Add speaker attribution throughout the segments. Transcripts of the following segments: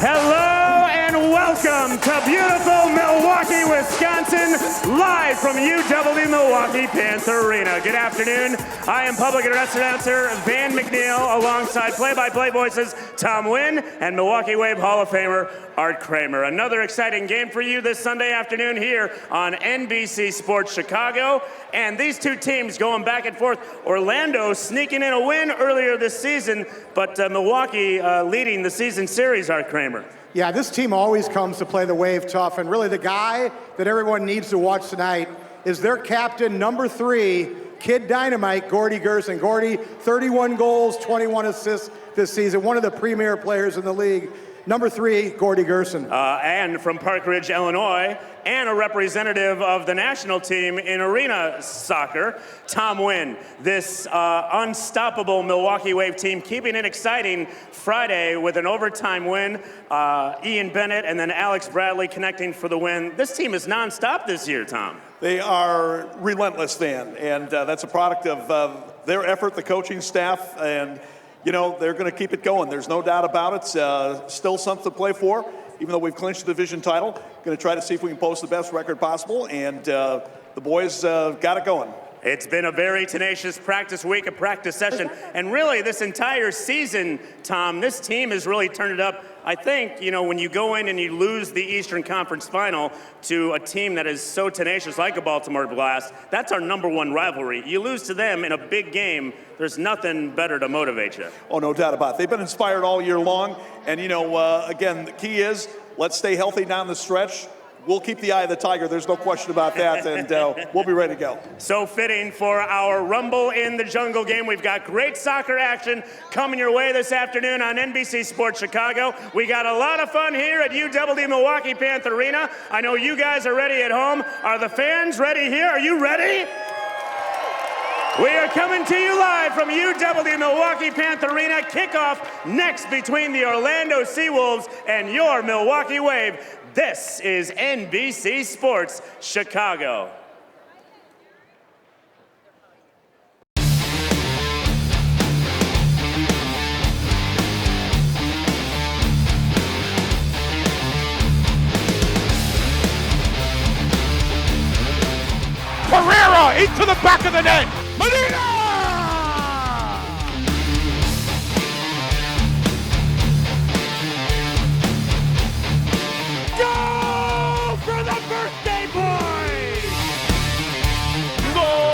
Speaker 1: Hello and welcome to beautiful Milwaukee, Wisconsin, live from UW Milwaukee Panther Arena. Good afternoon. I am public address announcer Van McNeil alongside play-by-play voices Tom Wynn and Milwaukee Wave Hall of Famer Art Kramer. Another exciting game for you this Sunday afternoon here on NBC Sports Chicago. And these two teams going back and forth. Orlando sneaking in a win earlier this season, but Milwaukee leading the season series, Art Kramer.
Speaker 2: Yeah, this team always comes to play the Wave tough, and really the guy that everyone needs to watch tonight is their captain, number 3, Kid Dynamite, Gordy Gerson. Gordy, 31 goals, 21 assists this season, one of the premier players in the league. Number 3, Gordy Gerson.
Speaker 1: And from Park Ridge, Illinois, and a representative of the national team in arena soccer, Tom Wynn. This unstoppable Milwaukee Wave team keeping it exciting Friday with an overtime win. Ian Bennett and then Alex Bradley connecting for the win. This team is nonstop this year, Tom.
Speaker 3: They are relentless, Van, and that's a product of their effort, the coaching staff, and you know, they're going to keep it going. There's no doubt about it. Still something to play for, even though we've clinched the division title. Going to try to see if we can post the best record possible, and the boys got it going.
Speaker 1: It's been a very tenacious practice week, a practice session, and really this entire season, Tom, this team has really turned it up. I think, you know, when you go in and you lose the Eastern Conference Final to a team that is so tenacious like a Baltimore Blast, that's our #1 rivalry. You lose to them in a big game, there's nothing better to motivate you.
Speaker 3: Oh, no doubt about it. They've been inspired all year long, and, you know, again, the key is let's stay healthy down the stretch. We'll keep the eye of the tiger. There's no question about that, and we'll be ready to go.
Speaker 1: So fitting for our Rumble in the Jungle game. We've got great soccer action coming your way this afternoon on NBC Sports Chicago. We got a lot of fun here at UW Milwaukee Panther Arena. I know you guys are ready at home. Are the fans ready here? Are you ready? We are coming to you live from UW Milwaukee Panther Arena. Kickoff next between the Orlando SeaWolves and your Milwaukee Wave. This is NBC Sports Chicago.
Speaker 4: Pereira into the back of the net. Medina! Go for the birthday boy! Goal!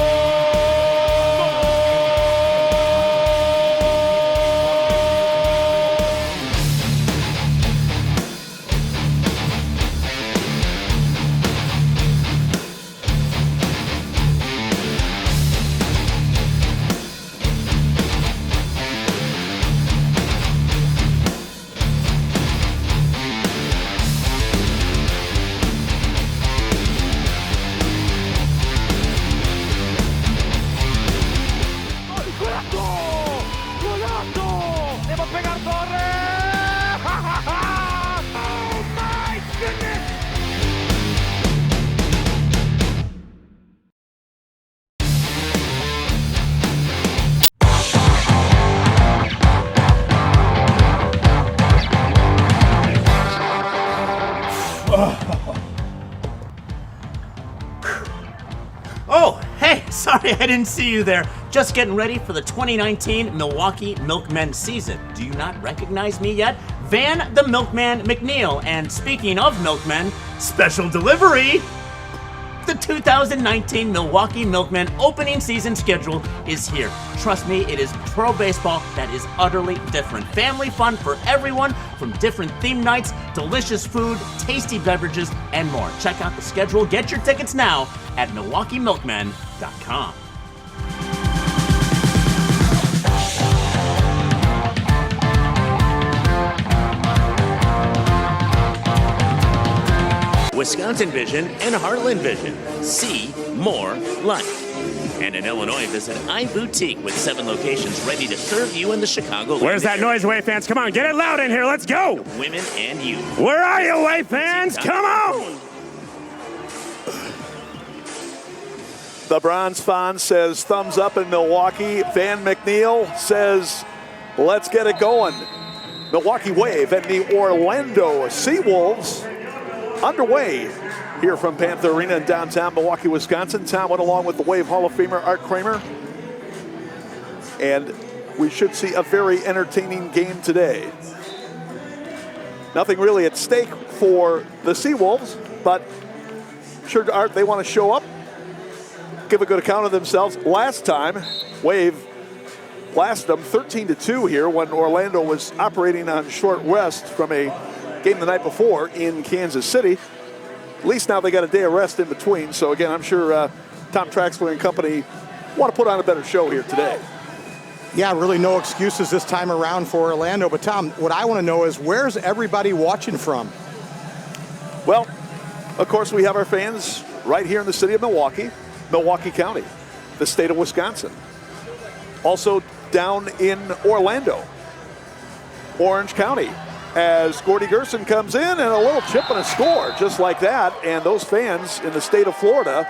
Speaker 5: Oh, hey, sorry I didn't see you there. Just getting ready for the 2019 Milwaukee Milkmen season. Do you not recognize me yet? Van the Milkman McNeil. And speaking of milkmen, special delivery! The 2019 Milwaukee Milkmen opening season schedule is here. Trust me, it is pro baseball that is utterly different. Family fun for everyone, from different theme nights, delicious food, tasty beverages, and more. Check out the schedule. Get your tickets now at MilwaukeeMilkmen.com.
Speaker 6: Wisconsin Vision and Heartland Vision. See more life. And in Illinois, visit iBoutique with 7 locations ready to serve you in the Chicago.
Speaker 1: Where's that noise, Wave fans? Come on, get it loud in here. Let's go.
Speaker 6: Women and youth.
Speaker 1: Where are you, Wave fans? Come on.
Speaker 3: The Bronze Fawn says thumbs up in Milwaukee. Van McNeil says let's get it going. Milwaukee Wave and the Orlando SeaWolves underway here from Panther Arena in downtown Milwaukee, Wisconsin. Tom went along with the Wave Hall of Famer Art Kramer. And we should see a very entertaining game today. Nothing really at stake for the SeaWolves, but sure, Art, they want to show up, give a good account of themselves. Last time, Wave blasted them 13-2 here when Orlando was operating on short rest from a game the night before in Kansas City. At least now they got a day of rest in between. So again, I'm sure Tom Traxler and company want to put on a better show here today.
Speaker 2: Yeah, really no excuses this time around for Orlando. But Tom, what I want to know is where's everybody watching from?
Speaker 3: Well, of course, we have our fans right here in the city of Milwaukee, Milwaukee County, the state of Wisconsin. Also down in Orlando, Orange County, as Gordy Gerson comes in and a little chip and a score just like that. And those fans in the state of Florida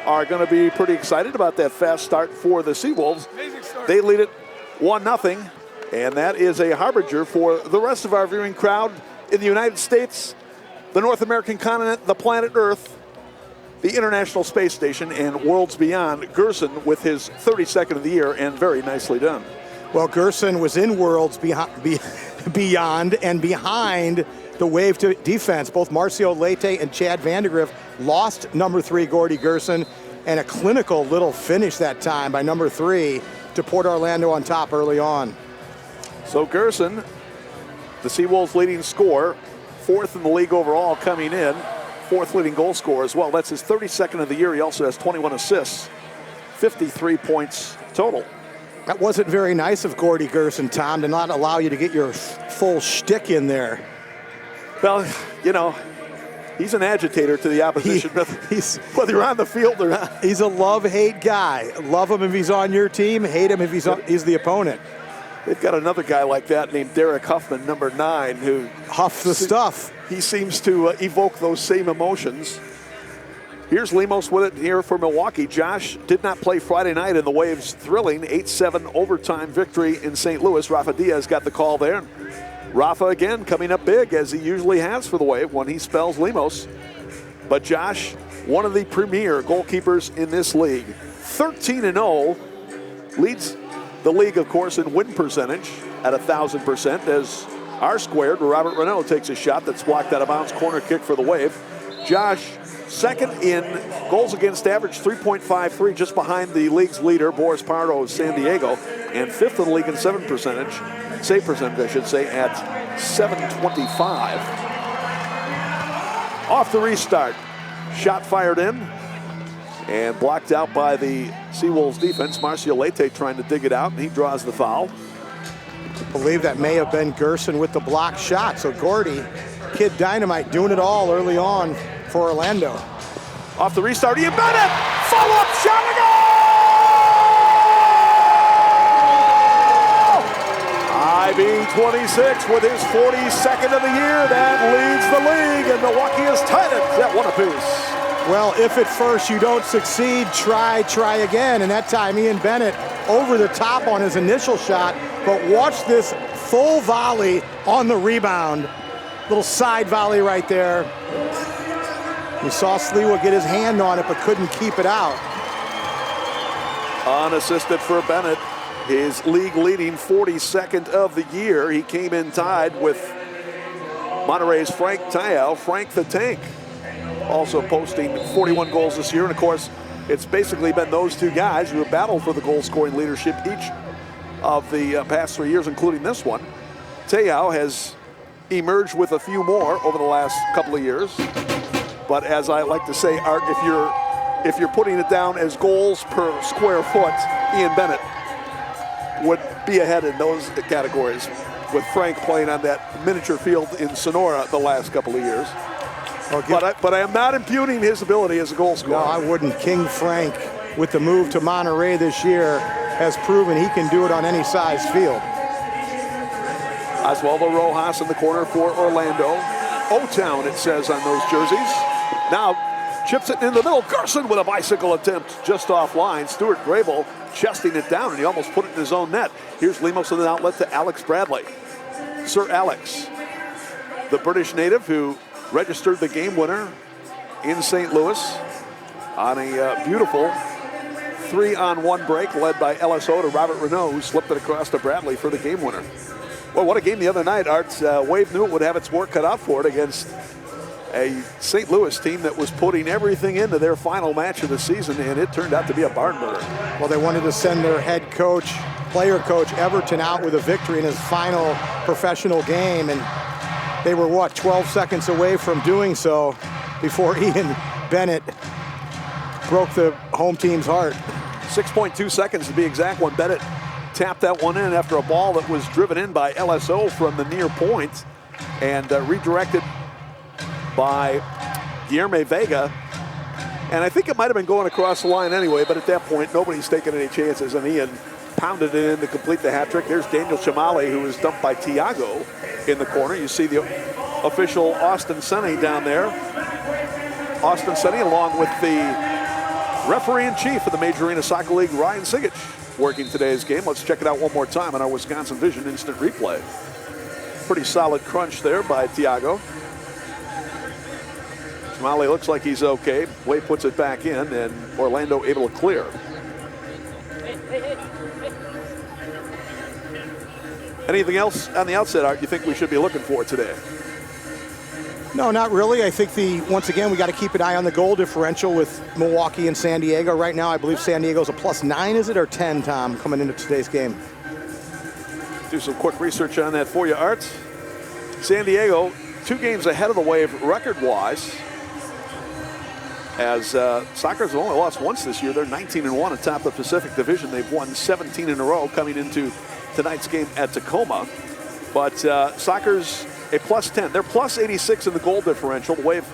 Speaker 3: are going to be pretty excited about that fast start for the SeaWolves. They lead it 1-0, and that is a harbinger for the rest of our viewing crowd in the United States, the North American continent, the planet Earth, the International Space Station, and worlds beyond. Gerson with his 32nd of the year, and very nicely done.
Speaker 2: Well, Gerson was in worlds beyond and behind the Wave defense. Both Marcio Leite and Chad Vandergriff lost number 3 Gordy Gerson, and a clinical little finish that time by number 3 to Port Orlando on top early on.
Speaker 3: So Gerson, the SeaWolves leading scorer, 4th in the league overall coming in, 4th leading goal scorer as well. That's his 32nd of the year. He also has 21 assists, 53 points total.
Speaker 2: That wasn't very nice of Gordy Gerson, Tom, to not allow you to get your full shtick in there.
Speaker 3: Well, you know, he's an agitator to the opposition, whether you're on the field or not.
Speaker 2: He's a love-hate guy. Love him if he's on your team, hate him if he's the opponent.
Speaker 3: They've got another guy like that named Derek Huffman, number 9, who
Speaker 2: huffs the stuff.
Speaker 3: He seems to evoke those same emotions. Here's Lemos with it here for Milwaukee. Josh did not play Friday night in the Waves' thrilling 8-7 overtime victory in St. Louis. Rafa Diaz got the call there. Rafa again coming up big, as he usually has for the Wave when he spells Lemos. But Josh, one of the premier goalkeepers in this league, 13-0, leads the league, of course, in win percentage at 1,000%, as R-squared, where Robert Renaud takes a shot that's blocked out of bounds, corner kick for the Wave. Josh, second in goals against average, 3.53, just behind the league's leader, Boris Pardo of San Diego, and 5th in the league in save percentage, I should say, at 725. Off the restart, shot fired in and blocked out by the SeaWolves defense. Marcio Leite trying to dig it out, and he draws the foul.
Speaker 2: I believe that may have been Gerson with the block shot. So Gordy, Kid Dynamite, doing it all early on for Orlando.
Speaker 3: Off the restart, Ian Bennett, follow-up shot, and goal! IB26 with his 42nd of the year, that leads the league, and Milwaukee is tied at 1 apiece.
Speaker 2: Well, if at first you don't succeed, try again. And that time, Ian Bennett over the top on his initial shot. But watch this full volley on the rebound. Little side volley right there. You saw Sliwa get his hand on it, but couldn't keep it out.
Speaker 3: Unassisted for Bennett. His league-leading 42nd of the year. He came in tied with Monterey's Frank Tayal, Frank the Tank, also posting 41 goals this year. And, of course, it's basically been those two guys who have battled for the goal-scoring leadership each of the past 3 years, including this one. Tayal has emerged with a few more over the last couple of years. But as I like to say, Art, if you're putting it down as goals per square foot, Ian Bennett would be ahead in those categories, with Frank playing on that miniature field in Sonora the last couple of years. But I am not impugning his ability as a goal scorer.
Speaker 2: No, I wouldn't. King Frank, with the move to Monterey this year, has proven he can do it on any size field.
Speaker 3: Oswaldo Rojas in the corner for Orlando. O-Town, it says on those jerseys. Now chips it in the middle. Gerson with a bicycle attempt just offline. Stuart Grable chesting it down, and he almost put it in his own net. Here's Lemos with an outlet to Alex Bradley. Sir Alex, the British native who registered the game winner in St. Louis on a beautiful 3-on-1 break led by LSO to Robert Renaud, who slipped it across to Bradley for the game winner. Well, what a game the other night. Arts Wave knew it would have its work cut out for it against a St. Louis team that was putting everything into their final match of the season, and it turned out to be a barn burner.
Speaker 2: Well, they wanted to send their head coach, player coach Everton, out with a victory in his final professional game, and they were, 12 seconds away from doing so before Ian Bennett broke the home team's heart.
Speaker 3: 6.2 seconds to be exact when Bennett tapped that one in after a ball that was driven in by LSO from the near point and redirected by Guilherme Vega. And I think it might have been going across the line anyway, but at that point, nobody's taking any chances, and Ian pounded it in to complete the hat trick. There's Daniel Chamale, who was dumped by Tiago in the corner. You see the official Austin Senni down there. Austin Senni, along with the referee-in-chief of the Major Arena Soccer League, Ryan Sigich, working today's game. Let's check it out one more time on our Wisconsin Vision instant replay. Pretty solid crunch there by Tiago. Chamale looks like he's okay. Way puts it back in, and Orlando able to clear. Anything else on the outset, Art, you think we should be looking for today?
Speaker 2: No, not really. I think once again, we got to keep an eye on the goal differential with Milwaukee and San Diego. Right now, I believe San Diego's a +9, is it, or 10, Tom, coming into today's game?
Speaker 3: Do some quick research on that for you, Art. San Diego, 2 games ahead of the Wave record-wise, as Sockers have only lost once this year. They're 19-1 atop the Pacific Division. They've won 17 in a row coming into tonight's game at Tacoma. But Sockers a +10. They're +86 in the goal differential. The Wave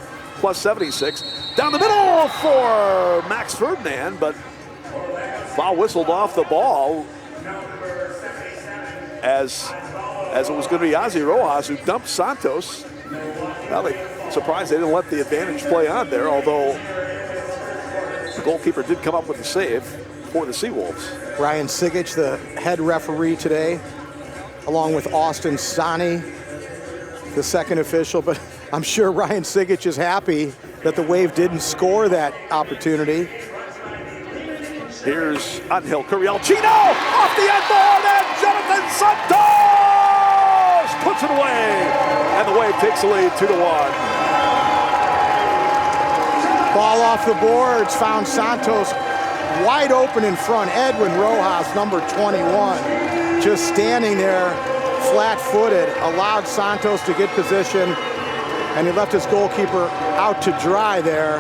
Speaker 3: +76. Down the middle for Max Ferdinand, but foul whistled off the ball as it was going to be Ozzy Rojas who dumped Santos. Well, they surprised they didn't let the advantage play on there, although the goalkeeper did come up with the save for the SeaWolves.
Speaker 2: Ryan Sigich, the head referee today, along with Austin Sani, the second official, but I'm sure Ryan Sigich is happy that the Wave didn't score that opportunity.
Speaker 3: Here's Angel Curiel Chino off the end board, and Jonathan Santos puts it away, and the Wave takes the lead 2-1.
Speaker 2: Ball off the boards, found Santos wide open in front. Edwin Rojas, number 21, just standing there flat-footed, allowed Santos to get position, and he left his goalkeeper out to dry there.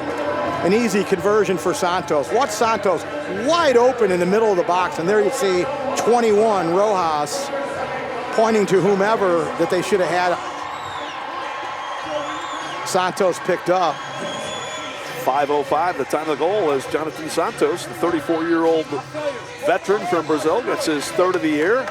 Speaker 2: An easy conversion for Santos. Watch Santos wide open in the middle of the box, and there you see 21, Rojas, pointing to whomever that they should have had. Santos picked up.
Speaker 3: 5:05, the time of the goal, as Jonathan Santos, the 34-year-old veteran from Brazil, gets his 3rd of the year.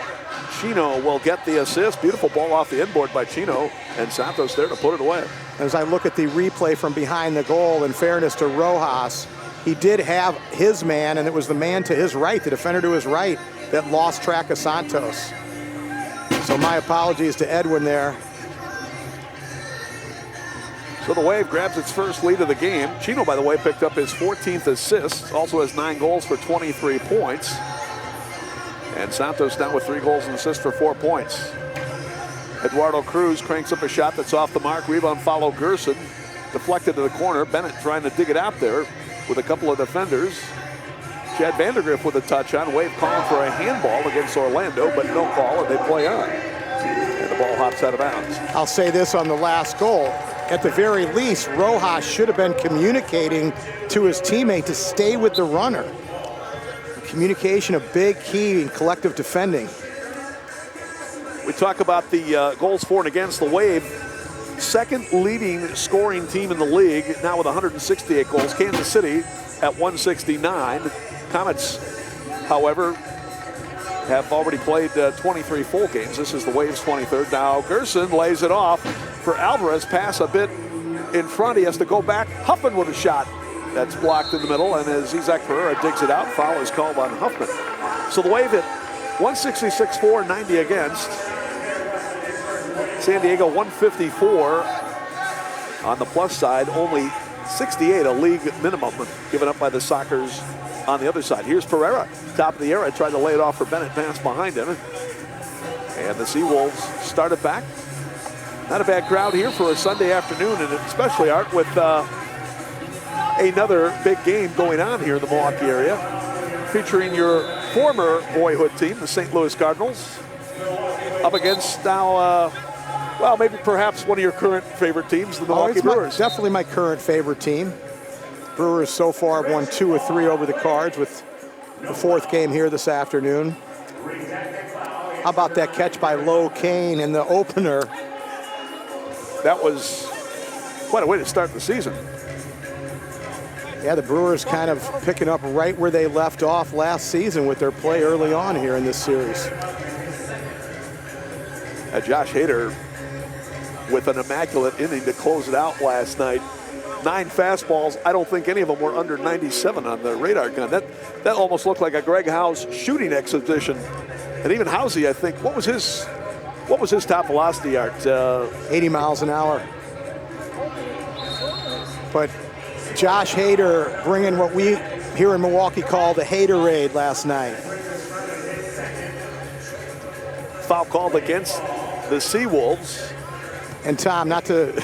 Speaker 3: Chino will get the assist. Beautiful ball off the inboard by Chino, and Santos there to put it away.
Speaker 2: As I look at the replay from behind the goal, in fairness to Rojas, he did have his man, and it was the man to his right, the defender to his right, that lost track of Santos. So my apologies to Edwin there.
Speaker 3: So the Wave grabs its first lead of the game. Chino, by the way, picked up his 14th assist, also has 9 goals for 23 points. And Santos down with 3 goals and assists for 4 points. Eduardo Cruz cranks up a shot that's off the mark. Rebound follow Gerson. Deflected to the corner. Bennett trying to dig it out there with a couple of defenders. Chad Vandergriff with a touch on. Wave calling for a handball against Orlando, but no call, and they play on. And the ball hops out of bounds.
Speaker 2: I'll say this on the last goal. At the very least, Rojas should have been communicating to his teammate to stay with the runner. Communication, a big key in collective defending.
Speaker 3: We talk about the goals for and against. The Wave, second leading scoring team in the league, now with 168 goals. Kansas City at 169. Comets, however, have already played 23 full games. This is the Wave's 23rd. Now Gerson lays it off for Alvarez. Pass a bit in front. He has to go back. Huffman with a shot. That's blocked in the middle, and as Isaac Pereira digs it out, foul is called on Huffman. So the Wave hit 166 for, 90 against. San Diego 154 on the plus side, only 68, a league minimum, given up by the Sockers on the other side. Here's Pereira, top of the arrow, tried to lay it off for Bennett, pass behind him. And the SeaWolves started back. Not a bad crowd here for a Sunday afternoon, and especially, Art, with another big game going on here in the Milwaukee area, featuring your former boyhood team, the St. Louis Cardinals, up against now, well, maybe perhaps one of your current favorite teams, the Milwaukee Brewers.
Speaker 2: Definitely my current favorite team. Brewers so far have won 2 of 3 over the Cards, with the 4th game here this afternoon. How about that catch by Low Kane in the opener?
Speaker 3: That was quite a way to start the season.
Speaker 2: Yeah, the Brewers kind of picking up right where they left off last season with their play early on here in this series.
Speaker 3: Josh Hader with an immaculate inning to close it out last night. 9 fastballs. I don't think any of them were under 97 on the radar gun. That almost looked like a Greg House shooting exhibition. And even Housey, I think, what was his top velocity, Art?
Speaker 2: 80 miles an hour. But Josh Hader bringing what we here in Milwaukee call the Haderade last night.
Speaker 3: Foul called against the SeaWolves.
Speaker 2: And Tom, not to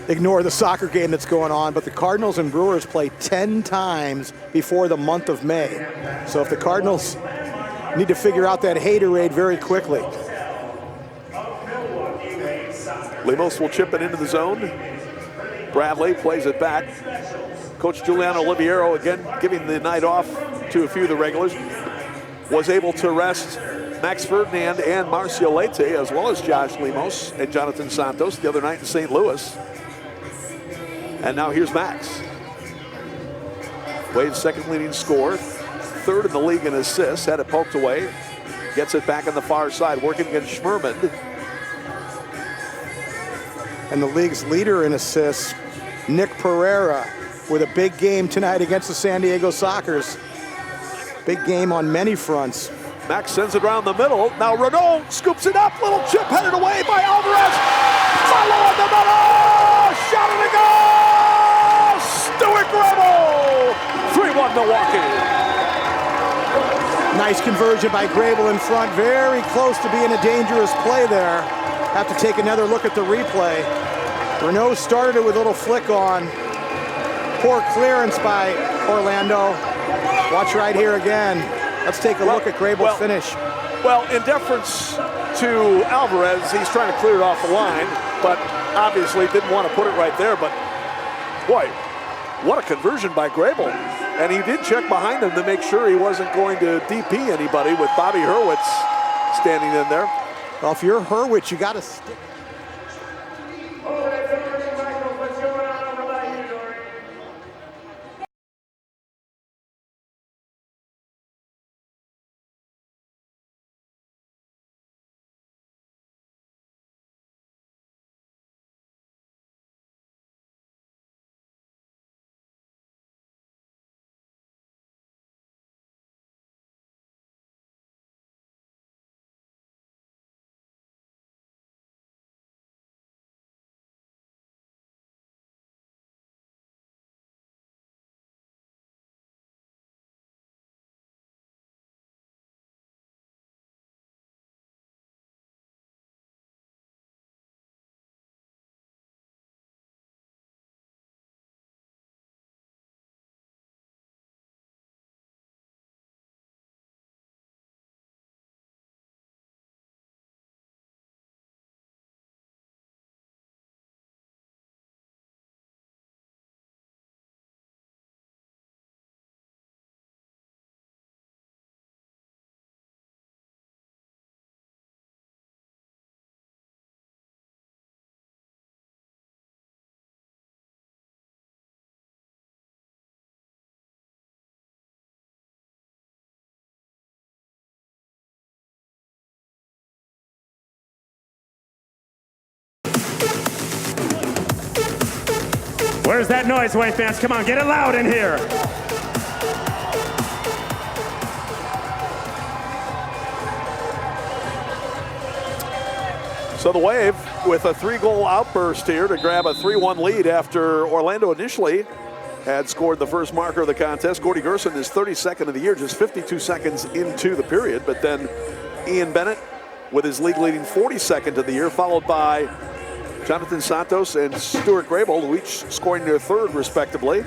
Speaker 2: ignore the soccer game that's going on, but the Cardinals and Brewers play 10 times before the month of May. So if the Cardinals need to figure out that Haderade very quickly.
Speaker 3: Lemos will chip it into the zone. Bradley plays it back. Coach Giuliano Oliviero, again, giving the night off to a few of the regulars, was able to rest Max Ferdinand and Marcio Leite, as well as Josh Lemos and Jonathan Santos the other night in St. Louis. And now here's Max. Wade's second leading scorer, 3rd in the league in assists, had it poked away, gets it back on the far side, working against Schmerman.
Speaker 2: And the league's leader in assists, Nick Pereira, with a big game tonight against the San Diego Sockers. Big game on many fronts.
Speaker 3: Max sends it around the middle. Now Renault scoops it up. Little chip headed away by Alvarez. Follow in the middle. Shot it to goal. Stuart Grable. 3-1 Milwaukee.
Speaker 2: Nice conversion by Grable in front. Very close to being a dangerous play there. Have to take another look at the replay. Renault started it with a little flick on. Poor clearance by Orlando. Watch right here again. Let's take a look at Grable's finish.
Speaker 3: Well, in deference to Alvarez, he's trying to clear it off the line, but obviously didn't want to put it right there. But boy, what a conversion by Grable. And he did check behind him to make sure he wasn't going to DP anybody with Bobby Hurwitz standing in there.
Speaker 2: Well, if you're Hurwitz, you got to stick.
Speaker 1: Where's that noise, Wave fans? Come on, get it loud in here.
Speaker 3: So the Wave with a 3-goal outburst here to grab a 3-1 lead after Orlando initially had scored the first marker of the contest. Gordy Gerson is 32nd of the year, just 52 seconds into the period. But then Ian Bennett with his league-leading 42nd of the year, followed by Jonathan Santos and Stuart Grable, who each scoring their third, respectively.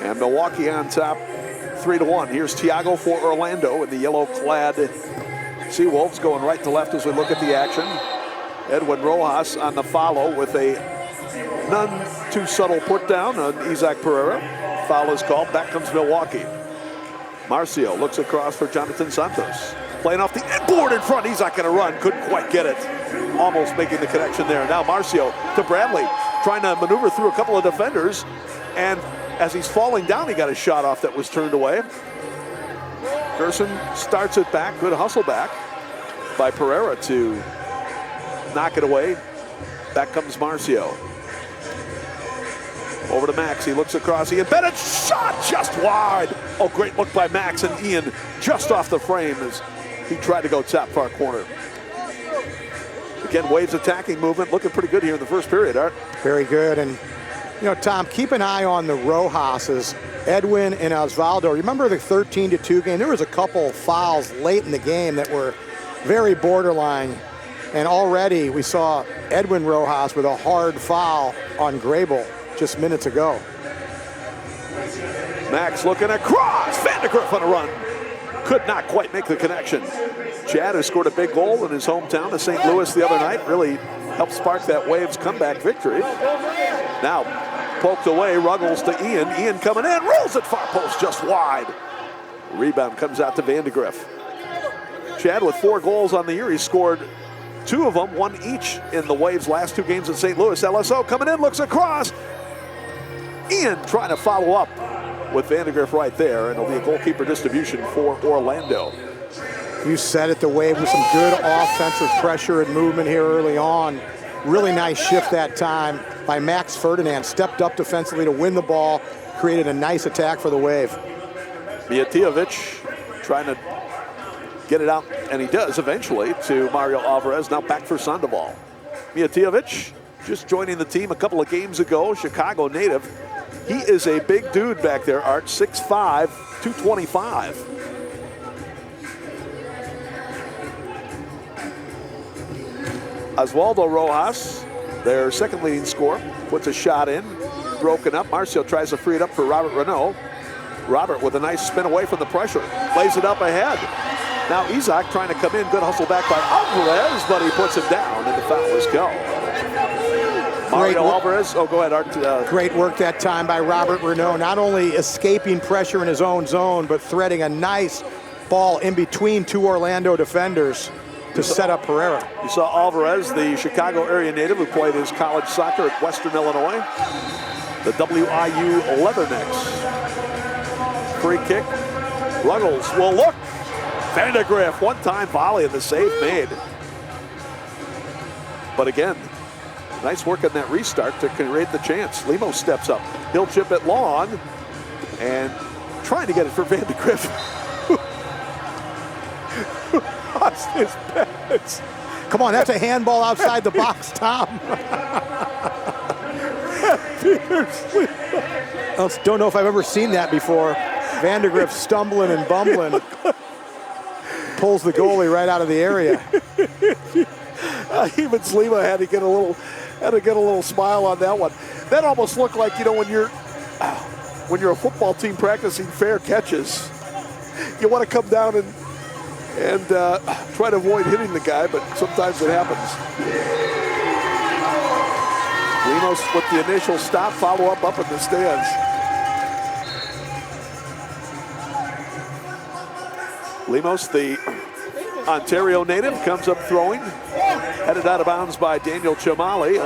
Speaker 3: And Milwaukee on top, 3-1. Here's Thiago for Orlando in the yellow-clad SeaWolves, going right to left as we look at the action. Edwin Rojas on the follow with a none too subtle put down on Isaac Pereira. Foul is called. Back comes Milwaukee. Marcio looks across for Jonathan Santos. Playing off the inboard in front. He's not going to run. Couldn't quite get it. Almost making the connection there. Now Marcio to Bradley, trying to maneuver through a couple of defenders. And as he's falling down, he got a shot off that was turned away. Gerson starts it back. Good hustle back by Pereira to knock it away. Back comes Marcio. Over to Max. He looks across. Ian Bennett shot just wide. Oh, great look by Max, and Ian just off the frame as he tried to go top far corner. Again, Waves attacking movement looking pretty good here in the first period, Art.
Speaker 2: Very good. And, you know, Tom, keep an eye on the Rojas's, Edwin and Osvaldo. Remember the 13-2 game? There was a couple fouls late in the game that were very borderline. And already we saw Edwin Rojas with a hard foul on Grable just minutes ago.
Speaker 3: Max looking across. Vandegrift on a run. Could not quite make the connection. Chad has scored a big goal in his hometown of St. Louis the other night. Really helped spark that Waves comeback victory. Now, poked away, Ruggles to Ian. Ian coming in, rolls it far post just wide. Rebound comes out to Vandegrift. Chad with 4 goals on the year. He scored 2 of them, 1 each in the Waves' last 2 games in St. Louis. LSO coming in, looks across. Ian trying to follow up with Vandegrift right there, and it'll be a goalkeeper distribution for Orlando.
Speaker 2: You said it, the Wave with some good offensive pressure and movement here early on. Really nice shift that time by Max Ferdinand. Stepped up defensively to win the ball, created a nice attack for the Wave.
Speaker 3: Mijatovic trying to get it out, and he does eventually, to Mario Alvarez. Now back for Sandoval. Mijatovic just joining the team a couple of games ago, Chicago native. He is a big dude back there, Art, 6'5", 225. Osvaldo Rojas, their second leading scorer, puts a shot in, broken up. Marcio tries to free it up for Robert Renaud. Robert with a nice spin away from the pressure, plays it up ahead. Now Isaac trying to come in, good hustle back by Alvarez, but he puts him down, and the foul is called. Mario Alvarez, oh, go ahead, Art.
Speaker 2: Great work that time by Robert Renaud, not only escaping pressure in his own zone, but threading a nice ball in between 2 Orlando defenders to set up Pereira.
Speaker 3: You saw Alvarez, the Chicago area native who played his college soccer at Western Illinois, the WIU Leathernecks. Free kick, Ruggles will look. Vandegrift, one-time volley and the save made. But again, nice work on that restart to create the chance. Limo steps up. He'll chip it long and trying to get it for Vandegrift. Lost his balance.
Speaker 2: Come on, that's a handball outside the box, Tom. Don't know if I've ever seen that before. Vandegrift stumbling and bumbling. Pulls the goalie right out of the area.
Speaker 3: Even Slima had to get a little smile on that one. That almost looked like, you know, when you're a football team practicing fair catches, you want to come down and try to avoid hitting the guy, but sometimes it happens. Lemos with the initial stop, follow up in the stands. Lemos, the Ontario native, comes up throwing. Headed out of bounds by Daniel Chamali,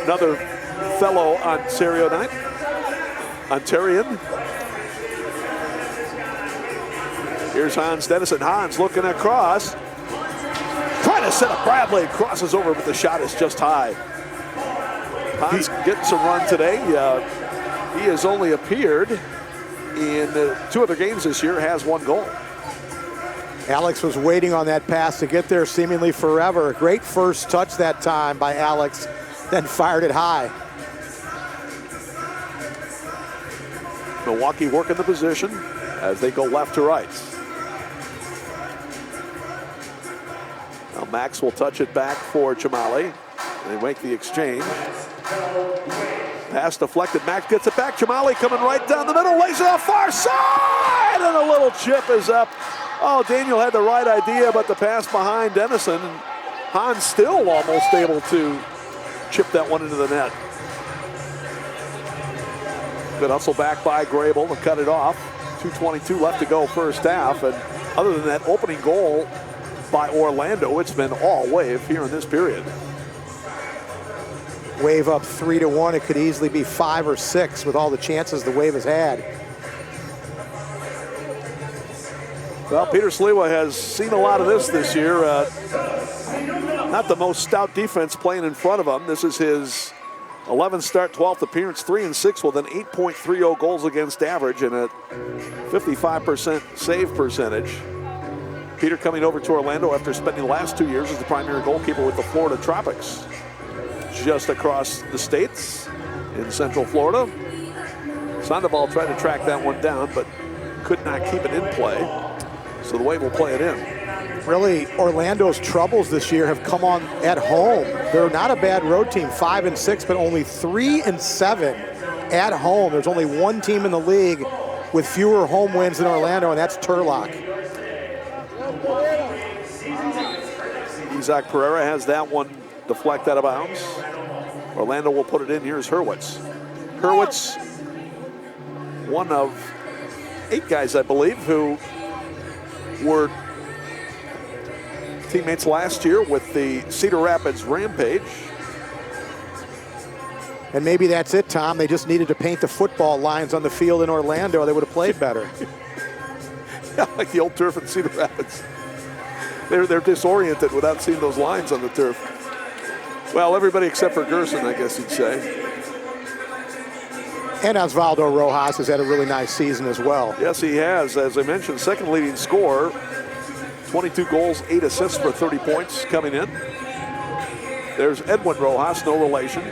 Speaker 3: another fellow Ontarian. Here's Hans Dennison. Hans looking across. Trying to set up Bradley. Crosses over, but the shot is just high. Hans getting some run today. He has only appeared in 2 other games this year, has 1 goal.
Speaker 2: Alex was waiting on that pass to get there seemingly forever. Great first touch that time by Alex, then fired it high.
Speaker 3: Milwaukee working the position as they go left to right. Now Max will touch it back for Chamali. They make the exchange. Pass deflected. Max gets it back. Chamali coming right down the middle, lays it off far side, and a little chip is up. Oh, Daniel had the right idea, but the pass behind Dennison, and Hans still almost able to chip that one into the net. Good hustle back by Grable to cut it off. 2:22 left to go first half, and other than that opening goal by Orlando, it's been all Wave here in this period.
Speaker 2: Wave up 3-1. It could easily be 5 or 6 with all the chances the Wave has had.
Speaker 3: Well, Peter Sliwa has seen a lot of this year. Not the most stout defense playing in front of him. This is his 11th start, 12th appearance, 3-6 with an 8.30 goals against average and a 55% save percentage. Peter coming over to Orlando after spending the last 2 years as the primary goalkeeper with the Florida Tropics. Just across the states in Central Florida. Sandoval tried to track that one down, but could not keep it in play. So the Wave will play it in.
Speaker 2: Really, Orlando's troubles this year have come on at home. They're not a bad road team, 5-6, but only 3-7 at home. There's only one team in the league with fewer home wins than Orlando, and that's Turlock.
Speaker 3: Isaac Pereira has that one deflect out of bounds. Orlando will put it in. Here's Hurwitz. Hurwitz, one of 8 guys, I believe, who were teammates last year with the Cedar Rapids Rampage.
Speaker 2: And maybe that's it, Tom. They just needed to paint the football lines on the field in Orlando. They would have played better.
Speaker 3: Yeah, like the old turf in Cedar Rapids. They're disoriented without seeing those lines on the turf. Well, everybody except for Gerson, I guess you'd say.
Speaker 2: And Osvaldo Rojas has had a really nice season as well.
Speaker 3: Yes, he has. As I mentioned, second leading scorer. 22 goals, 8 assists for 30 points coming in. There's Edwin Rojas, no relation.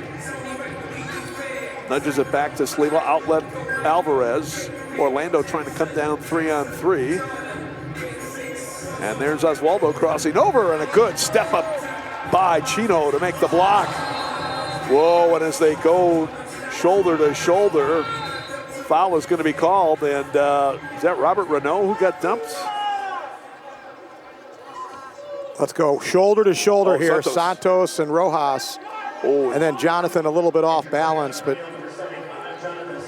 Speaker 3: Nudges it back to Sliwa, outlet Alvarez. Orlando trying to come down 3-on-3. And there's Osvaldo crossing over, and a good step up by Chino to make the block. Whoa, and as they go shoulder to shoulder, foul is going to be called. And is that Robert Renault who got dumped?
Speaker 2: Let's go shoulder to shoulder here. Santos and Rojas.
Speaker 3: Oh.
Speaker 2: And then Jonathan a little bit off balance, but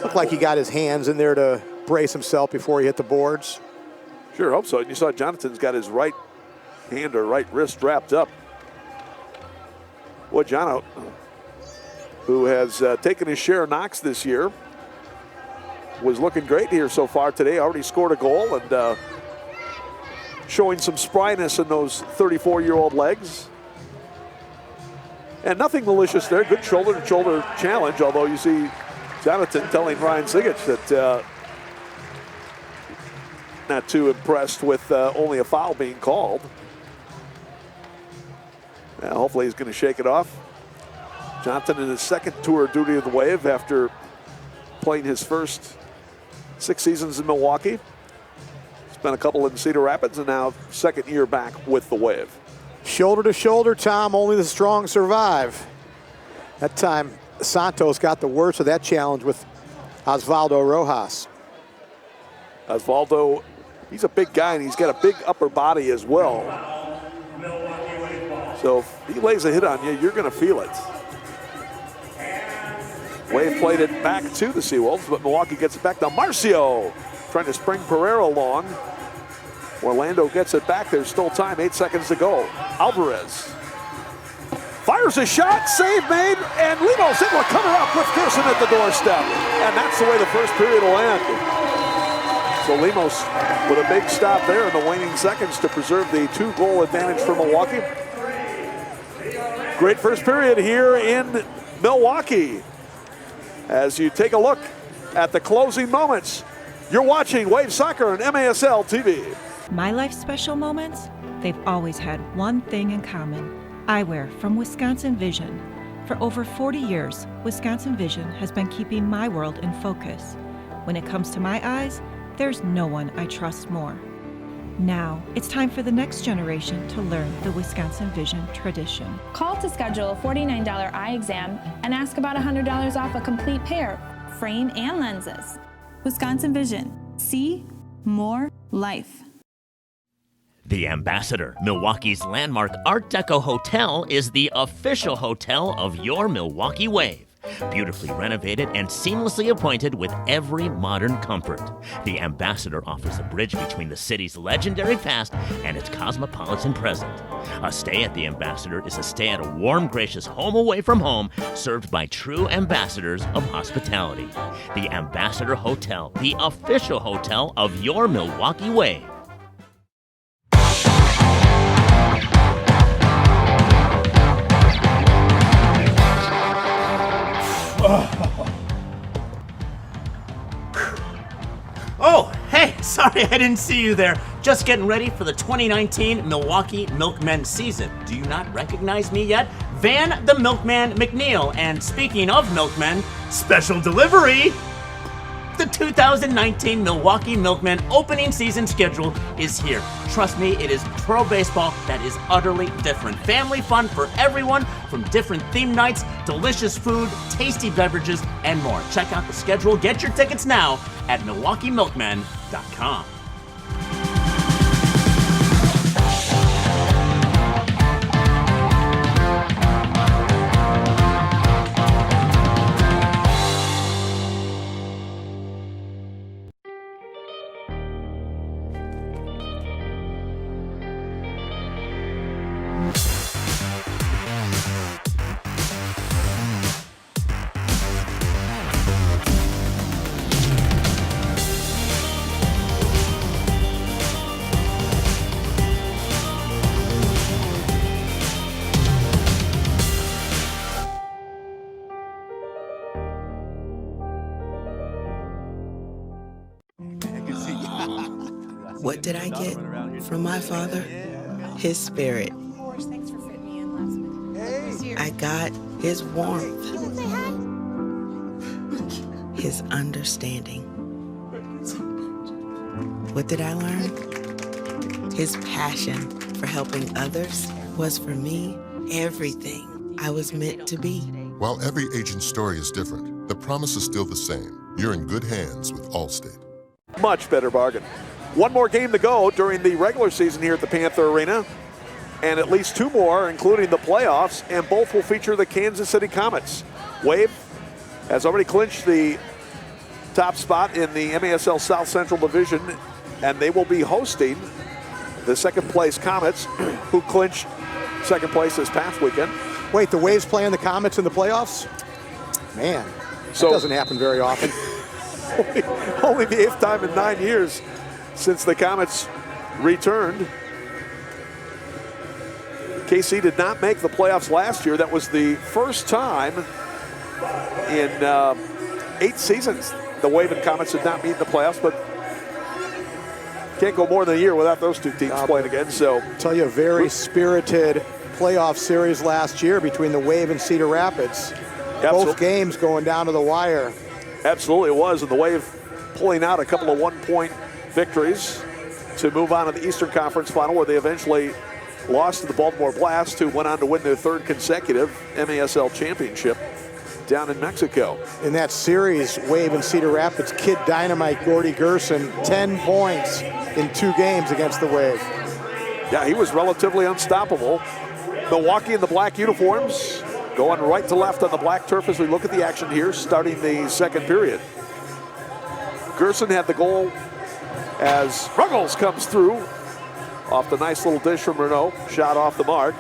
Speaker 2: looked like he got his hands in there to brace himself before he hit the boards.
Speaker 3: Sure hope so. And you saw Jonathan's got his right hand or right wrist wrapped up. Boy, Jono, who has taken his share of knocks this year, was looking great here so far today. Already scored a goal and showing some spryness in those 34-year-old legs. And nothing malicious there. Good shoulder-to-shoulder challenge, although you see Jonathan telling Ryan Sigich that not too impressed with only a foul being called. Hopefully he's going to shake it off. Jonathan in his second tour of duty of the Wave after playing his first 6 seasons in Milwaukee. Spent a couple in Cedar Rapids and now second year back with the Wave.
Speaker 2: Shoulder to shoulder, Tom, only the strong survive. That time Santos got the worst of that challenge with Osvaldo Rojas.
Speaker 3: Osvaldo, he's a big guy and he's got a big upper body as well. So if he lays a hit on you, you're going to feel it. Wave played it back to the SeaWolves, but Milwaukee gets it back. Now Marcio trying to spring Pereira along. Orlando gets it back. There's still time, 8 seconds to go. Alvarez fires a shot, save made, and Limo's able to cover up with Gerson at the doorstep. And that's the way the first period will end. So Lemos with a big stop there in the waning seconds to preserve the 2-goal advantage for Milwaukee. Great first period here in Milwaukee. As you take a look at the closing moments, you're watching Wave Soccer on MASL TV.
Speaker 7: My life's special moments? They've always had one thing in common. Eyewear from Wisconsin Vision. For over 40 years, Wisconsin Vision has been keeping my world in focus. When it comes to my eyes, there's no one I trust more. Now, it's time for the next generation to learn the Wisconsin Vision tradition.
Speaker 8: Call to schedule a $49 eye exam and ask about $100 off a complete pair, frame and lenses. Wisconsin Vision. See more life.
Speaker 6: The Ambassador, Milwaukee's landmark Art Deco hotel, is the official hotel of your Milwaukee Wave. Beautifully renovated and seamlessly appointed with every modern comfort. The Ambassador offers a bridge between the city's legendary past and its cosmopolitan present. A stay at the Ambassador is a stay at a warm, gracious home away from home, served by true ambassadors of hospitality. The Ambassador Hotel, the official hotel of your Milwaukee Wave.
Speaker 5: Oh, hey, sorry I didn't see you there. Just getting ready for the 2019 Milwaukee Milkmen season. Do you not recognize me yet? Van the Milkman McNeil. And speaking of milkmen, special delivery! The 2019 Milwaukee Milkmen opening season schedule is here. Trust me, it is pro baseball that is utterly different. Family fun for everyone, from different theme nights, delicious food, tasty beverages, and more. Check out the schedule. Get your tickets now at MilwaukeeMilkmen.com.
Speaker 9: What did I get from my father? His spirit. I got his warmth, his understanding. What did I learn? His passion for helping others was for me everything I was meant to be.
Speaker 10: While every agent's story is different, the promise is still the same. You're in good hands with Allstate.
Speaker 3: Much better bargain. One more game to go during the regular season here at the Panther Arena, and at least two more, including the playoffs, and both will feature the Kansas City Comets. Wave has already clinched the top spot in the MASL South Central Division, and they will be hosting the second place Comets, who clinched second place this past weekend.
Speaker 2: Wait, the Waves playing the Comets in the playoffs? Man, that doesn't happen very often.
Speaker 3: Only the 8th time in 9 years since the Comets returned. KC did not make the playoffs last year. That was the first time in 8 seasons the Wave and Comets did not meet in the playoffs, but can't go more than a year without those two teams playing again. So,
Speaker 2: tell you, a very spirited playoff series last year between the Wave and Cedar Rapids. Both games going down to the wire.
Speaker 3: Absolutely it was, and the Wave pulling out a couple of one-point victories to move on to the Eastern Conference Final, where they eventually lost to the Baltimore Blast, who went on to win their third consecutive MASL championship down in Mexico.
Speaker 2: In that series, Wave and Cedar Rapids, Kid Dynamite Gordy Gerson, 10 points in 2 games against the Wave.
Speaker 3: Yeah, he was relatively unstoppable. Milwaukee in the black uniforms, going right to left on the black turf as we look at the action here, starting the second period. Gerson had the goal as Ruggles comes through off the nice little dish from Renault, shot off the mark.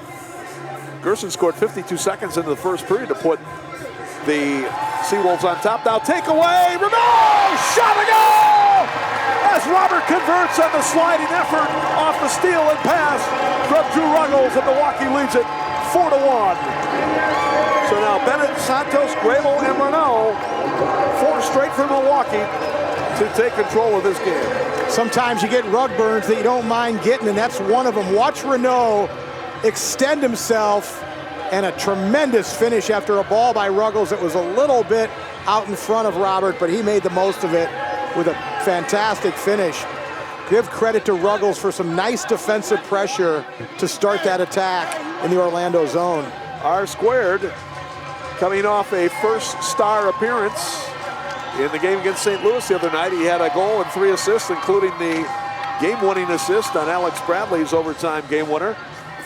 Speaker 3: Gerson scored 52 seconds into the first period to put the SeaWolves on top. Now takeaway, Renault, shot a goal! As Robert converts on the sliding effort off the steal and pass from Drew Ruggles, and Milwaukee leads it 4-1. So now Bennett, Santos, Grable, and Renault, 4 straight for Milwaukee to take control of this game.
Speaker 2: Sometimes you get rug burns that you don't mind getting, and that's one of them. Watch Renault extend himself, and a tremendous finish after a ball by Ruggles that was a little bit out in front of Robert, but he made the most of it with a fantastic finish. Give credit to Ruggles for some nice defensive pressure to start that attack in the Orlando zone.
Speaker 3: R squared coming off a first star appearance in the game against St. Louis the other night. He had a goal and 3 assists, including the game-winning assist on Alex Bradley's overtime game winner.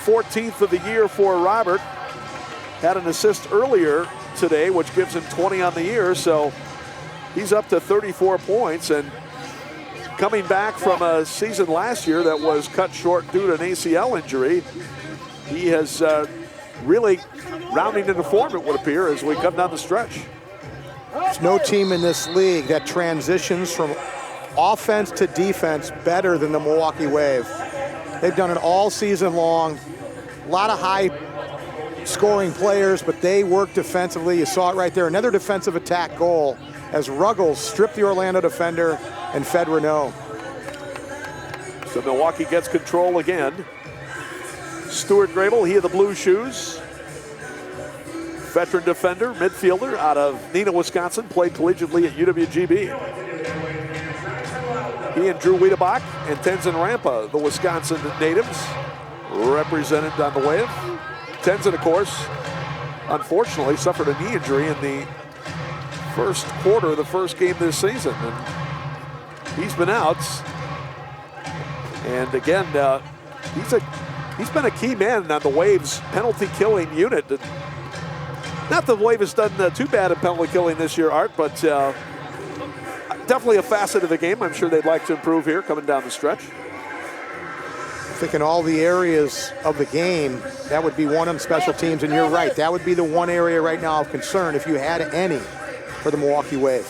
Speaker 3: 14th of the year for Robert. Had an assist earlier today, which gives him 20 on the year, so he's up to 34 points, and coming back from a season last year that was cut short due to an ACL injury, he has really rounding into form, it would appear, as we come down the stretch.
Speaker 2: There's no team in this league that transitions from offense to defense better than the Milwaukee Wave. They've done it all season long. A lot of high-scoring players, but they work defensively. You saw it right there. Another defensive attack goal as Ruggles stripped the Orlando defender and fed Renault.
Speaker 3: So Milwaukee gets control again. Stuart Grable, he of the blue shoes. Veteran defender, midfielder out of Neenah, Wisconsin, played collegiately at UWGB. He and Drew Wiedebach and Tenzin Rampa, the Wisconsin natives, represented on the Wave. Tenzin, of course, unfortunately suffered a knee injury in the first quarter of the first game this season. And he's been out. And again, he's been a key man on the Wave's penalty killing unit. Not that the Wave has done too bad in penalty killing this year, Art, but definitely a facet of the game I'm sure they'd like to improve here coming down the stretch.
Speaker 2: I think in all the areas of the game, that would be one on special teams, and you're right. That would be the one area right now of concern if you had any for the Milwaukee Wave.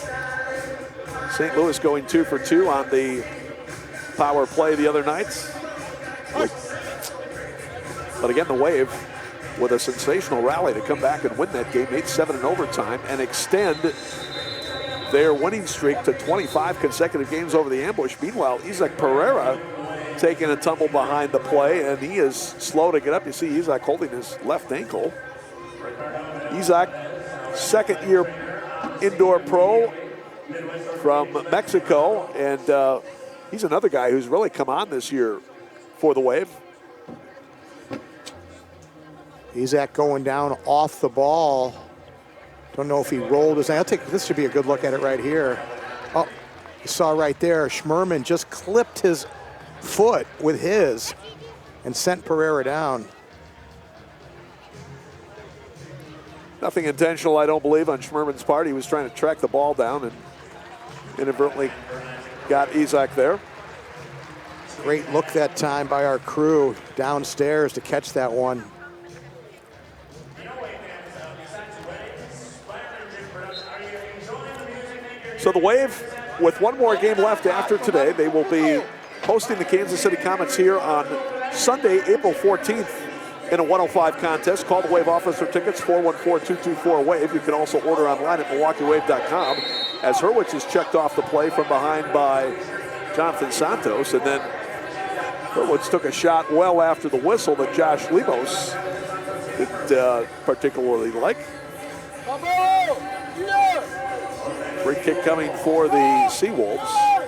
Speaker 3: St. Louis going 2 for 2 on the power play the other night. But again, the Wave with a sensational rally to come back and win that game 8-7 in overtime and extend their winning streak to 25 consecutive games over the ambush. Meanwhile, Isaac Pereira taking a tumble behind the play, and he is slow to get up. You see Isaac holding his left ankle. Isaac, second-year indoor pro from Mexico, and he's another guy who's really come on this year for the Wave.
Speaker 2: Isaac going down off the ball. Don't know if he rolled his ankle. This should be a good look at it right here. Oh, you saw right there, Schmerman just clipped his foot with his and sent Pereira down.
Speaker 3: Nothing intentional, I don't believe, on Schmerman's part. He was trying to track the ball down and inadvertently got Isaac there.
Speaker 2: Great look that time by our crew downstairs to catch that one.
Speaker 3: So the Wave, with one more game left after today, they will be hosting the Kansas City Comets here on Sunday, April 14th in a 105 contest. Call the Wave office for tickets, 414-224-WAVE. You can also order online at MilwaukeeWave.com as Hurwitz is checked off the play from behind by Jonathan Santos. And then Hurwitz took a shot well after the whistle that Josh Libos didn't particularly like. Free kick coming for the SeaWolves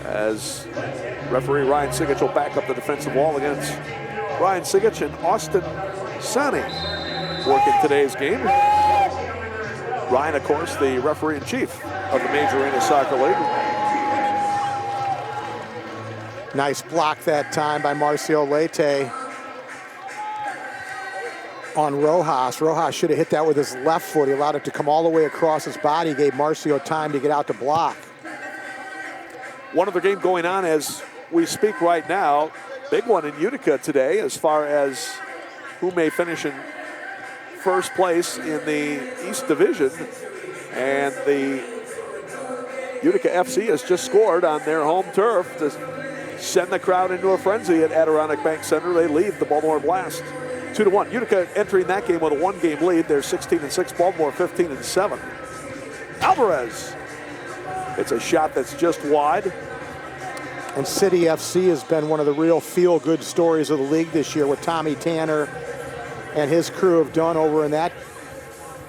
Speaker 3: as referee Ryan Sigich will back up the defensive wall against Ryan Sigich and Austin Sani working today's game. Ryan, of course, the referee-in-chief of the Major Arena Soccer League.
Speaker 2: Nice block that time by Marcio Leite on Rojas. Rojas should have hit that with his left foot. He allowed it to come all the way across his body, gave Marcio time to get out to block.
Speaker 3: One other game going on as we speak right now. Big one in Utica today as far as who may finish in first place in the East Division. And the Utica FC has just scored on their home turf to send the crowd into a frenzy at Adirondack Bank Center. They lead the Baltimore Blast 2-1. Utica entering that game with a one-game lead. They're 16-6, Baltimore 15-7. Alvarez. It's a shot that's just wide.
Speaker 2: And City FC has been one of the real feel-good stories of the league this year, what Tommy Tanner and his crew have done over in that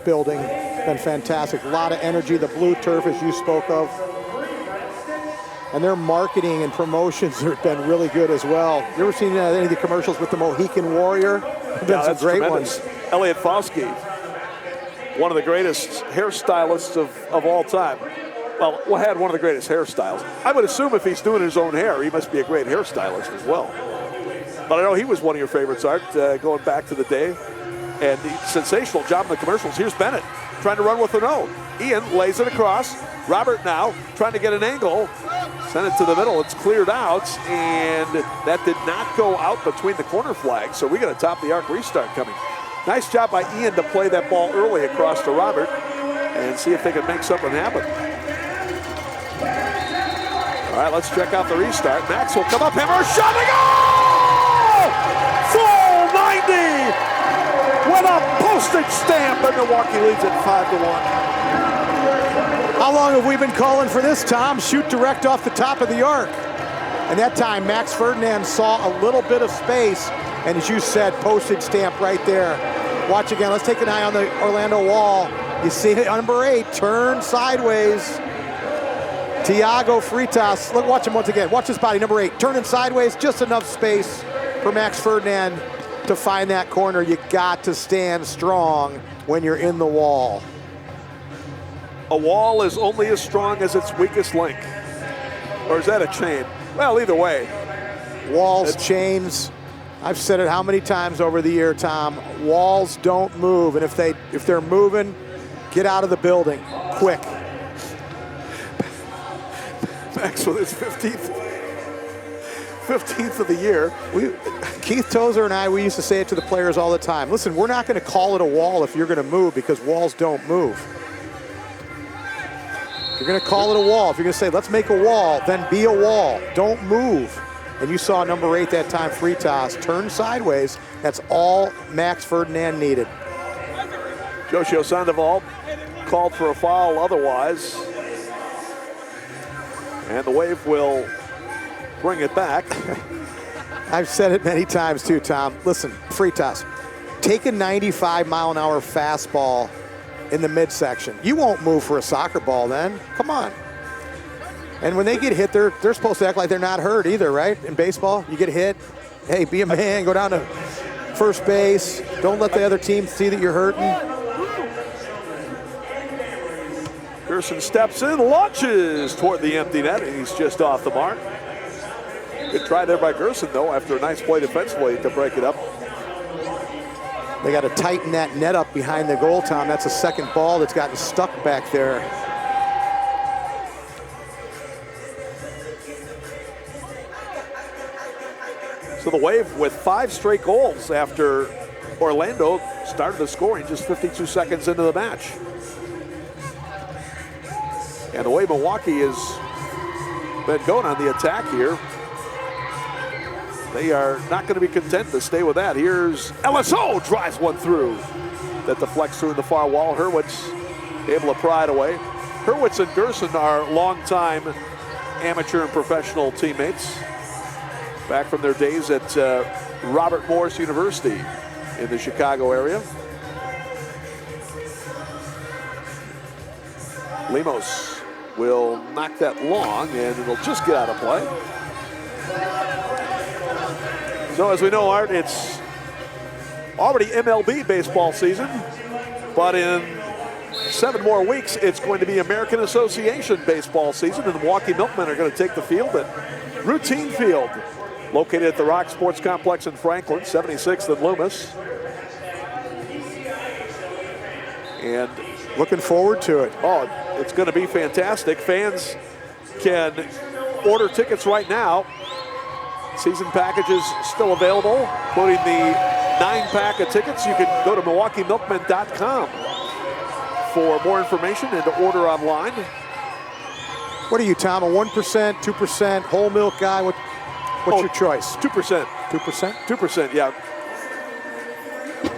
Speaker 2: building. It's been fantastic. A lot of energy, the blue turf, as you spoke of. And their marketing and promotions have been really good as well. You ever seen any of the commercials with the Mohican Warrior?
Speaker 3: Yeah, that's great tremendous. Ones. Elliot Foskey, one of the greatest hairstylists of all time. Well, had one of the greatest hairstyles. I would assume if he's doing his own hair, he must be a great hairstylist as well. But I know he was one of your favorites, Art, going back to the day. And the sensational job in the commercials. Here's Bennett trying to run with an O. Ian lays it across. Robert now trying to get an angle. Send it to the middle. It's cleared out, and that did not go out between the corner flags. So we got a top-of-the-arc restart coming. Nice job by Ian to play that ball early across to Robert and see if they can make something happen. All right, let's check out the restart. Max will come up, hammer, shot, and goal! Full 90 with a postage stamp, and Milwaukee leads it 5-1.
Speaker 2: How long have we been calling for this, Tom? Shoot direct off the top of the arc. And that time, Max Ferdinand saw a little bit of space, and as you said, postage stamp right there. Watch again. Let's take an eye on the Orlando wall. You see it, number 8, turn sideways. Thiago Freitas, look, watch him once again. Watch his body, number 8, turning sideways, just enough space for Max Ferdinand to find that corner. You got to stand strong when you're in the wall.
Speaker 3: A wall is only as strong as its weakest link. Or is that a chain? Well, either way.
Speaker 2: Walls, chains, I've said it how many times over the year, Tom. Walls don't move, and if they're moving, get out of the building, quick.
Speaker 3: Max with his 15th of the year.
Speaker 2: Keith Tozer and I, we used to say it to the players all the time. Listen, we're not going to call it a wall if you're going to move, because walls don't move. If you're going to call it a wall, if you're going to say, let's make a wall, then be a wall. Don't move. And you saw number 8 that time, Freitas, turn sideways. That's all Max Ferdinand needed.
Speaker 3: Joshua Sandoval called for a foul otherwise. And the Wave will bring it back.
Speaker 2: I've said it many times too, Tom. Listen, Freitas, take a 95-mile-an-hour fastball in the midsection. You won't move for a soccer ball then. Come on. And when they get hit, they're supposed to act like they're not hurt either, right? In baseball, you get hit, hey, be a man, go down to first base. Don't let the other team see that you're hurting.
Speaker 3: Gerson steps in, launches toward the empty net, and he's just off the mark. Good try there by Gerson, though, after a nice play defensively to break it up.
Speaker 2: They got to tighten that net up behind the goal, Tom. That's a second ball that's gotten stuck back there.
Speaker 3: So the Wave with 5 straight goals after Orlando started the scoring just 52 seconds into the match. And the way Milwaukee has been going on the attack here, they are not going to be content to stay with that. Here's LSO, drives one through that deflects through the far wall. Hurwitz able to pry it away. Hurwitz and Gerson are longtime amateur and professional teammates, back from their days at Robert Morris University in the Chicago area. Lemos will knock that long, and it'll just get out of play. So as we know, Art, it's already MLB baseball season, but in 7 more weeks, it's going to be American Association baseball season, and the Milwaukee Milkmen are going to take the field at Routine Field, located at the Rock Sports Complex in Franklin, 76th and Loomis. And
Speaker 2: looking forward to it.
Speaker 3: Oh, it's going to be fantastic. Fans can order tickets right now. Season packages still available, including the 9-pack of tickets. You can go to MilwaukeeMilkmen.com for more information and to order online.
Speaker 2: What are you, Tom? A 1%, 2%, whole milk guy? What's your choice?
Speaker 3: 2%.
Speaker 2: 2%?
Speaker 3: 2%, yeah.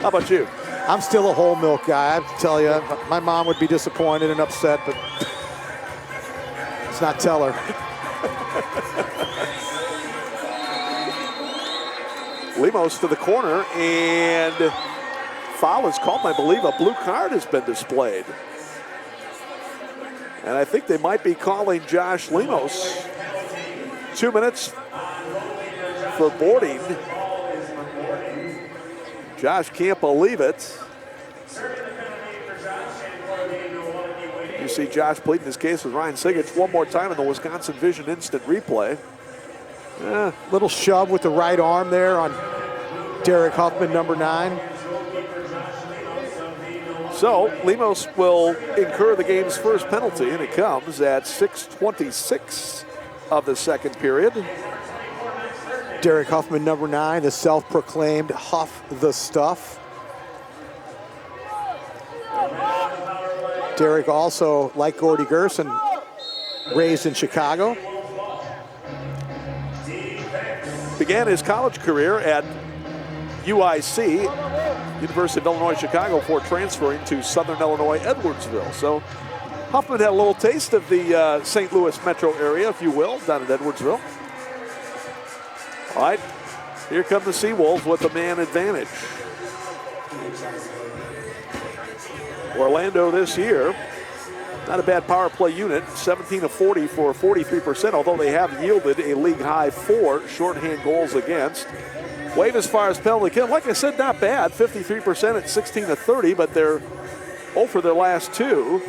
Speaker 3: How about you?
Speaker 2: I'm still a whole milk guy. I have to tell you, my mom would be disappointed and upset, but let's not tell her.
Speaker 3: Lemos to the corner, and foul is called. I believe a blue card has been displayed. And I think they might be calling Josh Lemos. 2 minutes for boarding. Josh can't believe it. You see Josh pleading his case with Ryan Sigich one more time in the Wisconsin Vision instant replay.
Speaker 2: Little shove with the right arm there on Derek Huffman, number 9.
Speaker 3: So Lemos will incur the game's first penalty, and it comes at 6:26 of the second period.
Speaker 2: Derek Huffman, number 9, the self-proclaimed Huff the Stuff. Derek also, like Gordy Gerson, raised in Chicago.
Speaker 3: Began his college career at UIC, University of Illinois Chicago, before transferring to Southern Illinois Edwardsville. So Huffman had a little taste of the St. Louis metro area, if you will, down at Edwardsville. All right, here come the SeaWolves with the man advantage. Orlando this year, not a bad power play unit, 17 of 40 for 43%, although they have yielded a league high 4 shorthand goals against. Wave as far as penalty kill, like I said, not bad, 53% at 16 of 30, but they're 0 for their last 2.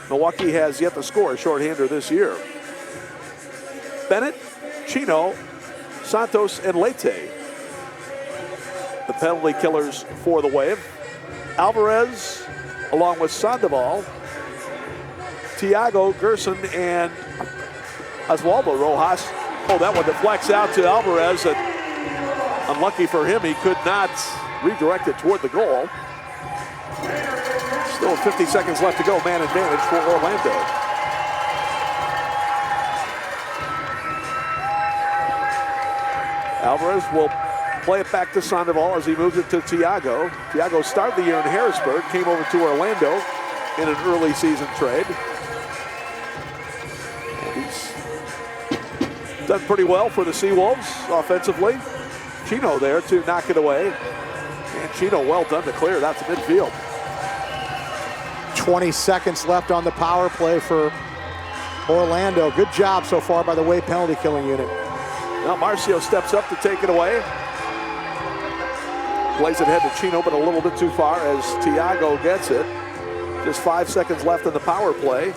Speaker 3: Milwaukee has yet to score a shorthander this year. Bennett, Chino, Santos, and Leite, the penalty killers for the Wave. Alvarez, along with Sandoval, Thiago, Gerson, and Oswaldo Rojas. Oh, that one deflects out to Alvarez, and unlucky for him, he could not redirect it toward the goal. Still 50 seconds left to go, man advantage for Orlando. Alvarez will play it back to Sandoval as he moves it to Thiago. Thiago started the year in Harrisburg, came over to Orlando in an early season trade. And he's done pretty well for the SeaWolves offensively. Chino there to knock it away. And Chino well done to clear. That's midfield.
Speaker 2: 20 seconds left on the power play for Orlando. Good job so far by the Wave penalty killing unit.
Speaker 3: Now Marcio steps up to take it away. Plays it ahead to Chino, but a little bit too far as Thiago gets it. Just 5 seconds left in the power play.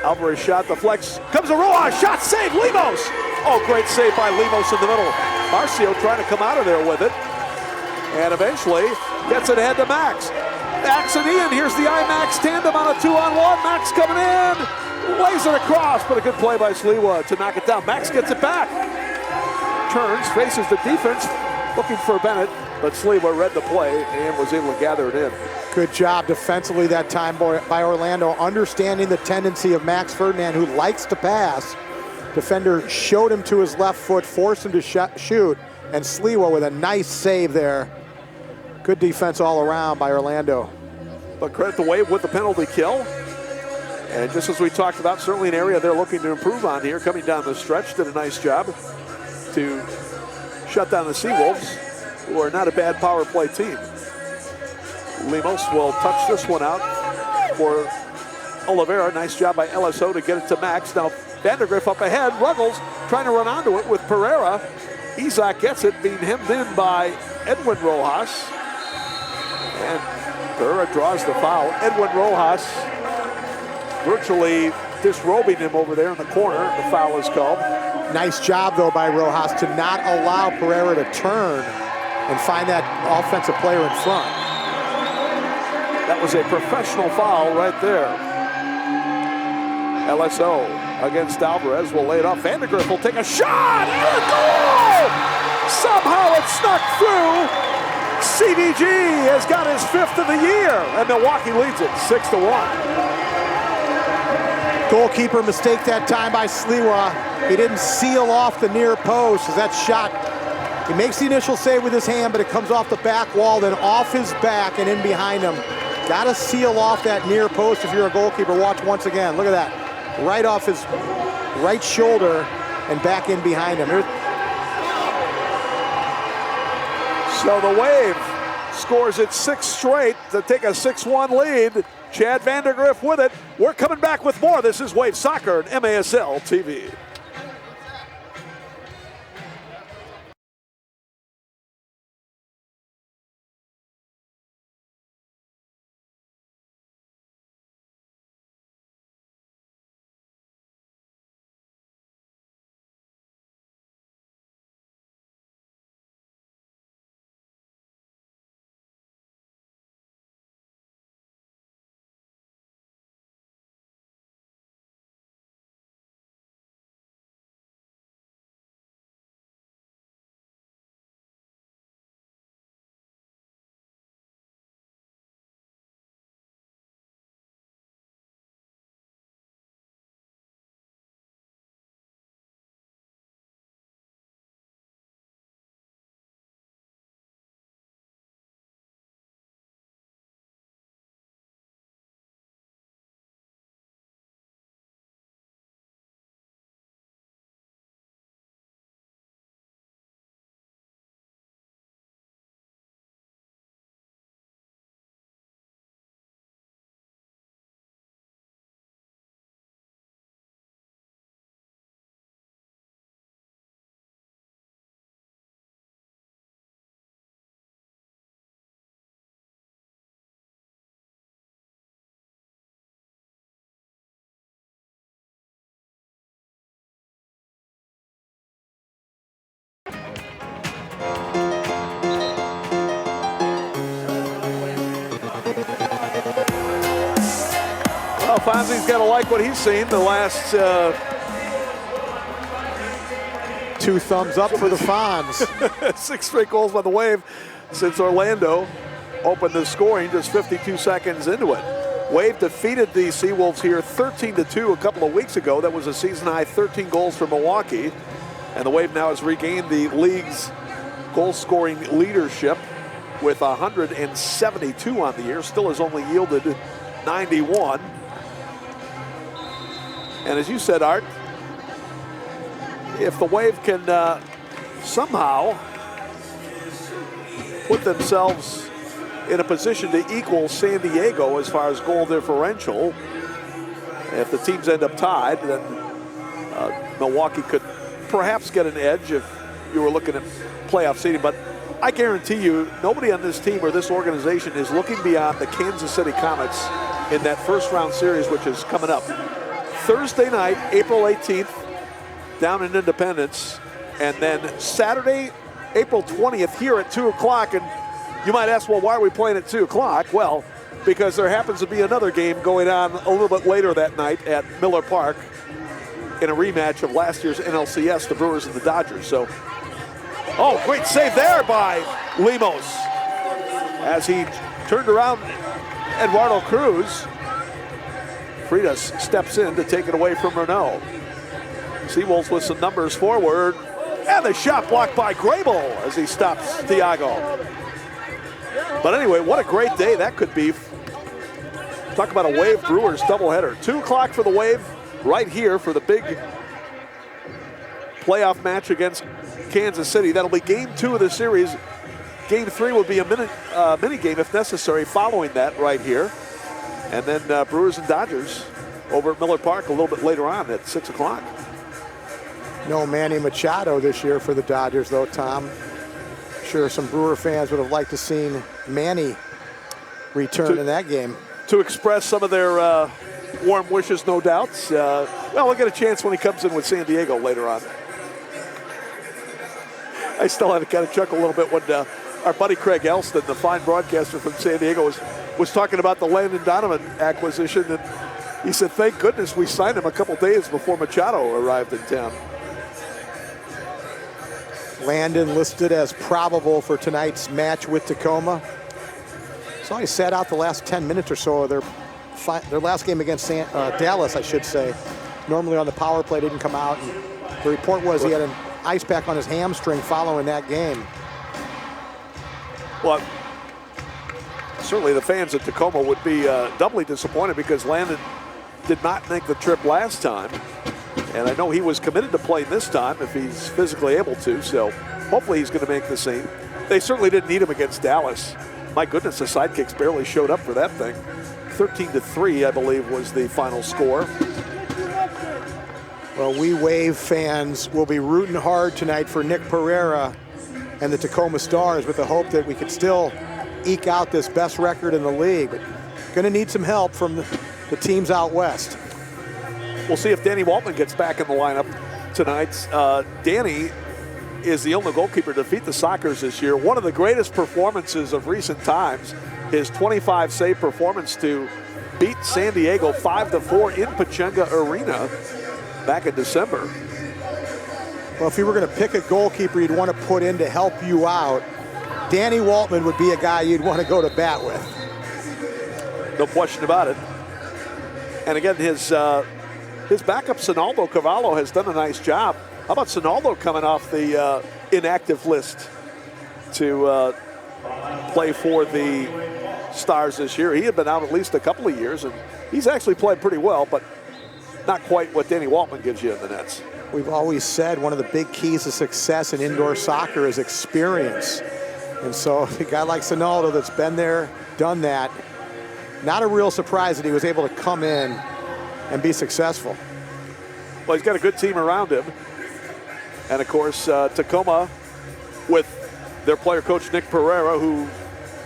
Speaker 3: Alvarez shot, deflects, comes a Rojas, shot saved, Lemos! Oh, great save by Lemos in the middle. Marcio trying to come out of there with it. And eventually gets it ahead to Max. Max and Ian, here's the IMAX tandem on a 2-on-1. Max coming in, lays it across, but a good play by Sliwa to knock it down. Max gets it back. Turns, faces the defense, looking for Bennett, but Sliwa read the play and was able to gather it in.
Speaker 2: Good job defensively that time by Orlando, understanding the tendency of Max Ferdinand, who likes to pass. Defender showed him to his left foot, forced him to shoot, and Sliwa with a nice save there. Good defense all around by Orlando.
Speaker 3: But credit the Wave with the penalty kill. And just as we talked about, certainly an area they're looking to improve on here, coming down the stretch, did a nice job to shut down the SeaWolves, who are not a bad power play team. Lemos will touch this one out for Oliveira. Nice job by LSO to get it to Max. Now Vandergriff up ahead. Ruggles trying to run onto it with Pereira. Isaac gets it, being hemmed in by Edwin Rojas. And Pereira draws the foul. Edwin Rojas virtually disrobing him over there in the corner. The foul is called.
Speaker 2: Nice job, though, by Rojas to not allow Pereira to turn and find that offensive player in front.
Speaker 3: That was a professional foul right there. LSO against Alvarez will lay it off. Vandergriff will take a shot and a goal! Somehow it snuck through. CVG has got his 5th of the year, and Milwaukee leads it 6-1.
Speaker 2: Goalkeeper mistake that time by Sliwa. He didn't seal off the near post as that shot. He makes the initial save with his hand, but it comes off the back wall, then off his back and in behind him. Got to seal off that near post if you're a goalkeeper. Watch once again. Look at that. Right off his right shoulder and back in behind him.
Speaker 3: So the Wave scores its 6th straight to take a 6-1 lead. Chad Vandergriff with it. We're coming back with more. This is Wave Soccer and MASL TV. Well, Fonzie's got to like what he's seen the last
Speaker 2: 2 thumbs up for the Fonz.
Speaker 3: 6 straight goals by the Wave since Orlando opened the scoring just 52 seconds into it. Wave defeated the SeaWolves here 13-2 a couple of weeks ago. That was a season-high 13 goals for Milwaukee. And the Wave now has regained the league's goal-scoring leadership with 172 on the year. Still has only yielded 91. And as you said, Art, if the Wave can somehow put themselves in a position to equal San Diego as far as goal differential, if the teams end up tied, then Milwaukee could perhaps get an edge if you were looking at playoff seeding. But I guarantee you, nobody on this team or this organization is looking beyond the Kansas City Comets in that first round series, which is coming up Thursday night, April 18th, down in Independence, and then Saturday, April 20th, here at 2 o'clock. And you might ask, well, why are we playing at 2 o'clock? Well, because there happens to be another game going on a little bit later that night at Miller Park in a rematch of last year's NLCS, the Brewers and the Dodgers. So, oh, great save there by Lemos as he turned around Eduardo Cruz. Freitas steps in to take it away from Renault. SeaWolves with some numbers forward. And the shot blocked by Grable as he stops Thiago. But anyway, what a great day that could be. Talk about a Wave Brewers doubleheader. 2 o'clock for the Wave, right here for the big playoff match against Kansas City. That'll be game 2 of the series. Game 3 will be a mini game if necessary following that right here. And then Brewers and Dodgers over at Miller Park a little bit later on at 6 o'clock.
Speaker 2: No Manny Machado this year for the Dodgers, though, Tom. Sure, some Brewer fans would have liked to seen Manny return in that game.
Speaker 3: To express some of their warm wishes, no doubts. Well, we'll get a chance when he comes in with San Diego later on. I still had to kind of chuckle a little bit when our buddy Craig Elston, the fine broadcaster from San Diego, was talking about the Landon Donovan acquisition, and he said, thank goodness we signed him a couple days before Machado arrived in town.
Speaker 2: Landon listed as probable for tonight's match with Tacoma. So he sat out the last 10 minutes or so of their last game against Dallas, I should say. Normally on the power play, didn't come out. And the report was he had an ice pack on his hamstring following that game.
Speaker 3: Well, certainly the fans at Tacoma would be doubly disappointed because Landon did not make the trip last time. And I know he was committed to playing this time if he's physically able to, so hopefully he's going to make the scene. They certainly didn't need him against Dallas. My goodness, the sidekicks barely showed up for that thing. 13-3, I believe, was the final score.
Speaker 2: Well, we Wave fans will be rooting hard tonight for Nick Pereira and the Tacoma Stars with the hope that we could still eke out this best record in the league. But going to need some help from the teams out west.
Speaker 3: We'll see if Danny Waltman gets back in the lineup tonight. Danny is the only goalkeeper to defeat the Sockers this year. One of the greatest performances of recent times, his 25 save performance to beat San Diego 5-4 in Pechanga Arena back in December.
Speaker 2: Well, if you were going to pick a goalkeeper you'd want to put in to help you out, Danny Waltman would be a guy you'd want to go to bat with.
Speaker 3: No question about it. And again, his backup, Sinaldo Cavallo, has done a nice job. How about Sinaldo coming off the inactive list to play for the Stars this year? He had been out at least a couple of years, and he's actually played pretty well, but not quite what Danny Waltman gives you in the nets.
Speaker 2: We've always said one of the big keys to success in indoor soccer is experience. And so a guy like Sinaldo that's been there, done that, not a real surprise that he was able to come in and be successful.
Speaker 3: Well, he's got a good team around him. And of course, Tacoma with their player coach Nick Pereira, who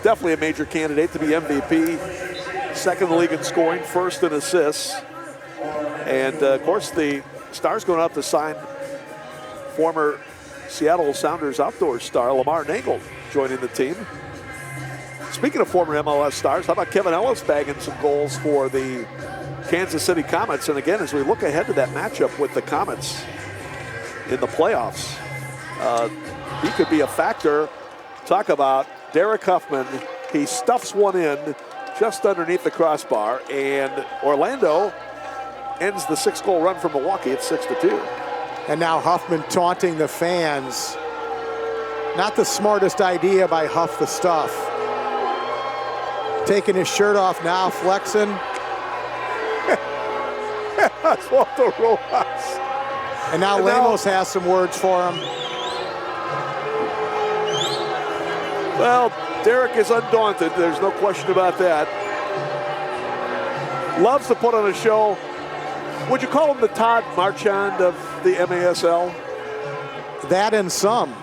Speaker 3: definitely a major candidate to be MVP, second in the league in scoring, first in assists. And of course, the Stars going out to sign former Seattle Sounders outdoor star Lamar Nagel joining the team. Speaking of former MLS stars, how about Kevin Ellis bagging some goals for the Kansas City Comets? And again, as we look ahead to that matchup with the Comets in the playoffs, he could be a factor. Talk about Derek Huffman. He stuffs one in just underneath the crossbar, and Orlando ends the 6-goal run from Milwaukee at 6-2.
Speaker 2: And now Huffman taunting the fans. Not the smartest idea by Huff the Stuff. Taking his shirt off now, flexing.
Speaker 3: That's Walter Rojas.
Speaker 2: And now Lemos has some words for him.
Speaker 3: Well, Derek is undaunted. There's no question about that. Loves to put on a show. Would you call him the Todd Marchand of the MASL?
Speaker 2: That and some.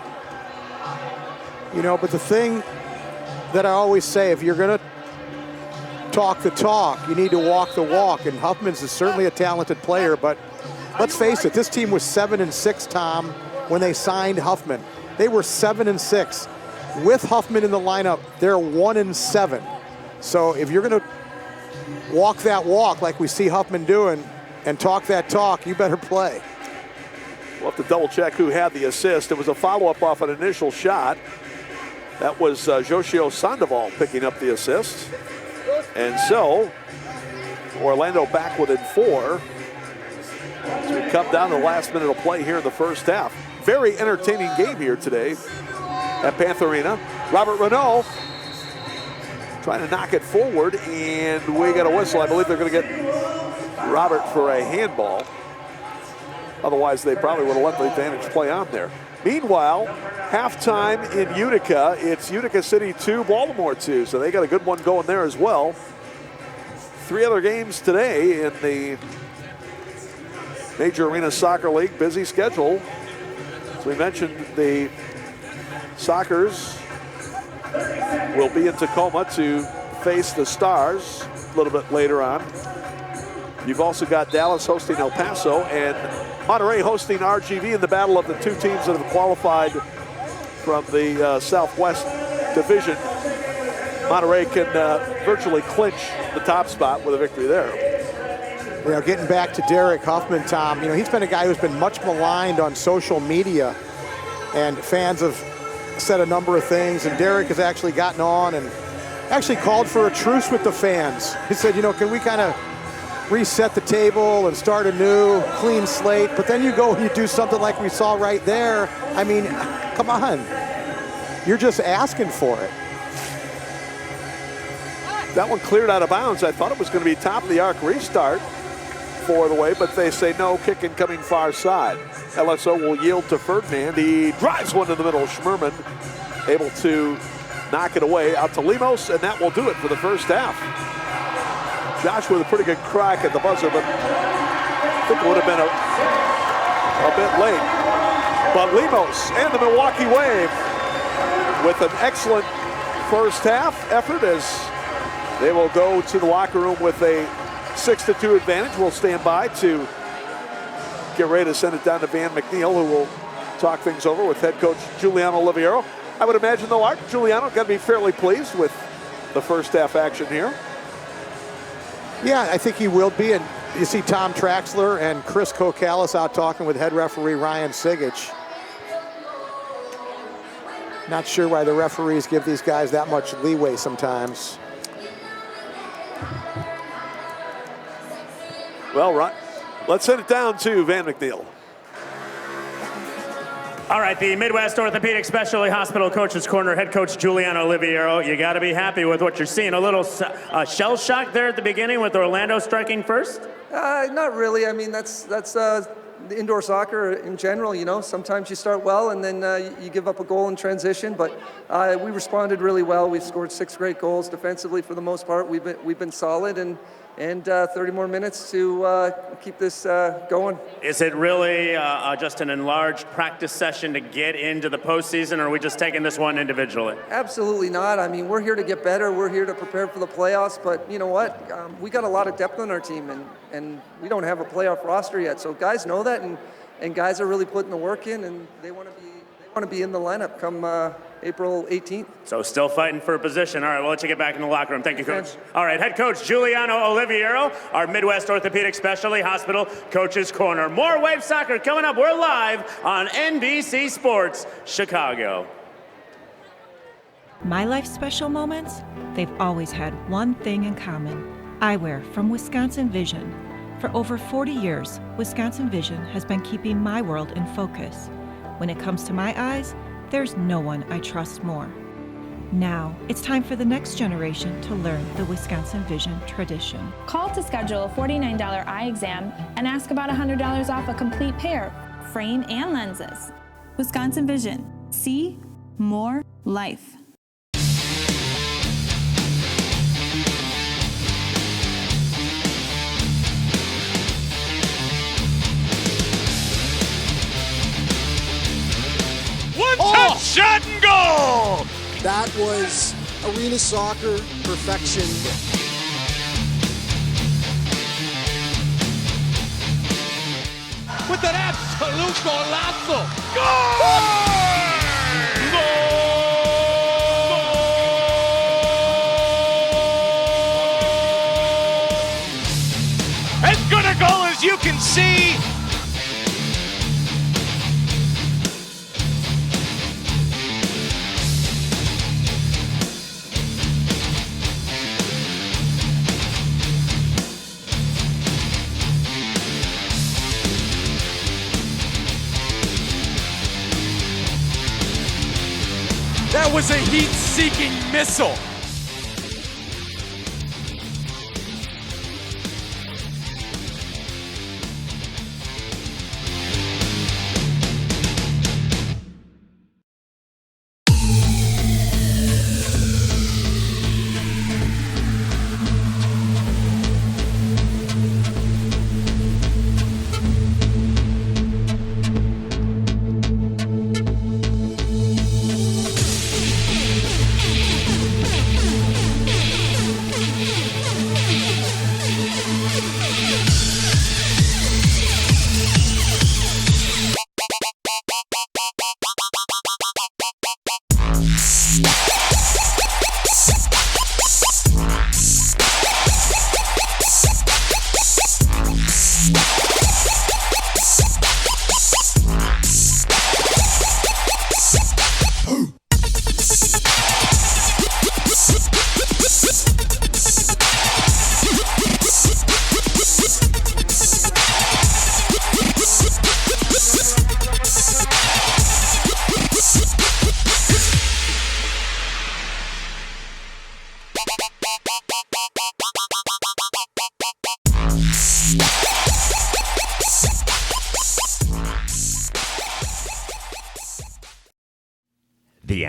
Speaker 2: You know, but the thing that I always say, if you're going to talk the talk, you need to walk the walk. And Huffman's is certainly a talented player, but let's face it, this team was 7-6, Tom, when they signed Huffman. They were 7-6. With Huffman in the lineup, they're 1-7. So if you're going to walk that walk like we see Huffman doing and talk that talk, you better play.
Speaker 3: We'll have to double check who had the assist. It was a follow-up off an initial shot. That was Joshio Sandoval picking up the assist. And so, Orlando back within 4. As we come down to the last minute of play here in the first half. Very entertaining game here today at Panther Arena. Robert Renaud trying to knock it forward, and we got a whistle. I believe they're going to get Robert for a handball. Otherwise, they probably would have let the advantage play on there. Meanwhile, halftime in Utica. It's Utica City 2, Baltimore 2. So they got a good one going there as well. 3 other games today in the Major Arena Soccer League. Busy schedule. As we mentioned, the Sockers will be in Tacoma to face the Stars a little bit later on. You've also got Dallas hosting El Paso and Monterey hosting RGV in the battle of the 2 teams that have qualified from the Southwest Division. Monterey can virtually clinch the top spot with a victory there.
Speaker 2: You know, getting back to Derek Huffman, Tom, you know, he's been a guy who's been much maligned on social media, and fans have said a number of things, and Derek has actually gotten on and actually called for a truce with the fans. He said, you know, can we kind of reset the table and start a new clean slate? But then you go and you do something like we saw right there. I mean, come on. You're just asking for it.
Speaker 3: That one cleared out of bounds. I thought it was going to be top of the arc restart for the way, but they say no, kick incoming far side. LSO will yield to Ferdinand. He drives one to the middle. Schmerman able to knock it away out to Lemos, and that will do it for the first half. Josh with a pretty good crack at the buzzer, but I think it would have been a bit late. But Lemos and the Milwaukee Wave with an excellent first half effort as they will go to the locker room with a 6-2 advantage. We'll stand by to get ready to send it down to Van McNeil, who will talk things over with head coach Giuliano Oliviero. I would imagine, though, Art, Giuliano got to be fairly pleased with the first half action here.
Speaker 2: Yeah, I think he will be. And you see Tom Traxler and Chris Kokalis out talking with head referee Ryan Sigich. Not sure why the referees give these guys that much leeway sometimes.
Speaker 3: Well, right. Let's send it down to Van McNeil.
Speaker 1: All right, the Midwest Orthopedic Specialty Hospital Coach's Corner, head coach Giuliano Oliviero. You got to be happy with what you're seeing. A little shell shock there at the beginning with Orlando striking first?
Speaker 11: Not really. I mean, that's the indoor soccer in general. You know, sometimes you start well and then you give up a goal in transition. But we responded really well. We've scored 6 great goals defensively for the most part. We've been solid and 30 more minutes to keep this going.
Speaker 1: Is it really just an enlarged practice session to get into the postseason, or are we just taking this one individually?
Speaker 11: Absolutely not. I mean, we're here to get better. We're here to prepare for the playoffs. But you know what? We got a lot of depth on our team, and we don't have a playoff roster yet. So guys know that, and guys are really putting the work in, and they want to be in the lineup come April 18th.
Speaker 1: So still fighting for a position. All right, we'll let you get back in the locker room. Thank you, Coach. All right, head coach Giuliano Oliviero, our Midwest Orthopedic Specialty Hospital Coach's Corner. More Wave Soccer coming up. We're live on NBC Sports Chicago.
Speaker 7: My life's special moments? They've always had one thing in common. Eyewear from Wisconsin Vision. For over 40 years, Wisconsin Vision has been keeping my world in focus. When it comes to my eyes, there's no one I trust more. Now, it's time for the next generation to learn the Wisconsin Vision tradition.
Speaker 8: Call to schedule a $49 eye exam and ask about $100 off a complete pair, frame and lenses. Wisconsin Vision. See more life.
Speaker 4: One-touch shot and goal!
Speaker 12: That was arena soccer perfection.
Speaker 4: With an absolute golazo! Goal! As good a goal as you can see. That was a heat-seeking missile.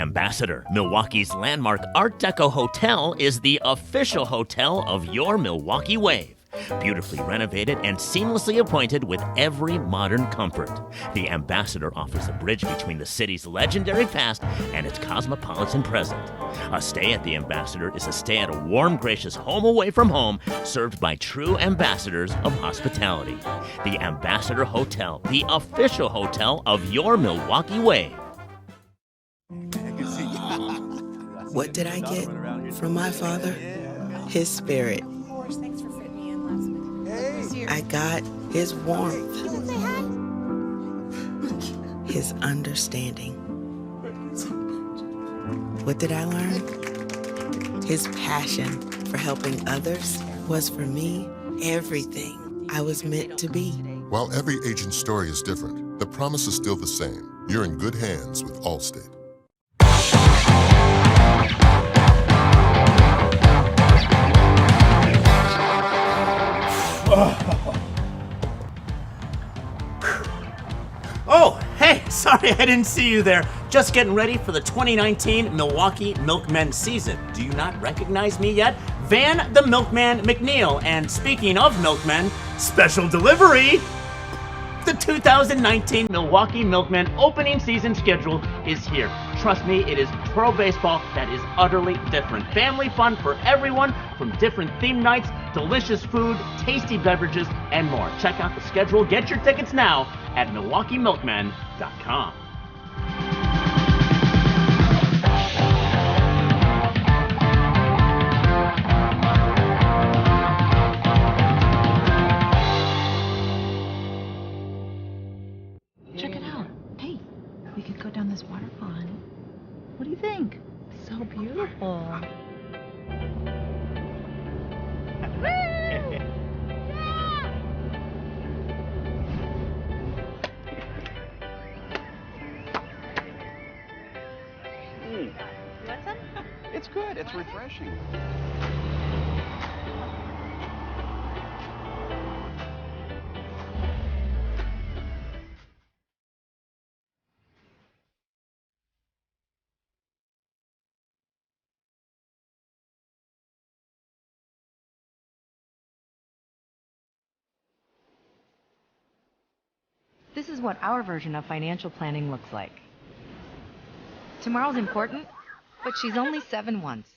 Speaker 6: Ambassador, Milwaukee's landmark Art Deco hotel, is the official hotel of your Milwaukee Wave. Beautifully renovated and seamlessly appointed with every modern comfort. The Ambassador offers a bridge between the city's legendary past and its cosmopolitan present. A stay at the Ambassador is a stay at a warm, gracious home away from home, served by true ambassadors of hospitality. The Ambassador Hotel, the official hotel of your Milwaukee Wave.
Speaker 9: What did I get from my father? His spirit. I got his warmth, his understanding. What did I learn? His passion for helping others was for me everything I was meant to be.
Speaker 10: While every agent's story is different, the promise is still the same. You're in good hands with Allstate.
Speaker 5: Oh, hey, sorry I didn't see you there. Just getting ready for the 2019 Milwaukee Milkmen season. Do you not recognize me yet? Van the Milkman McNeil. And speaking of milkmen, special delivery! The 2019 Milwaukee Milkmen opening season schedule is here. Trust me, it is pro baseball that is utterly different. Family fun for everyone, from different theme nights, delicious food, tasty beverages, and more. Check out the schedule. Get your tickets now at MilwaukeeMilkmen.com.
Speaker 13: Check it out. Hey, we could go down this water pond. What do you think? So beautiful.
Speaker 14: You want some? It's good. It's refreshing.
Speaker 15: This is what our version of financial planning looks like. Tomorrow's important, but she's only 7 once.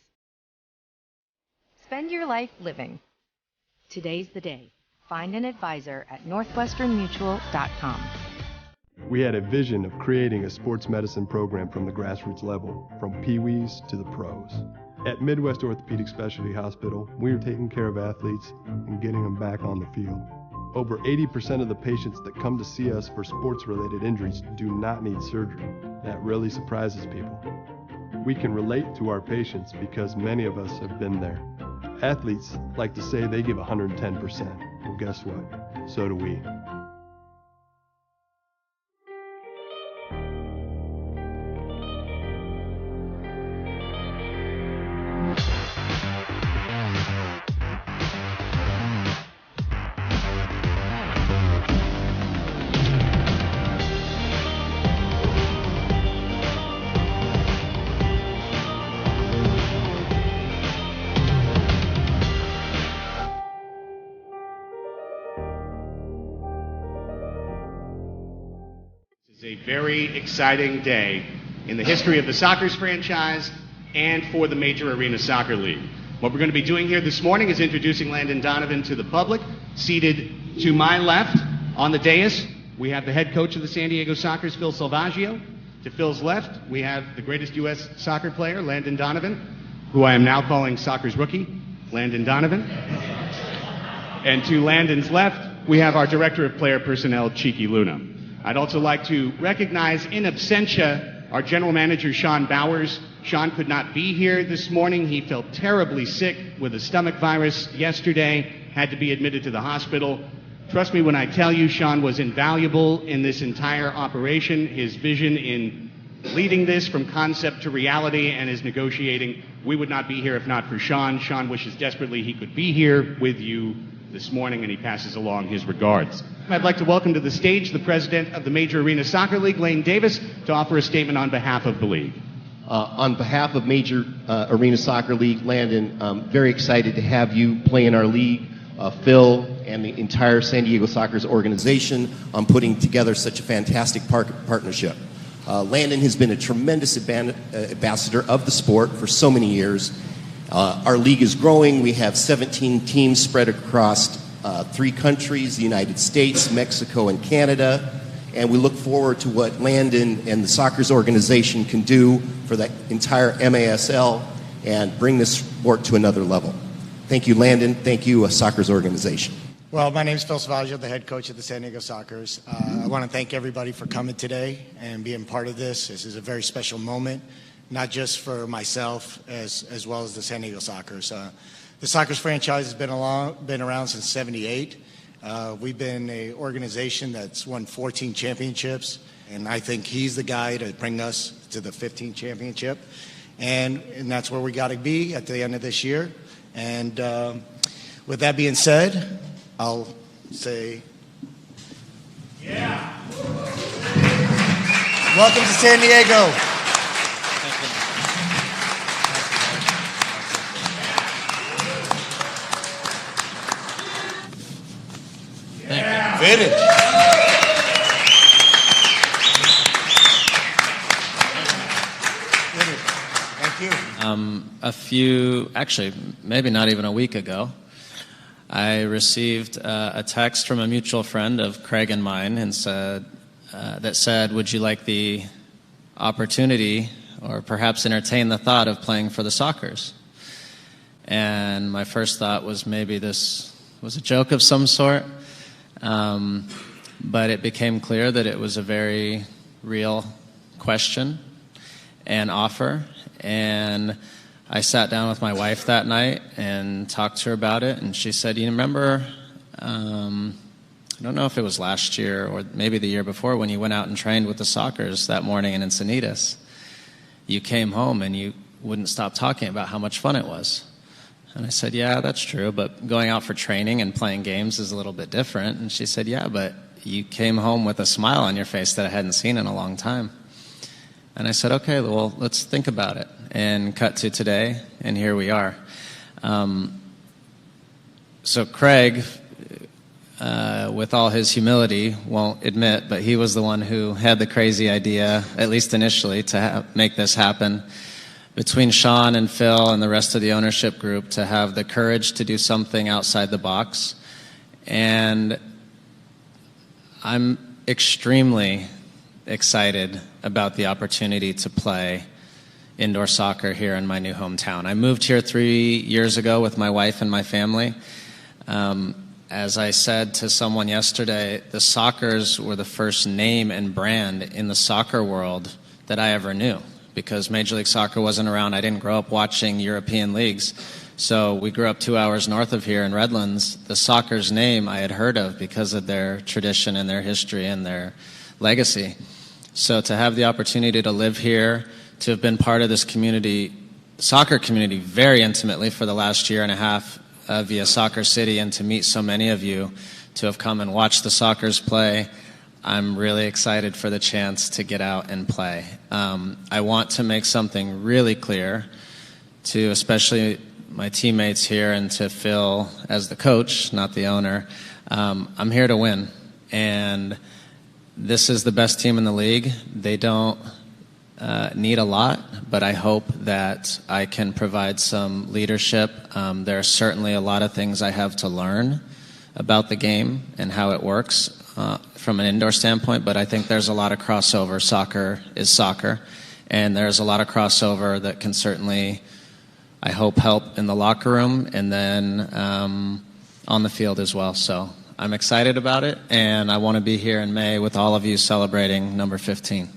Speaker 15: Spend your life living. Today's the day. Find an advisor at northwesternmutual.com.
Speaker 16: We had a vision of creating a sports medicine program from the grassroots level, from peewees to the pros. At Midwest Orthopedic Specialty Hospital, we are taking care of athletes and getting them back on the field. Over 80% of the patients that come to see us for sports-related injuries do not need surgery. That really surprises people. We can relate to our patients because many of us have been there. Athletes like to say they give 110%. Well, guess what? So do we.
Speaker 17: A very exciting day in the history of the Sockers franchise and for the Major Arena Soccer League. What we're going to be doing here this morning is introducing Landon Donovan to the public. Seated to my left on the dais, we have the head coach of the San Diego Sockers, Phil Salvaggio. To Phil's left, we have the greatest U.S. soccer player, Landon Donovan, who I am now calling Soccer's rookie, Landon Donovan. And to Landon's left, we have our Director of Player Personnel, Cheeky Luna. I'd also like to recognize in absentia our General Manager, Sean Bowers. Sean could not be here this morning. He felt terribly sick with a stomach virus yesterday, had to be admitted to the hospital. Trust me when I tell you, Sean was invaluable in this entire operation. His vision in leading this from concept to reality and his negotiating, we would not be here if not for Sean. Sean wishes desperately he could be here with you this morning, and he passes along his regards. I'd like to welcome to the stage the president of the Major Arena Soccer League, Lane Davis, to offer a statement on behalf of the league.
Speaker 18: On behalf of Major Arena Soccer League, Landon, I'm very excited to have you play in our league. Phil and the entire San Diego Soccer's organization on putting together such a fantastic partnership. Landon has been a tremendous ambassador of the sport for so many years. Our league is growing. We have 17 teams spread across 3 countries, the United States, Mexico, and Canada. And we look forward to what Landon and the Soccer's organization can do for the entire MASL and bring this sport to another level. Thank you, Landon. Thank you, Soccer's organization.
Speaker 19: Well, my name is Phil Savaggio, the head coach of the San Diego Sockers. I want to thank everybody for coming today and being part of this. This is a very special moment, not just for myself as well as the San Diego Sockers. The Sockers franchise has been around since '78. We've been an organization that's won 14 championships, and I think he's the guy to bring us to the 15th championship. And that's where we got to be at the end of this year. And with that being said, I'll say, yeah. Welcome to San Diego.
Speaker 20: Yeah.
Speaker 19: Vintage.
Speaker 20: Actually, maybe not even a week ago, I received a text from a mutual friend of Craig and mine and that said, would you like the opportunity or perhaps entertain the thought of playing for the Sockers? And my first thought was maybe this was a joke of some sort, but it became clear that it was a very real question and offer. And I sat down with my wife that night and talked to her about it, and she said, you remember, I don't know if it was last year or maybe the year before when you went out and trained with the Sockers that morning in Encinitas. You came home and you wouldn't stop talking about how much fun it was. And I said, yeah, that's true, but going out for training and playing games is a little bit different. And she said, yeah, but you came home with a smile on your face that I hadn't seen in a long time. And I said, okay, well, let's think about it. And cut to today, and here we are. So Craig, with all his humility, won't admit, but he was the one who had the crazy idea, at least initially, to make this happen. Between Sean and Phil and the rest of the ownership group, to have the courage to do something outside the box. And I'm extremely excited about the opportunity to play indoor soccer here in my new hometown. I moved here 3 years ago with my wife and my family. As I said to someone yesterday, the Sockers were the first name and brand in the soccer world that I ever knew, because Major League Soccer wasn't around. I didn't grow up watching European leagues. So we grew up 2 hours north of here in Redlands. The Sockers name I had heard of because of their tradition and their history and their legacy. So to have the opportunity to live here, to have been part of this community, soccer community, very intimately for the last year and a half via Soccer City, and to meet so many of you, to have come and watched the Sockers play, I'm really excited for the chance to get out and play. I want to make something really clear to especially my teammates here and to Phil as the coach, not the owner. I'm here to win, and this is the best team in the league. They don't need a lot, but I hope that I can provide some leadership. There are certainly a lot of things I have to learn about the game and how it works from an indoor standpoint, but I think there's a lot of crossover. Soccer is soccer, and there's a lot of crossover that can certainly, I hope, help in the locker room and then on the field as well. So I'm excited about it, and I want to be here in May with all of you celebrating number 15.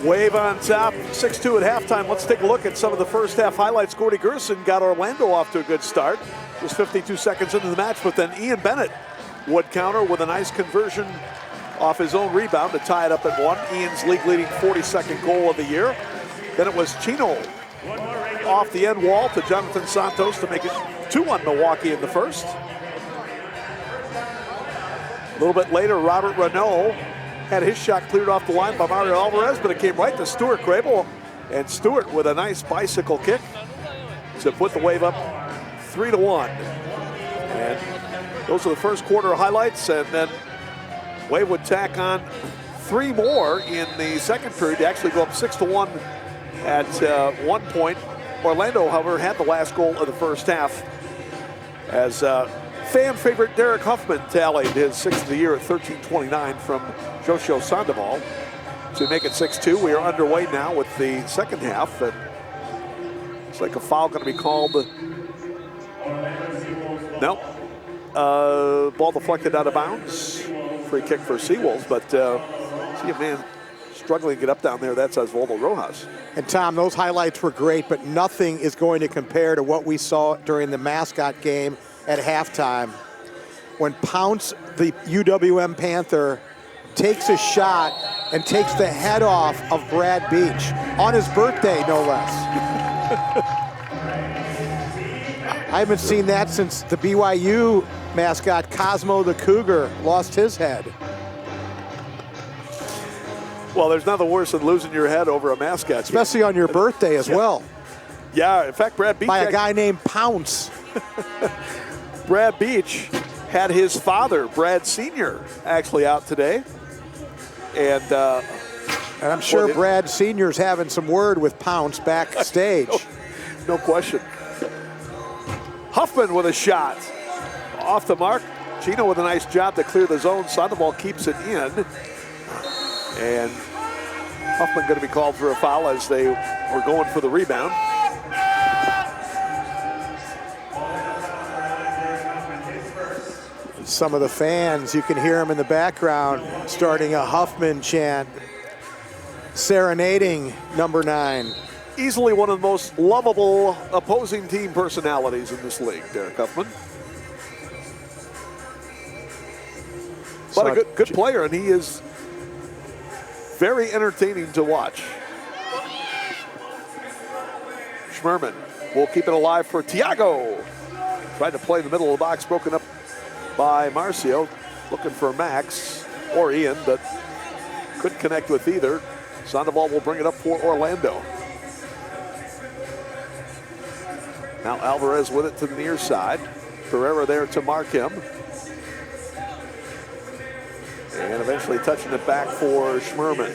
Speaker 3: Wave on top, 6-2 at halftime. Let's take a look at some of the first half highlights. Gordy Gerson got Orlando off to a good start. Just 52 seconds into the match, but then Ian Bennett would counter with a nice conversion off his own rebound to tie it up at 1. Ian's league-leading 42nd goal of the year. Then it was Chino off the end wall to Jonathan Santos to make it 2-1 Milwaukee in the first. A little bit later, Robert Renault had his shot cleared off the line by Mario Alvarez, but it came right to Stuart Crable. And Stuart with a nice bicycle kick to put the Wave up 3-1. And those are the first quarter highlights, and then Wave would tack on 3 more in the second period to actually go up 6-1 at one point. Orlando, however, had the last goal of the first half as fan favorite Derek Huffman tallied his 6th of the year at 13:29 from Joshua Sandoval to make it 6-2. We are underway now with the second half, and it's like a foul going to be called. No. Ball deflected out of bounds. Free kick for SeaWolves, but see a man struggling to get up down there. That's Osvaldo Rojas.
Speaker 2: And Tom, those highlights were great, but nothing is going to compare to what we saw during the mascot game at halftime when Pounce, the UWM Panther, takes a shot and takes the head off of Brad Beach on his birthday, no less. I haven't seen that since the BYU mascot Cosmo the Cougar lost his head.
Speaker 3: Well, there's nothing worse than losing your head over a mascot.
Speaker 2: Especially on your birthday as well.
Speaker 3: Yeah, in fact, Brad Beach.
Speaker 2: By a guy named Pounce.
Speaker 3: Brad Beach had his father, Brad Sr., actually out today. And
Speaker 2: I'm sure Brad Sr.'s having some word with Pounce backstage.
Speaker 3: No question. Huffman with a shot. Off the mark. Chino with a nice job to clear the zone. Sandoval keeps it in. And Huffman going to be called for a foul as they were going for the rebound.
Speaker 2: Some of the fans, you can hear them in the background starting a Huffman chant. serenading number 9.
Speaker 3: Easily one of the most lovable opposing team personalities in this league, Derek Huffman. But a good player, and he is very entertaining to watch. Schmerman will keep it alive for Tiago. Tried to play in the middle of the box, broken up by Marcio. Looking for Max or Ian, but couldn't connect with either. Sandoval will bring it up for Orlando. Now Alvarez with it to the near side. Pereira there to mark him. And eventually touching it back for Schmerman.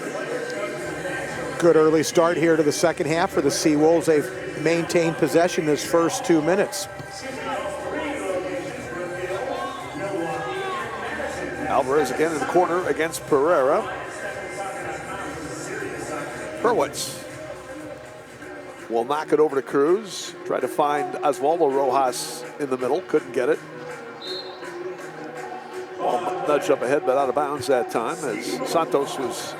Speaker 2: Good early start here to the second half for the SeaWolves. They've maintained possession this first 2 minutes.
Speaker 3: Alvarez again in the corner against Pereira. Hurwitz will knock it over to Cruz. Tried to find Osvaldo Rojas in the middle. Couldn't get it. Ball nudged up ahead, but out of bounds that time as Santos was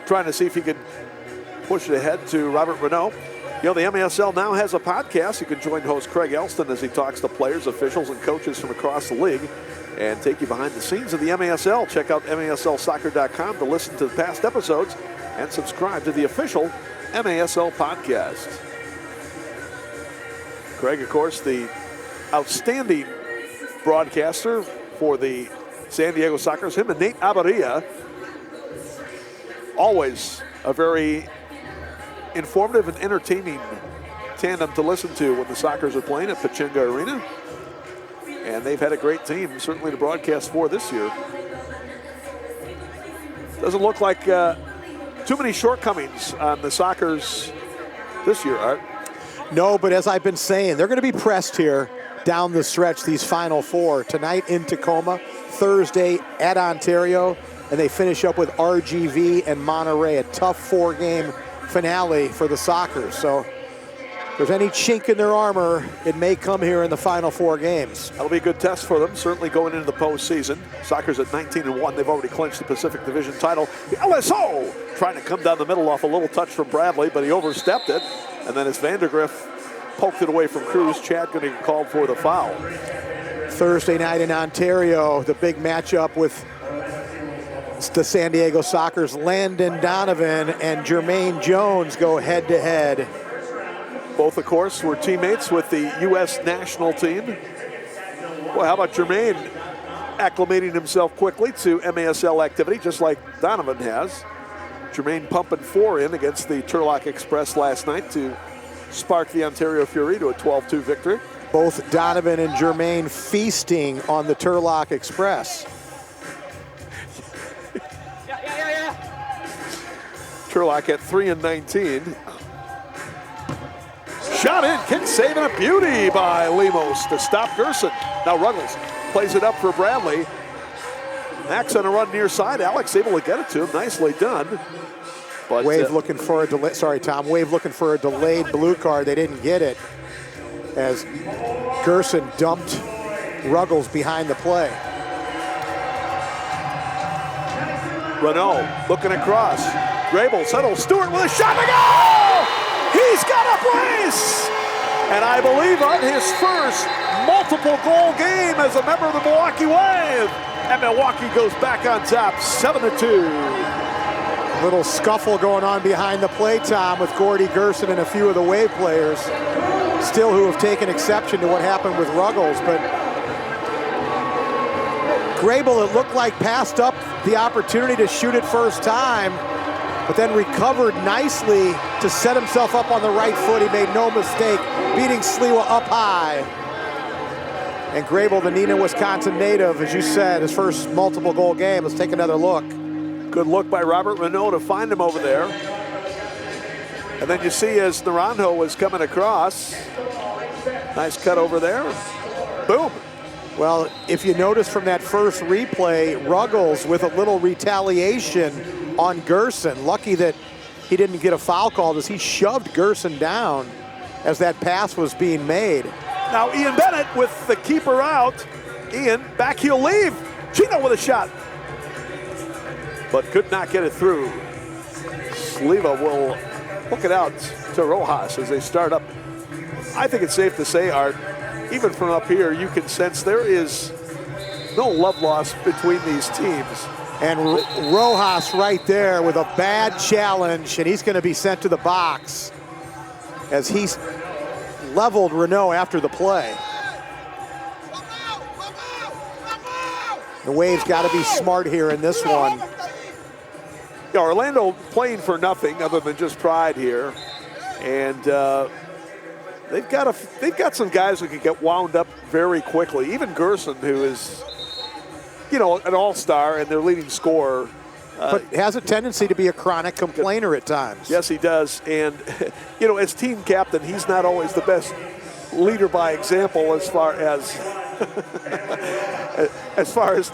Speaker 3: trying to see if he could push it ahead to Robert Renaud. You know, the MASL now has a podcast. You can join host Craig Elston as he talks to players, officials, and coaches from across the league and take you behind the scenes of the MASL. Check out MASLsoccer.com to listen to the past episodes and subscribe to the official MASL podcast. Craig, of course, the outstanding broadcaster for the San Diego Sockers. Him and Nate Abaria, always a very informative and entertaining tandem to listen to when the Sockers are playing at Pechanga Arena. And they've had a great team, certainly to broadcast for this year. Doesn't look like too many shortcomings on the Sockers this year, Art.
Speaker 2: No, but as I've been saying, they're going to be pressed here down the stretch, these final 4. Tonight in Tacoma, Thursday at Ontario, and they finish up with RGV and Monterey, a tough 4-game finale for the Sockers. So if there's any chink in their armor, it may come here in the final 4 games.
Speaker 3: That'll be a good test for them, certainly going into the postseason. Sockers at 19-1. They've already clinched the Pacific Division title. The LSO trying to come down the middle off a little touch from Bradley, but he overstepped it. And then as Vandergriff poked it away from Cruz, Chad going to get called for the foul.
Speaker 2: Thursday night in Ontario, the big matchup with the San Diego Sockers. Landon Donovan and Jermaine Jones go head-to-head.
Speaker 3: Both, of course, were teammates with the U.S. national team. Well, how about Jermaine acclimating himself quickly to MASL activity, just like Donovan has. Jermaine pumping 4 in against the Turlock Express last night to spark the Ontario Fury to a 12-2 victory.
Speaker 2: Both Donovan and Jermaine feasting on the Turlock Express.
Speaker 3: Turlock at 3-19. Shot in, kick save, and a beauty by Lemos to stop Gerson. Now Ruggles plays it up for Bradley. Max on a run near side. Alex able to get it to him. Nicely done. But
Speaker 2: Wave looking for a delay. Sorry, Tom. Wave looking for a delayed blue card. They didn't get it as Gerson dumped Ruggles behind the play.
Speaker 3: Renaud looking across. Grable settles Stewart with a shot to go! He's got a place! And I believe on his first multiple goal game as a member of the Milwaukee Wave. And Milwaukee goes back on top, 7-2.
Speaker 2: Little scuffle going on behind the play, Tom, with Gordy Gerson and a few of the Wave players still who have taken exception to what happened with Ruggles. But Grable, it looked like, passed up the opportunity to shoot it first time, but then recovered nicely to set himself up on the right foot. He made no mistake, beating Sliwa up high. And Grable, the Neenah, Wisconsin native, as you said, his first multiple goal game. Let's take another look.
Speaker 3: Good look by Robert Renaud to find him over there. And then you see as Naranjo was coming across, nice cut over there. Boom.
Speaker 2: Well, if you notice from that first replay, Ruggles with a little retaliation on Gerson. Lucky that he didn't get a foul call as he shoved Gerson down as that pass was being made.
Speaker 3: Now Ian Bennett with the keeper out. Ian, back heel leave. Chino with a shot, but could not get it through. Leva will hook it out to Rojas as they start up. I think it's safe to say, Art, even from up here, you can sense there is no love lost between these teams.
Speaker 2: And Rojas right there with a bad challenge, and he's going to be sent to the box as he's leveled Renault after the play. The Wave's got to be smart here in this one.
Speaker 3: Yeah, Orlando playing for nothing other than just pride here, and they've got some guys who can get wound up very quickly. Even Gerson, who is, you know, an all-star and their leading scorer,
Speaker 2: but has a tendency to be a chronic complainer at times.
Speaker 3: Yes, he does. And, you know, as team captain, he's not always the best leader by example as far as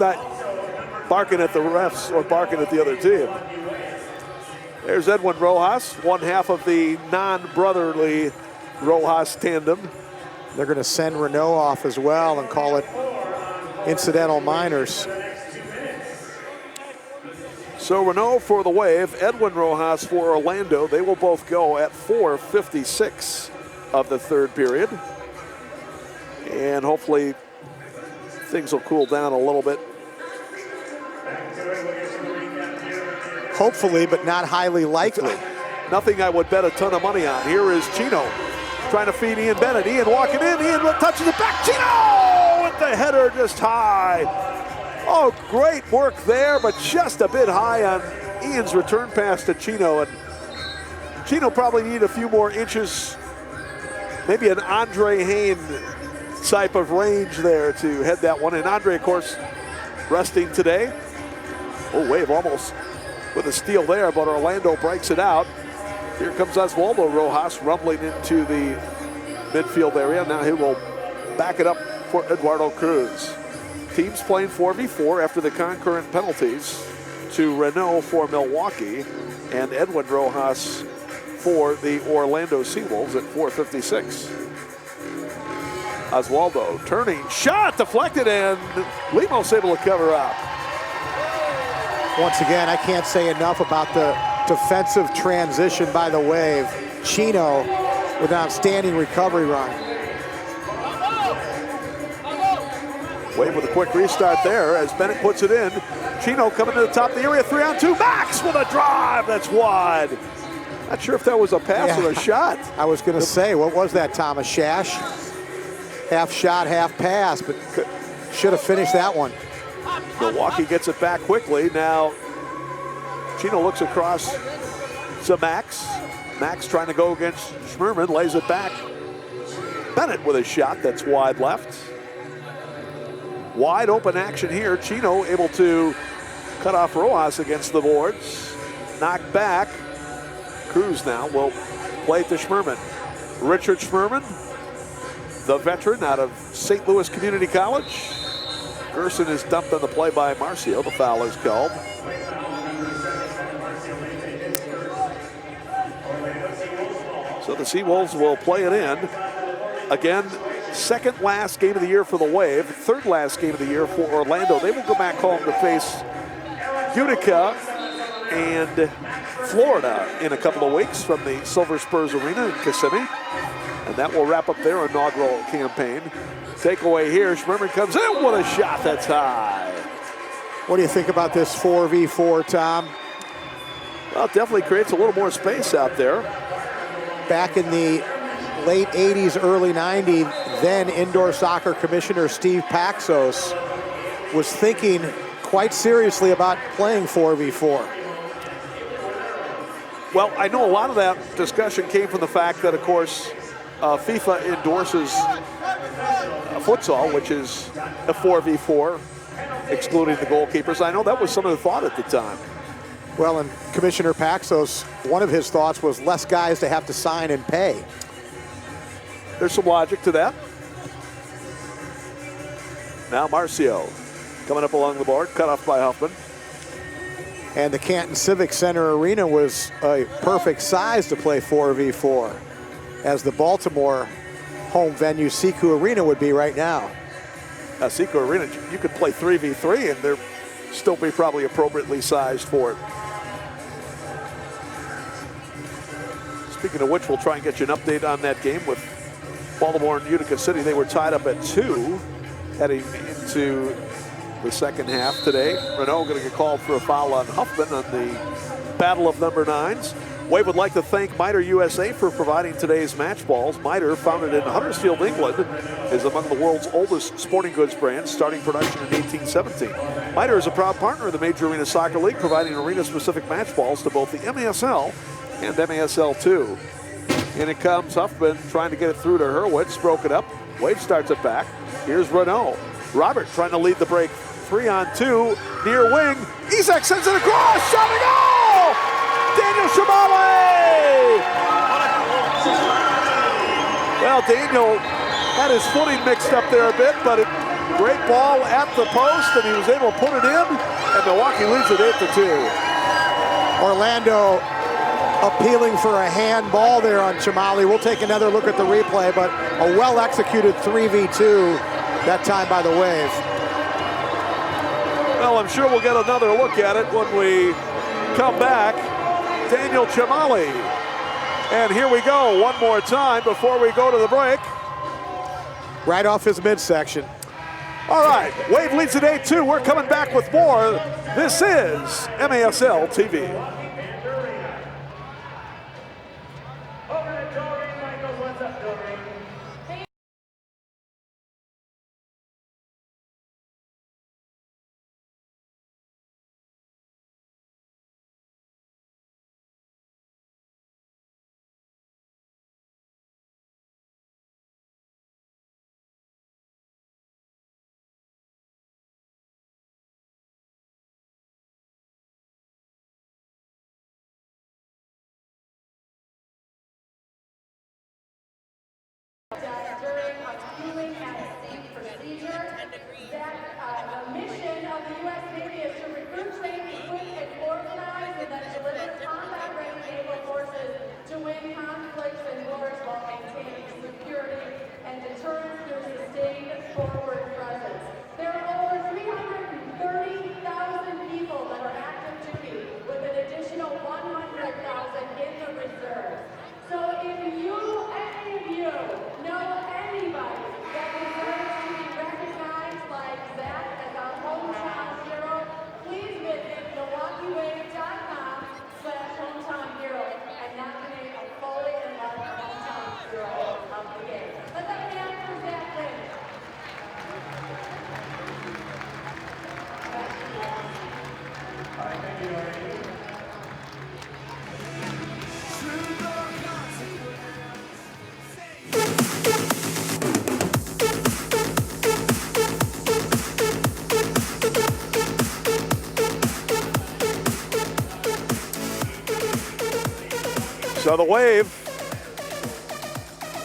Speaker 3: not barking at the refs or barking at the other team. There's Edwin Rojas, one half of the non-brotherly Rojas tandem.
Speaker 2: They're going to send Renault off as well and call it incidental minors.
Speaker 3: So Renault for the Wave, Edwin Rojas for Orlando. They will both go at 4:56 of the third period. And hopefully things will cool down a little bit.
Speaker 2: Hopefully, but not highly likely.
Speaker 3: Nothing I would bet a ton of money on. Here is Chino trying to feed Ian Bennett. Ian walking in. Ian touches it back. Chino with the header just high. Oh, great work there, but just a bit high on Ian's return pass to Chino. And Chino probably need a few more inches, maybe an Andre Hayne type of range there to head that one. And Andre, of course, resting today. Oh, Wave almost with a steal there, but Orlando breaks it out. Here comes Oswaldo Rojas rumbling into the midfield area. Now he will back it up for Eduardo Cruz. Teams playing 4v4 after the concurrent penalties to Renault for Milwaukee and Edwin Rojas for the Orlando SeaWolves at 4:56. Oswaldo turning, shot deflected, and Lemos able to cover up.
Speaker 2: Once again, I can't say enough about the defensive transition by the Wave. Chino with an outstanding recovery run.
Speaker 3: Wave with a quick restart there as Bennett puts it in. Chino coming to the top of the area, 3-on-2. Max with a drive that's wide. Not sure if that was a pass or a shot.
Speaker 2: I was going to say, what was that, Thomas? Shash? Half shot, half pass, but should have finished that one.
Speaker 3: Milwaukee gets it back quickly. Now, Chino looks across to Max. Max trying to go against Schmerman, lays it back. Bennett with a shot that's wide left. Wide open action here. Chino able to cut off Rojas against the boards. Knocked back. Cruz now will play it to Schmerman. Richard Schmerman, the veteran out of St. Louis Community College. Gerson is dumped on the play by Marcio. The foul is called. So the SeaWolves will play it in. Again, second last game of the year for the Wave, third last game of the year for Orlando. They will go back home to face Utica and Florida in a couple of weeks from the Silver Spurs Arena in Kissimmee. And that will wrap up their inaugural campaign. Takeaway here, Schmerman comes in with a shot that's high.
Speaker 2: What do you think about this 4v4, Tom?
Speaker 3: Well, it definitely creates a little more space out there.
Speaker 2: Back in the late 80s, early 90s, then indoor soccer commissioner Steve Paxos was thinking quite seriously about playing 4v4.
Speaker 3: Well, I know a lot of that discussion came from the fact that, of course, FIFA endorses futsal, which is a 4v4, excluding the goalkeepers. I know that was some of the thought at the time.
Speaker 2: Well, and Commissioner Paxos, one of his thoughts was less guys to have to sign and pay.
Speaker 3: There's some logic to that. Now Marcio coming up along the board, cut off by Huffman.
Speaker 2: And the Canton Civic Center Arena was a perfect size to play 4v4, as the Baltimore home venue, Seaco Arena, would be right now.
Speaker 3: Seaco Arena, you could play 3v3 and they're still be probably appropriately sized for it. Speaking of which, we'll try and get you an update on that game with Baltimore and Utica City. They were tied up at 2 heading into the second half today. Renault going to get called for a foul on Huffman on the battle of number 9s. Wave would like to thank Miter USA for providing today's match balls. Miter, founded in Huddersfield, England, is among the world's oldest sporting goods brands, starting production in 1817. Miter is a proud partner of the Major Arena Soccer League, providing arena-specific match balls to both the MASL and MASL2. In it comes Huffman, trying to get it through to Hurwitz, broke it up. Wave starts it back. Here's Renault. Robert trying to lead the break. 3-on-2, near wing. Isak sends it across, shot and goal! Daniel Shamale! Well, Daniel had his footing mixed up there a bit, but great ball at the post, and he was able to put it in, and Milwaukee leads it 8-2.
Speaker 2: Orlando appealing for a handball there on Chamali. We'll take another look at the replay, but a well-executed 3v2 that time by the Wave.
Speaker 3: Well, I'm sure we'll get another look at it when we come back. Daniel Chamali. And here we go one more time before we go to the break.
Speaker 2: Right off his midsection.
Speaker 3: All right, Wave leads at 8-2. We're coming back with more. This is MASL TV.
Speaker 21: During a fueling and safe procedure, that the mission of the U.S. Navy is to recruit, train, equip, and organize, and then deliver combat-ready naval forces to win conflicts and wars while maintaining security and deterrence through sustained forward presence. There are over 330,000 people that are active duty, with an additional 100,000 in the reserve. So if you, any of you, know anybody that deserves to be recognized like that as our hometown hero, please visit MilwaukeeWave.com/hometown hero and nominate a fully and loved hometown hero of the game. Let them answer that thing.
Speaker 3: So the Wave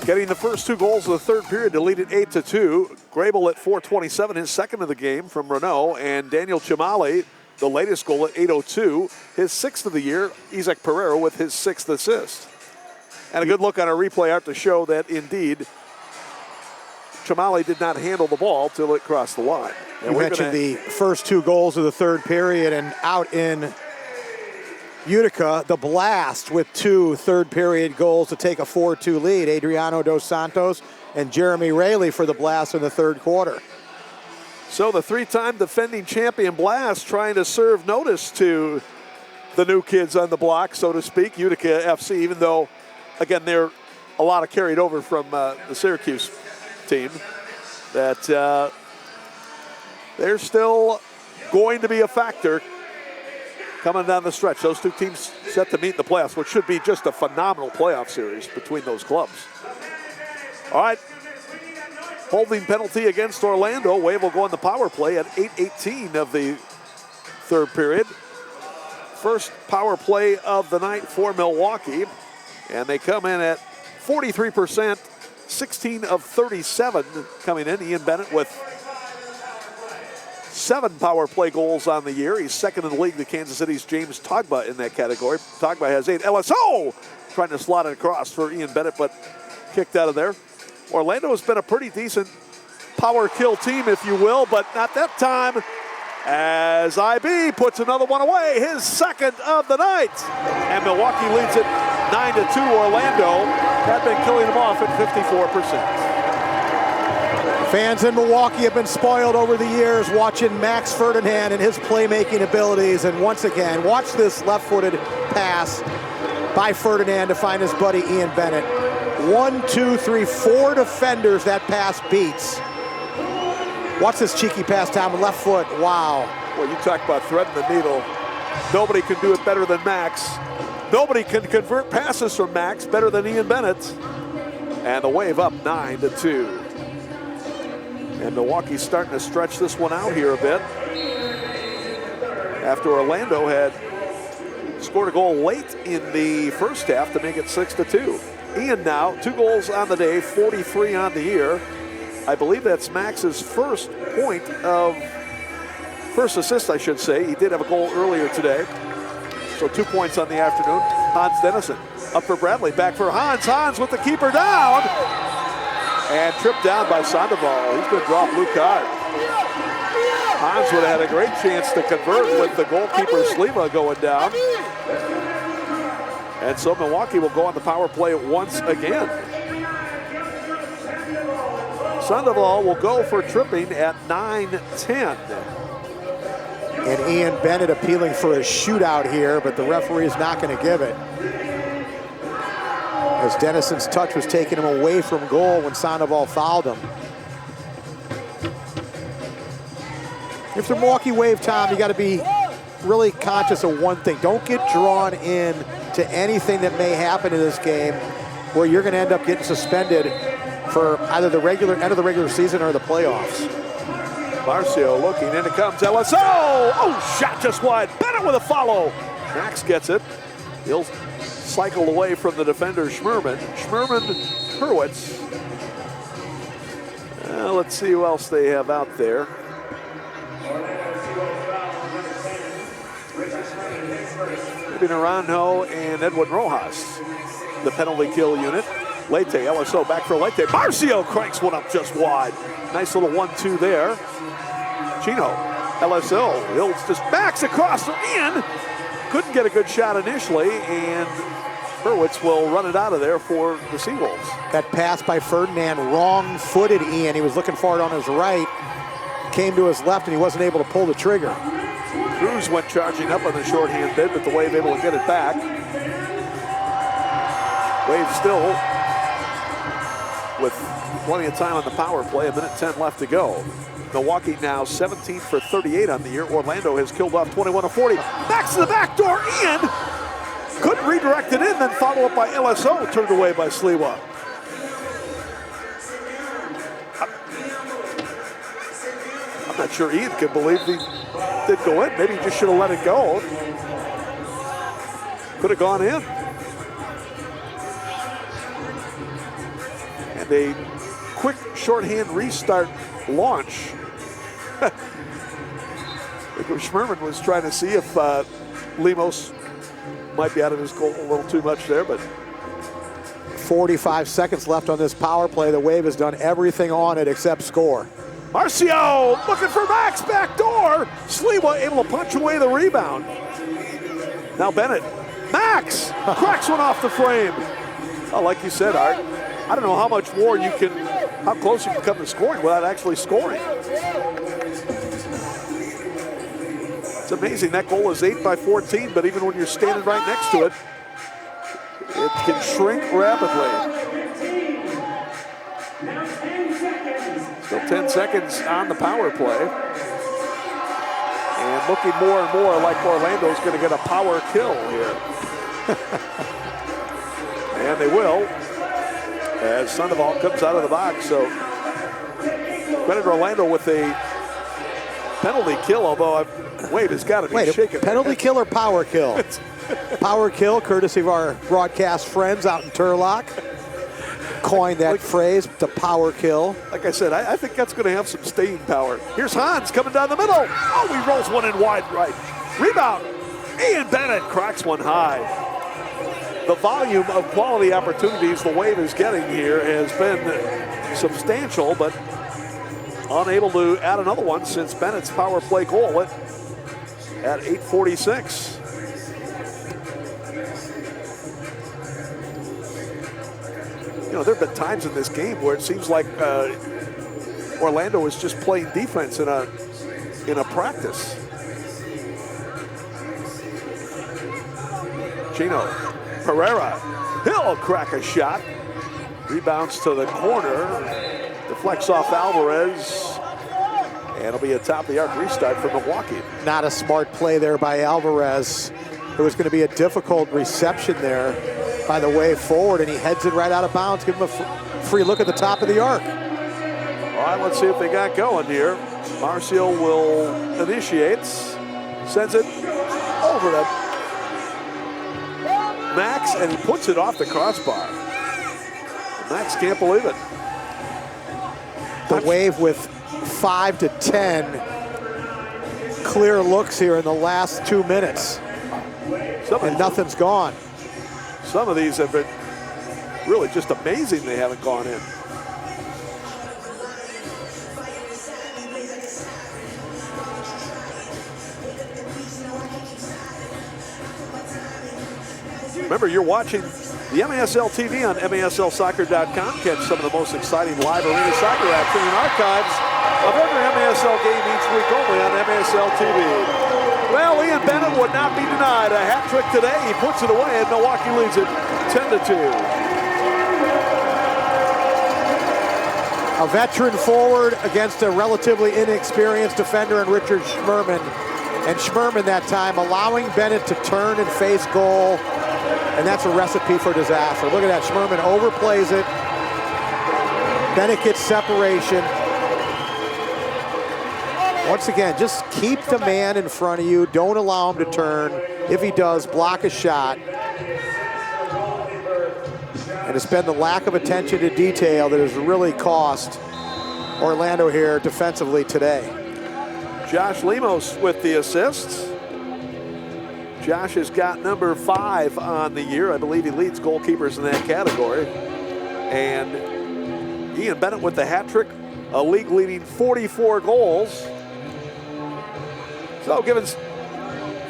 Speaker 3: getting the first 2 goals of the third period to lead it 8-2. Grable at 4:27, his second of the game from Renault, and Daniel Chamali, the latest goal at 8:02, his 6th of the year. Isaac Pereira with his 6th assist. And a good look on our replay art to show that indeed Chamali did not handle the ball till it crossed the line.
Speaker 2: You mentioned the first 2 goals of the third period, and out in Utica, the Blast with 2 third-period goals to take a 4-2 lead. Adriano Dos Santos and Jeremy Rayleigh for the Blast in the third quarter.
Speaker 3: So the 3-time defending champion Blast trying to serve notice to the new kids on the block, so to speak, Utica FC, even though, again, they're a lot of carried over from the Syracuse team, that they're still going to be a factor coming down the stretch. Those 2 teams set to meet in the playoffs, which should be just a phenomenal playoff series between those clubs. All right, holding penalty against Orlando. Wave will go on the power play at 8:18 of the third period. First power play of the night for Milwaukee, and they come in at 43%, 16 of 37 coming in. Ian Bennett with 7 power play goals on the year. He's second in the league to Kansas City's James Togba in that category. Togba has 8. LSO trying to slot it across for Ian Bennett, but kicked out of there. Orlando has been a pretty decent power kill team, if you will, but not that time. as IB puts another one away, his second of the night. And Milwaukee leads it 9-2. Orlando had been killing them off at 54%.
Speaker 2: Fans in Milwaukee have been spoiled over the years watching Max Ferdinand and his playmaking abilities. And once again, watch this left-footed pass by Ferdinand to find his buddy Ian Bennett. 1, 2, 3, 4 defenders that pass beats. Watch this cheeky pass down with left foot. Wow.
Speaker 3: Well, you talk about threading the needle. Nobody can do it better than Max. Nobody can convert passes from Max better than Ian Bennett. And the Wave up 9-2. And Milwaukee's starting to stretch this one out here a bit. After Orlando had scored a goal late in the first half to make it 6-2. Ian now, 2 goals on the day, 43 on the year. I believe that's Max's first assist, I should say. He did have a goal earlier today. So 2 points on the afternoon. Hans Dennison up for Bradley, back for Hans. Hans with the keeper down. And tripped down by Sandoval. He's going to draw a blue card. Hans would have had a great chance to convert with the goalkeeper Sliva going down. And so Milwaukee will go on the power play once again. Sandoval will go for tripping at 9-10.
Speaker 2: And Ian Bennett appealing for a shootout here, but the referee is not going to give it. As Dennison's touch was taking him away from goal when Sandoval fouled him. If the Milwaukee Wave, Tom, you got to be really conscious of one thing. Don't get drawn in to anything that may happen in this game where you're going to end up getting suspended for either the end of the regular season or the playoffs.
Speaker 3: Marcio looking, in it comes LSO. Oh, shot just wide. Bennett with a follow. Max gets it. He'll cycle away from the defender Schmerman. Hurwitz. Let's see who else they have out there. Maybe Naranjo and Edwin Rojas, the penalty kill unit. Leite, LSO back for Leite. Marcio cranks one up just wide. Nice little 1-2 there. Chino, LSO, he'll just backs across to Ian. Couldn't get a good shot initially, and Hurwitz will run it out of there for the SeaWolves.
Speaker 2: That pass by Ferdinand, wrong-footed Ian. He was looking for it on his right, came to his left, and he wasn't able to pull the trigger.
Speaker 3: Cruz went charging up on the shorthand bid, but the Wave able to get it back. Wave still with plenty of time on the power play, 1:10 left to go. Milwaukee now 17 for 38 on the year. Orlando has killed off 21 of 40. Backs to the back door, Ian. Couldn't redirect it in, then follow up by LSO, turned away by Sliwa. I'm not sure Ian could believe he did go in. Maybe he just should have let it go. Could have gone in. And a quick shorthand restart launch. Schmerman was trying to see if Lemos might be out of his goal a little too much there, but
Speaker 2: 45 seconds left on this power play. The Wave has done everything on it except score.
Speaker 3: Marcio looking for Max, back door. Sliwa able to punch away the rebound. Now Bennett. Max cracks one off the frame. Oh, like you said, Art, I don't know how much more you can, how close you can come to scoring without actually scoring. It's amazing. That goal is 8 by 14, but even when you're standing right next to it, it can shrink rapidly. Still 10 seconds on the power play. And looking more and more like Orlando's going to get a power kill here. And they will, as Sandoval comes out of the box. So credit Orlando with a penalty kill, although Wade has got to be shaken.
Speaker 2: Penalty kill or power kill? Power kill, courtesy of our broadcast friends out in Turlock. Coined that phrase, the power kill.
Speaker 3: Like I said, I think that's going to have some staying power. Here's Hans coming down the middle. Oh, he rolls one in wide right. Rebound. Ian Bennett cracks one high. The volume of quality opportunities the Wave is getting here has been substantial, but unable to add another one since Bennett's power play goal at 8:46. You know, there have been times in this game where it seems like Orlando is just playing defense in a practice. Chino Pereira, he'll crack a shot. Rebounds to the corner, deflects off Alvarez, and it'll be a top-of-the-arc restart for Milwaukee.
Speaker 2: Not a smart play there by Alvarez. It was going to be a difficult reception there by the Wave forward, and he heads it right out of bounds. Give him a free look at the top of the arc.
Speaker 3: All right, let's see if they got going here. Marcial will initiate, sends it over to Max, and he puts it off the crossbar. Max can't believe it.
Speaker 2: The Wave with 5 to 10 clear looks here in the last 2 minutes. And nothing's gone.
Speaker 3: Some of these have been really just amazing they haven't gone in. Remember, you're watching the MASL TV on MASLsoccer.com. Catch some of the most exciting live arena soccer action and archives of every MASL game each week only on MASL TV. Well, Ian Bennett would not be denied a hat trick today. He puts it away, and Milwaukee leads it 10-2.
Speaker 2: A veteran forward against a relatively inexperienced defender in Richard Schmerman. And Schmerman that time allowing Bennett to turn and face goal. And that's a recipe for disaster. Look at that, Schmerman overplays it. Bennett gets separation. Once again, just keep the man in front of you. Don't allow him to turn. If he does, block a shot. And it's been the lack of attention to detail that has really cost Orlando here defensively today.
Speaker 3: Josh Lemos with the assists. Josh has got number 5 on the year. I believe he leads goalkeepers in that category. And Ian Bennett with the hat trick, a league-leading 44 goals. So giving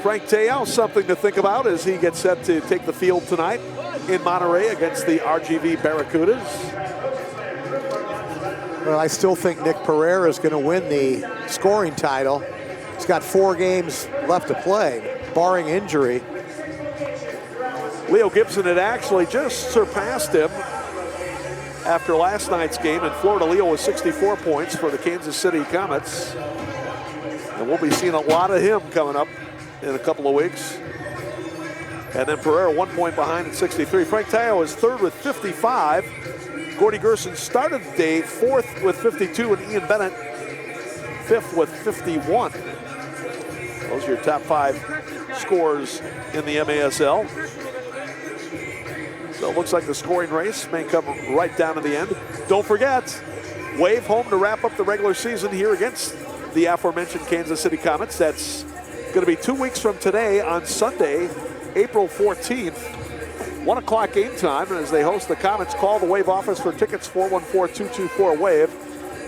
Speaker 3: Frank Te'o something to think about as he gets set to take the field tonight in Monterey against the RGV Barracudas.
Speaker 2: Well, I still think Nick Pereira is going to win the scoring title. He's got 4 games left to play, barring injury.
Speaker 3: Leo Gibson had actually just surpassed him after last night's game. In Florida, Leo was 64 points for the Kansas City Comets. And we'll be seeing a lot of him coming up in a couple of weeks. And then Pereira 1 point behind at 63. Frank Te'o is 3rd with 55. Gordy Gerson started the day 4th with 52, and Ian Bennett 5th with 51. Those are your top 5 scores in the MASL. So it looks like the scoring race may come right down to the end. Don't forget, Wave home to wrap up the regular season here against the aforementioned Kansas City Comets. That's going to be 2 weeks from today on Sunday, April 14th. 1 o'clock game time, and as they host the Comets, call the Wave office for tickets, 414-224-WAVE.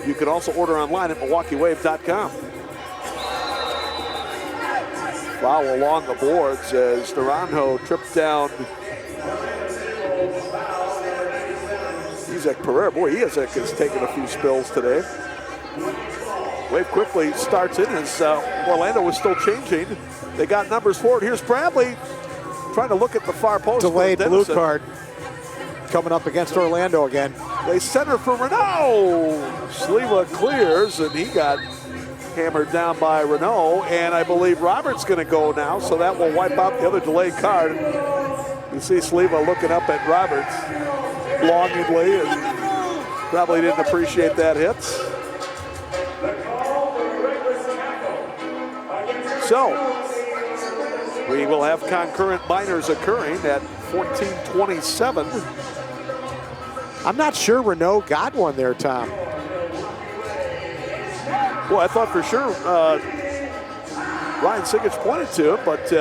Speaker 3: You can also order online at MilwaukeeWave.com. Foul along the boards as Naranjo tripped down Isaac Pereira. Boy, Isaac has taken a few spills today. Wave quickly starts in as Orlando was still changing. They got numbers forward. Here's Bradley trying to look at the far post.
Speaker 2: Delayed blue card coming up against Orlando again.
Speaker 3: They center for Renault. Sleva clears, and he got hammered down by Renault. And I believe Robert's going to go now, so that will wipe out the other delayed card. You see Sleva looking up at Roberts longingly and probably didn't appreciate that hit. So, we will have concurrent minors occurring at 14:27.
Speaker 2: I'm not sure Renault got one there, Tom.
Speaker 3: Well, I thought for sure Ryan Sigich pointed to it, but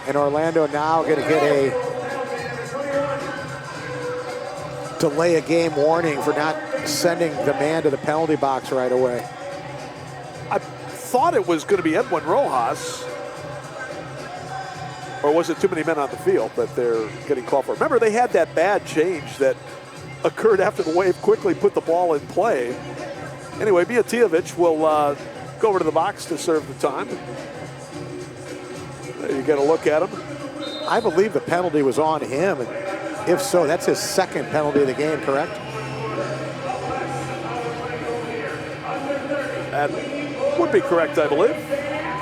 Speaker 2: and Orlando now going to get a delay a game warning for not sending the man to the penalty box right away.
Speaker 3: I thought it was going to be Edwin Rojas. Or was it too many men on the field that they're getting called for? Remember, they had that bad change that occurred after the Wave quickly put the ball in play. Anyway, Mijatovic will go over to the box to serve the time. You get a look at him.
Speaker 2: I believe the penalty was on him. And if so, that's his second penalty of the game, correct?
Speaker 3: That would be correct, I believe.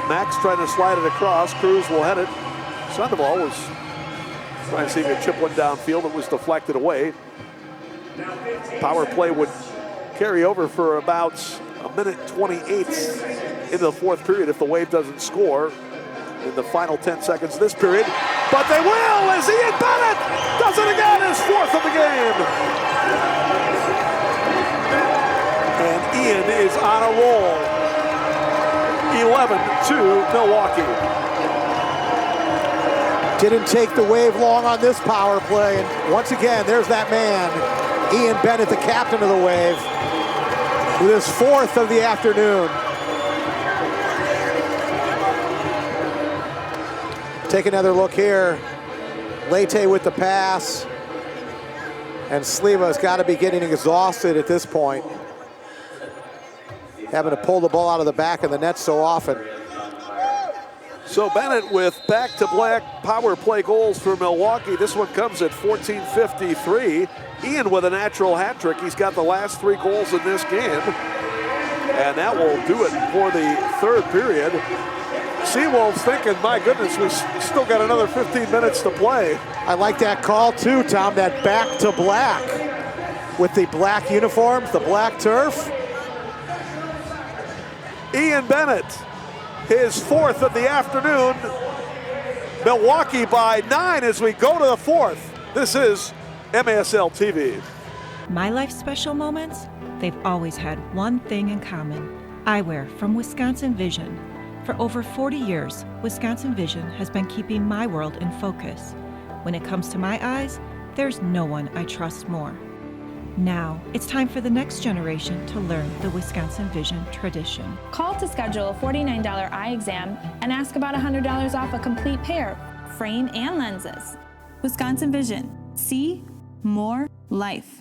Speaker 3: Max trying to slide it across. Cruz will head it. Sandoval was trying to see if he could chip one downfield. It was deflected away. Power play would carry over for about a minute 28 into the fourth period if the Wave doesn't score in the final 10 seconds of this period. But they will as Ian Bennett does it again, his fourth of the game. And Ian is on a roll. 11-2 Milwaukee.
Speaker 2: Didn't take the Wave long on this power play. And once again, there's that man, Ian Bennett, the captain of the Wave, with his fourth of the afternoon. Take another look here. Leite with the pass. And Sliva's got to be getting exhausted at this point, having to pull the ball out of the back of the net so often.
Speaker 3: So Bennett with back-to-back power play goals for Milwaukee. This one comes at 14:53. Ian with a natural hat trick. He's got the last 3 goals in this game. And that will do it for the third period. SeaWolves thinking, my goodness, we still got another 15 minutes to play.
Speaker 2: I like that call too, Tom, that back to black. With the black uniforms, the black turf.
Speaker 3: Ian Bennett, his fourth of the afternoon. Milwaukee by 9 as we go to the fourth. This is MASL TV.
Speaker 7: My life's special moments? They've always had one thing in common. Eyewear from Wisconsin Vision. For over 40 years, Wisconsin Vision has been keeping my world in focus. When it comes to my eyes, there's no one I trust more. Now, it's time for the next generation to learn the Wisconsin Vision tradition.
Speaker 8: Call to schedule a $49 eye exam and ask about $100 off a complete pair, frame and lenses. Wisconsin Vision. See more life.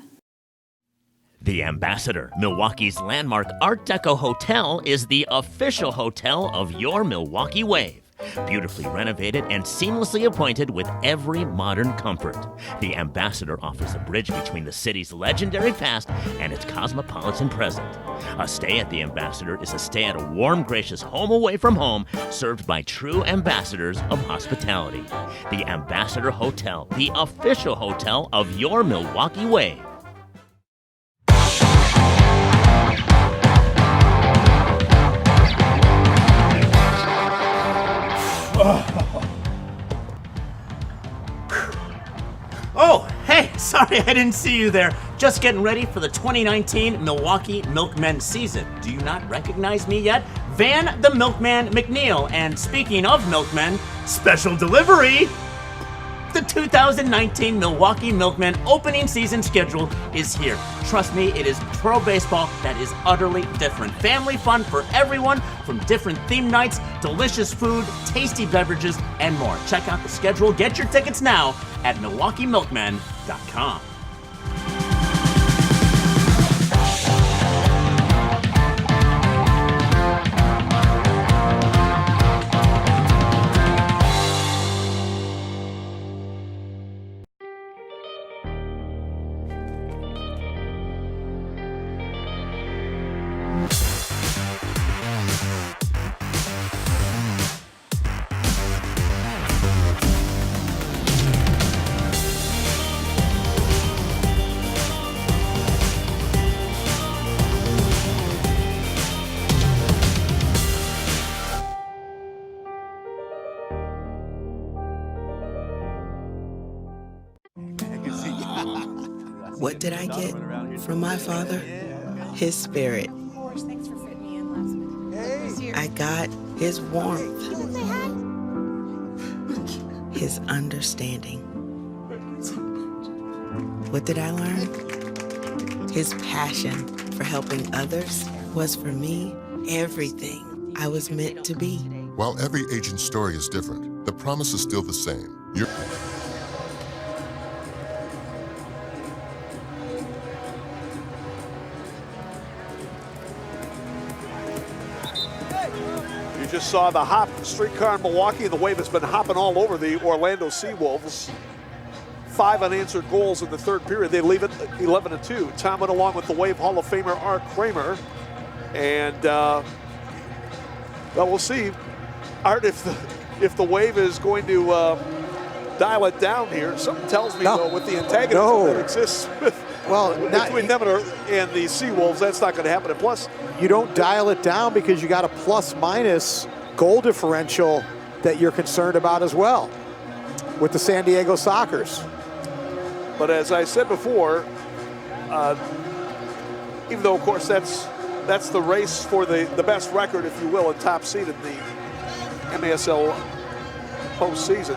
Speaker 6: The Ambassador, Milwaukee's landmark Art Deco hotel, is the official hotel of your Milwaukee Wave. Beautifully renovated and seamlessly appointed with every modern comfort. The Ambassador offers a bridge between the city's legendary past and its cosmopolitan present. A stay at the Ambassador is a stay at a warm, gracious home away from home, served by true ambassadors of hospitality. The Ambassador Hotel, the official hotel of your Milwaukee Wave.
Speaker 5: Oh, hey, sorry I didn't see you there. Just getting ready for the 2019 Milwaukee Milkmen season. Do you not recognize me yet? Van the Milkman McNeil. And speaking of milkmen, special delivery! The 2019 Milwaukee Milkmen opening season schedule is here. Trust me, it is pro baseball that is utterly different. Family fun for everyone, from different theme nights, delicious food, tasty beverages, and more. Check out the schedule. Get your tickets now at MilwaukeeMilkmen.com.
Speaker 9: What did I get from my father? His spirit. I got his warmth, his understanding. What did I learn? His passion for helping others was for me everything I was meant to be.
Speaker 10: While every agent's story is different, the promise is still the same.
Speaker 3: You just saw the hop streetcar in Milwaukee. The Wave has been hopping all over the Orlando SeaWolves. 5 unanswered goals in the third period. They leave it 11-2. Tom went along with the Wave Hall of Famer Art Kramer. And, well, we'll see, Art, if the Wave is going to dial it down here. Something tells me, though, with the antagonism that exists between them and the SeaWolves, that's not going to happen. And plus,
Speaker 2: you don't dial it down because you got a plus-minus goal differential that you're concerned about as well with the San Diego Sockers.
Speaker 3: But as I said before, even though, of course, that's the race for the best record, if you will, and top seed in the MASL postseason,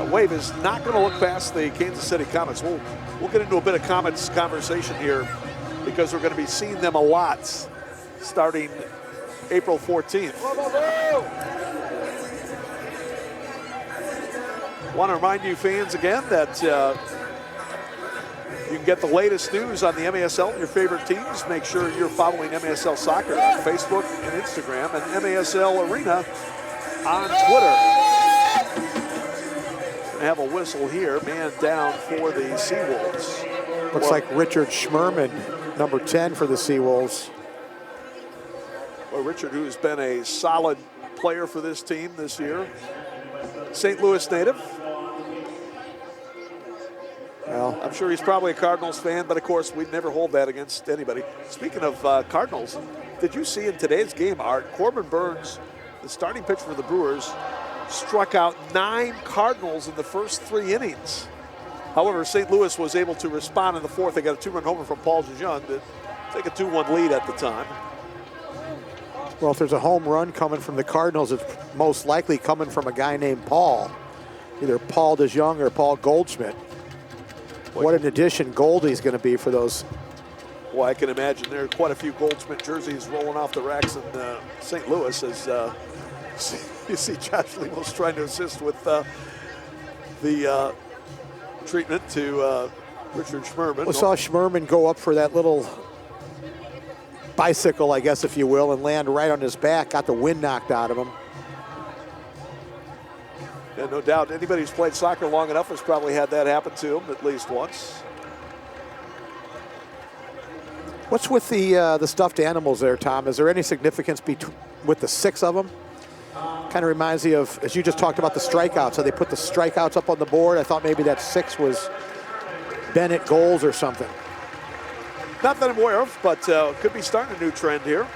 Speaker 3: Wave is not going to look past the Kansas City Comets. We'll get into a bit of Comets conversation here because we're going to be seeing them a lot starting April 14th. Want to remind you fans again that you can get the latest news on the MASL and your favorite teams. Make sure you're following MASL Soccer on Facebook and Instagram, and MASL Arena on Twitter. Gonna have a whistle here, man down for the SeaWolves.
Speaker 2: Looks like Richard Schmerman, number 10 for the SeaWolves.
Speaker 3: Well, Richard, who has been a solid player for this team this year. St. Louis native. Well, I'm sure he's probably a Cardinals fan, but of course, we'd never hold that against anybody. Speaking of Cardinals, did you see in today's game, Art, Corbin Burns, the starting pitcher for the Brewers, struck out 9 Cardinals in the first 3 innings. However, St. Louis was able to respond in the 4th. They got a 2-run homer from Paul Jejean to take a 2-1 lead at the time.
Speaker 2: Well, if there's a home run coming from the Cardinals, it's most likely coming from a guy named Paul. Either Paul DeJong or Paul Goldschmidt. What an addition Goldie's going to be for those.
Speaker 3: Well, I can imagine there are quite a few Goldschmidt jerseys rolling off the racks in St. Louis as you see Josh Lemos trying to assist with the treatment to Richard Schmerman.
Speaker 2: We saw Schmerman go up for that little bicycle, I guess, if you will, and land right on his back, got the wind knocked out of him.
Speaker 3: Yeah, no doubt. Anybody who's played soccer long enough has probably had that happen to him at least once.
Speaker 2: What's with the stuffed animals there, Tom? Is there any significance with the 6 of them? Kind of reminds me of, as you just talked about the strikeouts, so they put the strikeouts up on the board. I thought maybe that 6 was Bennett goals or something.
Speaker 3: Not that I'm aware of, but could be starting a new trend here.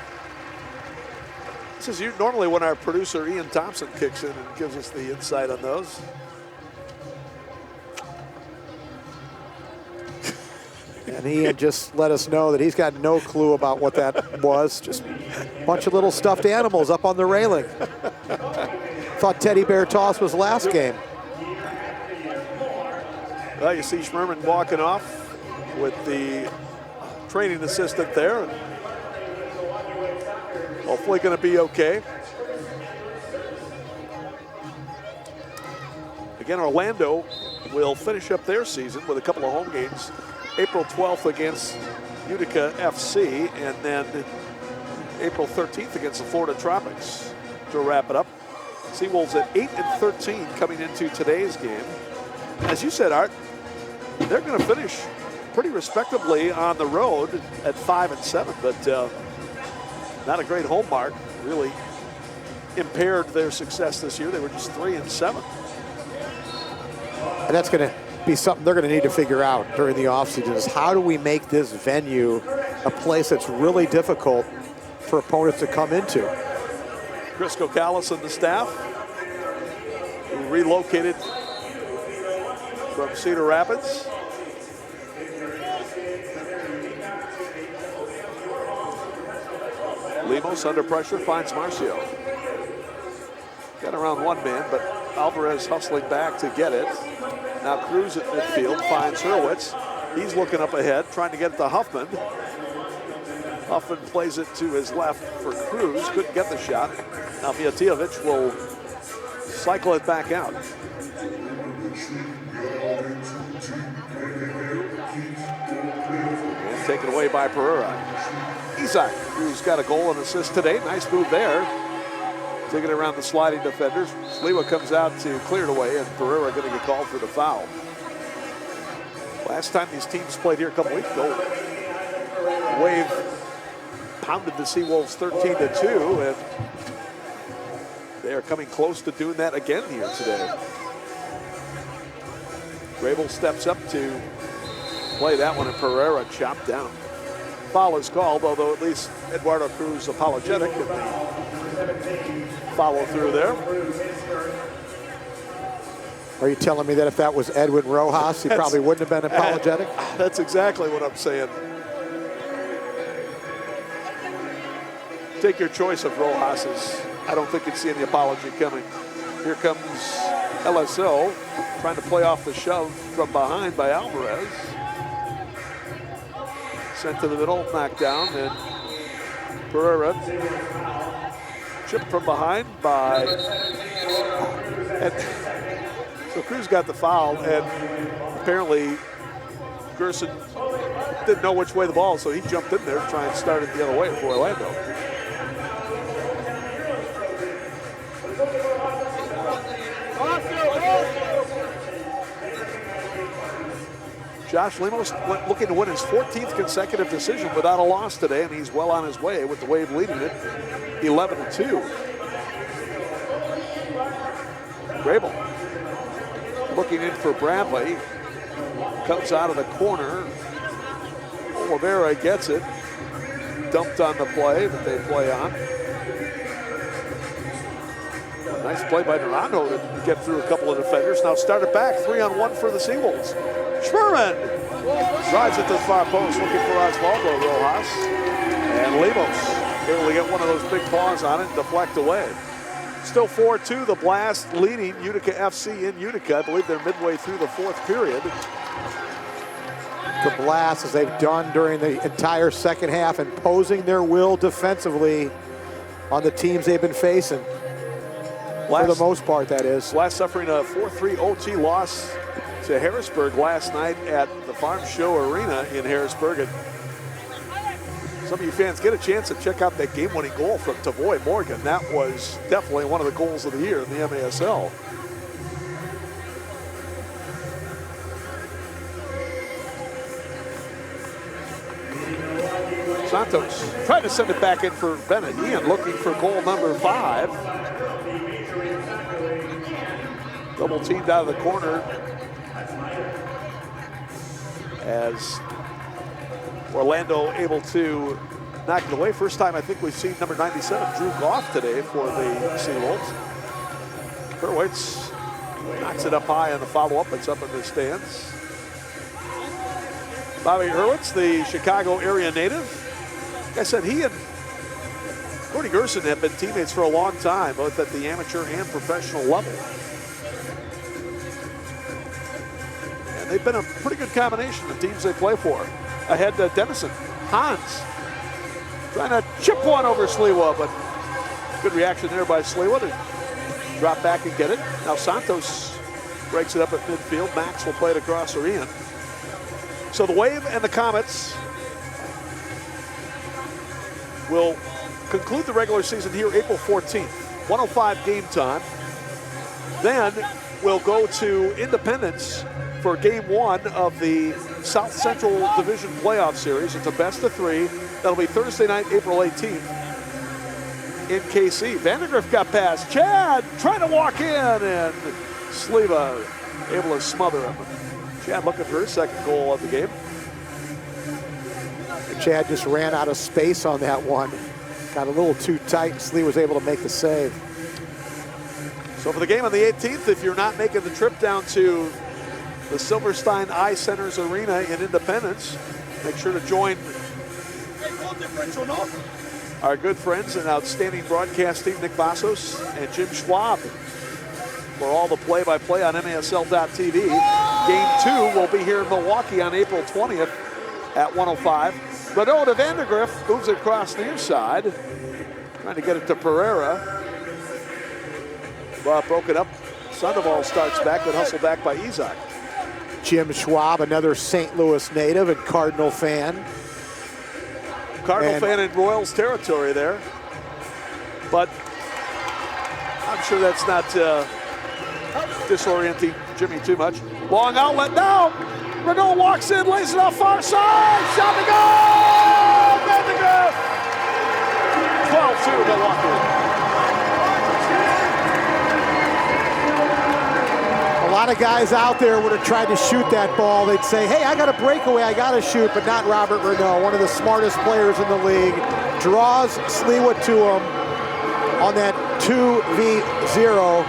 Speaker 3: This is normally when our producer Ian Thompson kicks in and gives us the insight on those.
Speaker 2: And Ian just let us know that he's got no clue about what that was. Just a bunch of little stuffed animals up on the railing. Thought teddy bear toss was last game.
Speaker 3: Well, you see Schmerman walking off with the training assistant there. Hopefully going to be okay. Again, Orlando will finish up their season with a couple of home games. April 12th against Utica FC, and then April 13th against the Florida Tropics to wrap it up. SeaWolves at 8-13 coming into today's game. As you said, Art, they're going to finish pretty respectably on the road at 5-7, but not a great home mark. Really impaired their success this year. They were just 3-7.
Speaker 2: And that's going to be something they're going to need to figure out during the offseason, is how do we make this venue a place that's really difficult for opponents to come into.
Speaker 3: Chris Kokalis and the staff, who relocated from Cedar Rapids. Lemos under pressure finds Marcio. Got around one man, but Alvarez hustling back to get it. Now Cruz at midfield finds Hurwitz. He's looking up ahead, trying to get it to Huffman. Huffman plays it to his left for Cruz. Couldn't get the shot. Now Mijatovic will cycle it back out. And taken away by Pereira. Isak, who's got a goal and assist today. Nice move there. Taking it around the sliding defenders. Sliwa comes out to clear it away, and Pereira going to get called for the foul. Last time these teams played here a couple weeks ago, Wave pounded the SeaWolves 13-2, and they are coming close to doing that again here today. Grable steps up to play that one, and Pereira chopped down. Foul is called, although at least Eduardo Cruz apologetic in the follow through there.
Speaker 2: Are you telling me that if that was Edwin Rojas, he probably wouldn't have been apologetic?
Speaker 3: That's exactly what I'm saying. Take your choice of Rojas's. I don't think you'd see any apology coming. Here comes LSO, trying to play off the shove from behind by Alvarez. Sent to the middle, knocked down, and Pereira chipped from behind by... So Cruz got the foul, and apparently Gerson didn't know which way the ball, so he jumped in there to try and start it the other way for Orlando. Josh Lemos looking to win his 14th consecutive decision without a loss today, and he's well on his way with the Wave leading it 11-2. Grable looking in for Bradley. Comes out of the corner. Oliveira gets it. Dumped on the play that they play on. Nice play by Dorado to get through a couple of defenders. Now start it back, 3-on-1 for the SeaWolves. Schmerman drives it to the far post, looking for Osvaldo Rojas. And Lemos able to get one of those big paws on it and deflect away. Still 4-2, the Blast leading Utica FC in Utica. I believe they're midway through the fourth period.
Speaker 2: The Blast, as they've done during the entire second half, imposing their will defensively on the teams they've been facing. For the most part, that is.
Speaker 3: Blast suffering a 4-3 OT loss to Harrisburg last night at the Farm Show Arena in Harrisburg. And some of you fans get a chance to check out that game-winning goal from Tavoy Morgan. That was definitely one of the goals of the year in the MASL. Santos trying to send it back in for Bennett. Ian looking for goal number 5. Double teamed out of the corner as Orlando able to knock it away. First time I think we've seen number 97, Drew Goff, today for the SeaWolves. Hurwitz knocks it up high on the follow-up. It's up in the stands. Bobby Hurwitz, the Chicago area native. Like I said, he and Gordy Gerson have been teammates for a long time, both at the amateur and professional level. And they've been a pretty good combination, the teams they play for. Ahead to Dennison. Hans trying to chip one over Sliwa, but good reaction there by Sliwa to drop back and get it. Now Santos breaks it up at midfield. Max will play it across for Ian. So the Wave and the Comets will conclude the regular season here April 14th. 1:05 game time. Then we'll go to Independence for game 1 of the South Central Division Playoff Series. It's a best of 3. That'll be Thursday night, April 18th in KC. Vandergrift got past. Chad trying to walk in, and Sliwa able to smother him. Chad looking for his second goal of the game.
Speaker 2: Chad just ran out of space on that one. Got a little too tight, and Slee was able to make the save.
Speaker 3: So for the game on the 18th, if you're not making the trip down to the Silverstein Eye Centers Arena in Independence, make sure to join our good friends and outstanding broadcast team, Nick Vassos and Jim Schwab, for all the play-by-play on MASL.tv. Game 2 will be here in Milwaukee on April 20th at 105. Renault to Vandergriff moves it across near side. Trying to get it to Pereira. But broke it up. Sandoval starts back, but hustled back by Isaac.
Speaker 2: Jim Schwab, another St. Louis native and Cardinal fan.
Speaker 3: Cardinal fan in Royals territory there. But I'm sure that's not disorienting Jimmy too much. Long outlet now. Renault walks in, lays it off far side. Shot to go! Vandergriff! 12-2 Milwaukee.
Speaker 2: A lot of guys out there would have tried to shoot that ball. They'd say, hey, I got a breakaway, I got to shoot, but not Robert Renault, one of the smartest players in the league. Draws Sliwa to him on that 2v0,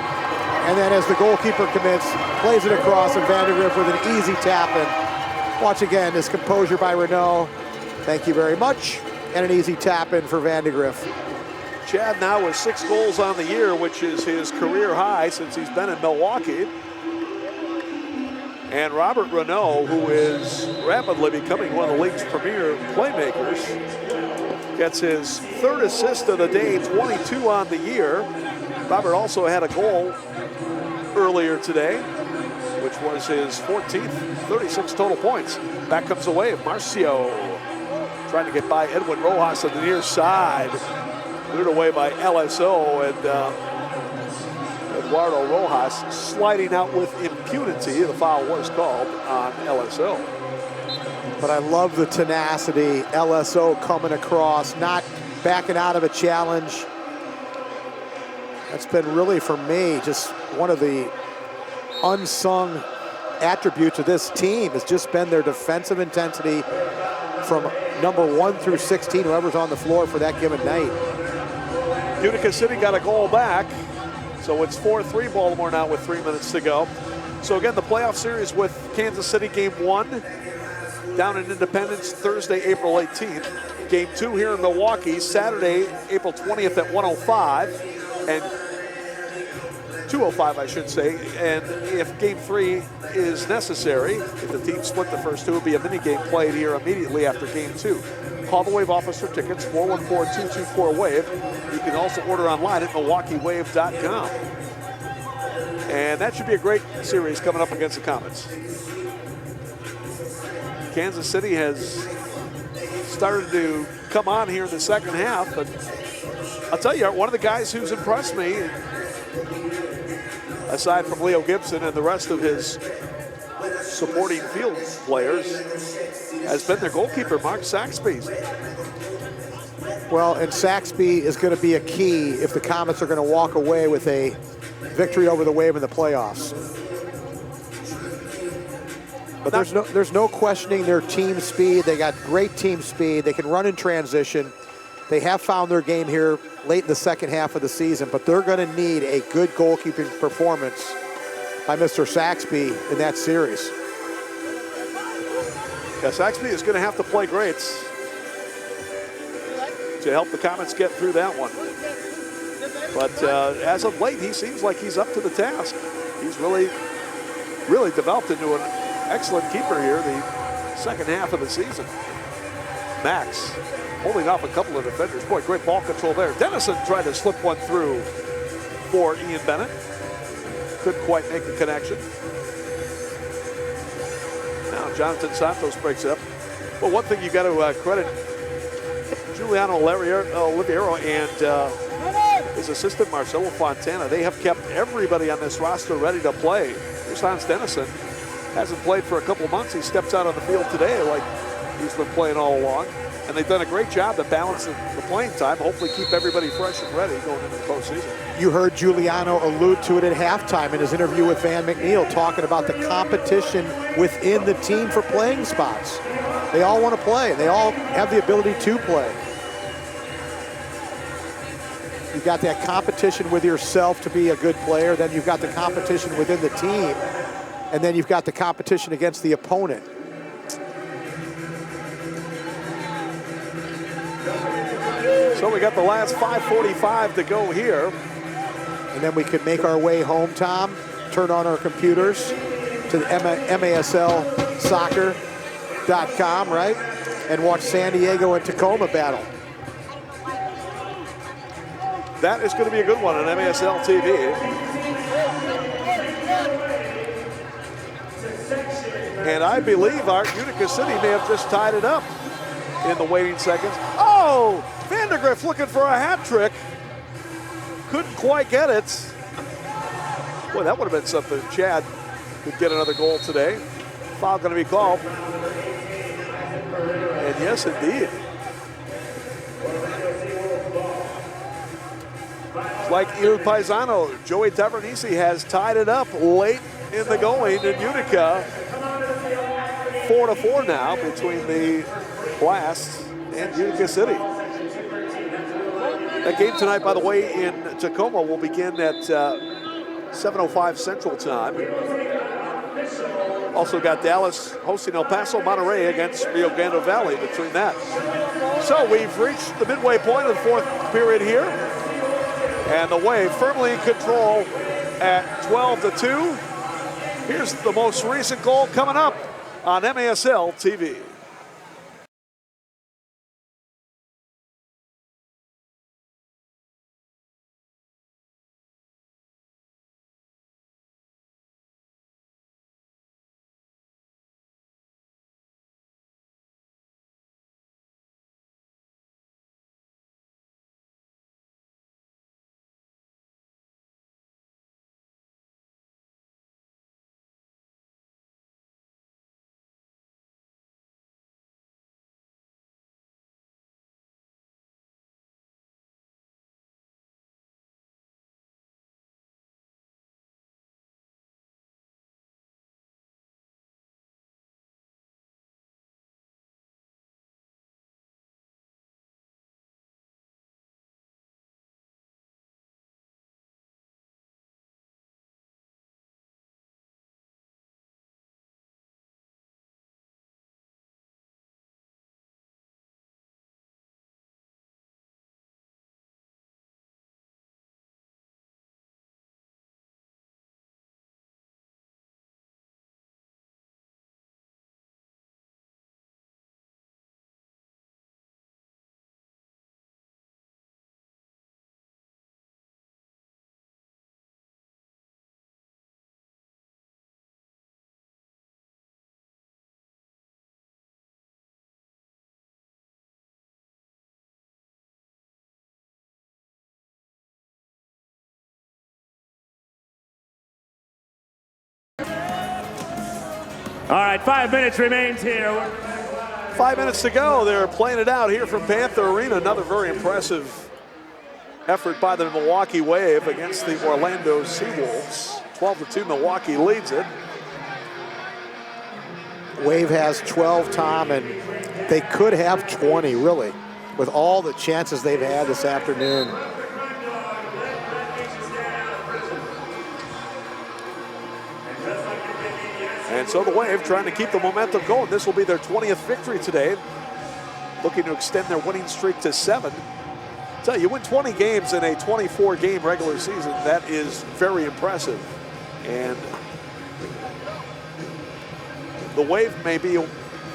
Speaker 2: and then as the goalkeeper commits, plays it across, and Vandergriff with an easy tap-in. Watch again, this composure by Renault. Thank you very much, and an easy tap-in for Vandergriff.
Speaker 3: Chad now with 6 goals on the year, which is his career high since he's been in Milwaukee. And Robert Renault, who is rapidly becoming one of the league's premier playmakers, gets his 3rd assist of the day, 22 on the year. Robert also had a goal earlier today, which was his 14th, 36 total points. Back comes the wave. Marcio trying to get by Edwin Rojas on the near side. Cleared away by LSO, and Eduardo Rojas sliding out with impunity. The foul was called on LSO.
Speaker 2: But I love the tenacity. LSO coming across, not backing out of a challenge. That's been really, for me, just one of the unsung attributes of this team has just been their defensive intensity from number 1 through 16, whoever's on the floor for that given night.
Speaker 3: Utica City got a goal back. So it's 4-3 Baltimore now with 3 minutes to go. So again, the playoff series with Kansas City, game 1 down in Independence Thursday, April 18th. Game 2 here in Milwaukee, Saturday, April 20th at 105 and 205, I should say. And if game 3 is necessary, if the team split the first 2, it'll be a mini game played here immediately after game 2. Call the Wave office for tickets, 414-224-WAVE. You can also order online at MilwaukeeWave.com. And that should be a great series coming up against the Comets. Kansas City has started to come on here in the second half, but I'll tell you, one of the guys who's impressed me, aside from Leo Gibson and the rest of his supporting field players, has been their goalkeeper, Mark Saxby.
Speaker 2: Well, and Saxby is going to be a key if the Comets are going to walk away with a victory over the Wave in the playoffs. But there's no questioning their team speed. They got great team speed. They can run in transition. They have found their game here late in the second half of the season, but they're going to need a good goalkeeping performance by Mr. Saxby in that series.
Speaker 3: Yeah, Saxby is going to have to play great to help the Comets get through that one. But as of late, he seems like he's up to the task. He's really developed into an excellent keeper here the second half of the season. Max holding off a couple of defenders. Boy, great ball control there. Dennison tried to slip one through for Ian Bennett. Couldn't quite make the connection. Now Jonathan Santos breaks it up. Well, one thing you got to credit Giuliano Oliviero and his assistant Marcelo Fontana. They have kept everybody on this roster ready to play. Here's Hans Dennison. Hasn't played for a couple months. He steps out on the field today like he's been playing all along. And they've done a great job to balance the playing time. Hopefully keep everybody fresh and ready going into the postseason.
Speaker 2: You heard Giuliano allude to it at halftime in his interview with Van McNeil, talking about the competition within the team for playing spots. They all want to play. They all have the ability to play. You've got that competition with yourself to be a good player. Then you've got the competition within the team. And then you've got the competition against the opponent.
Speaker 3: So we got the last 5:45 to go here.
Speaker 2: And then we could make our way home, Tom. turn on our computers to the MASLsoccer.com, right? And watch San Diego and Tacoma battle.
Speaker 3: That is going to be a good one on MASL TV. And I believe our Utica City may have just tied it up in the waiting seconds. Oh, Vandergrift looking for a hat trick. Couldn't quite get it. Boy, that would have been something. Chad could get another goal today. Foul going to be called. And yes, indeed. Like Il Paisano, Joey Tavernisi has tied it up late in the going in Utica. 4-4 now between the Blast and Utica City. That game tonight, by the way, in Tacoma will begin at 7:05 Central Time. Also got Dallas hosting El Paso, Monterrey against Rio Grande Valley between that. So we've reached the midway point of the fourth period here. And the Wave firmly in control at 12-2. Here's the most recent goal coming up on MASL TV.
Speaker 1: All right, 5 minutes remains here.
Speaker 3: 5 minutes to go. They're playing it out here from Panther Arena. Another very impressive effort by the Milwaukee Wave against the Orlando SeaWolves. 12-2, Milwaukee leads it.
Speaker 2: Wave has 12, Tom, and they could have 20, really, with all the chances they've had this afternoon.
Speaker 3: And so the Wave trying to keep the momentum going. This will be their 20th victory today, looking to extend their winning streak to 7. So you win 20 games in a 24-game regular season. That is very impressive. And the Wave may be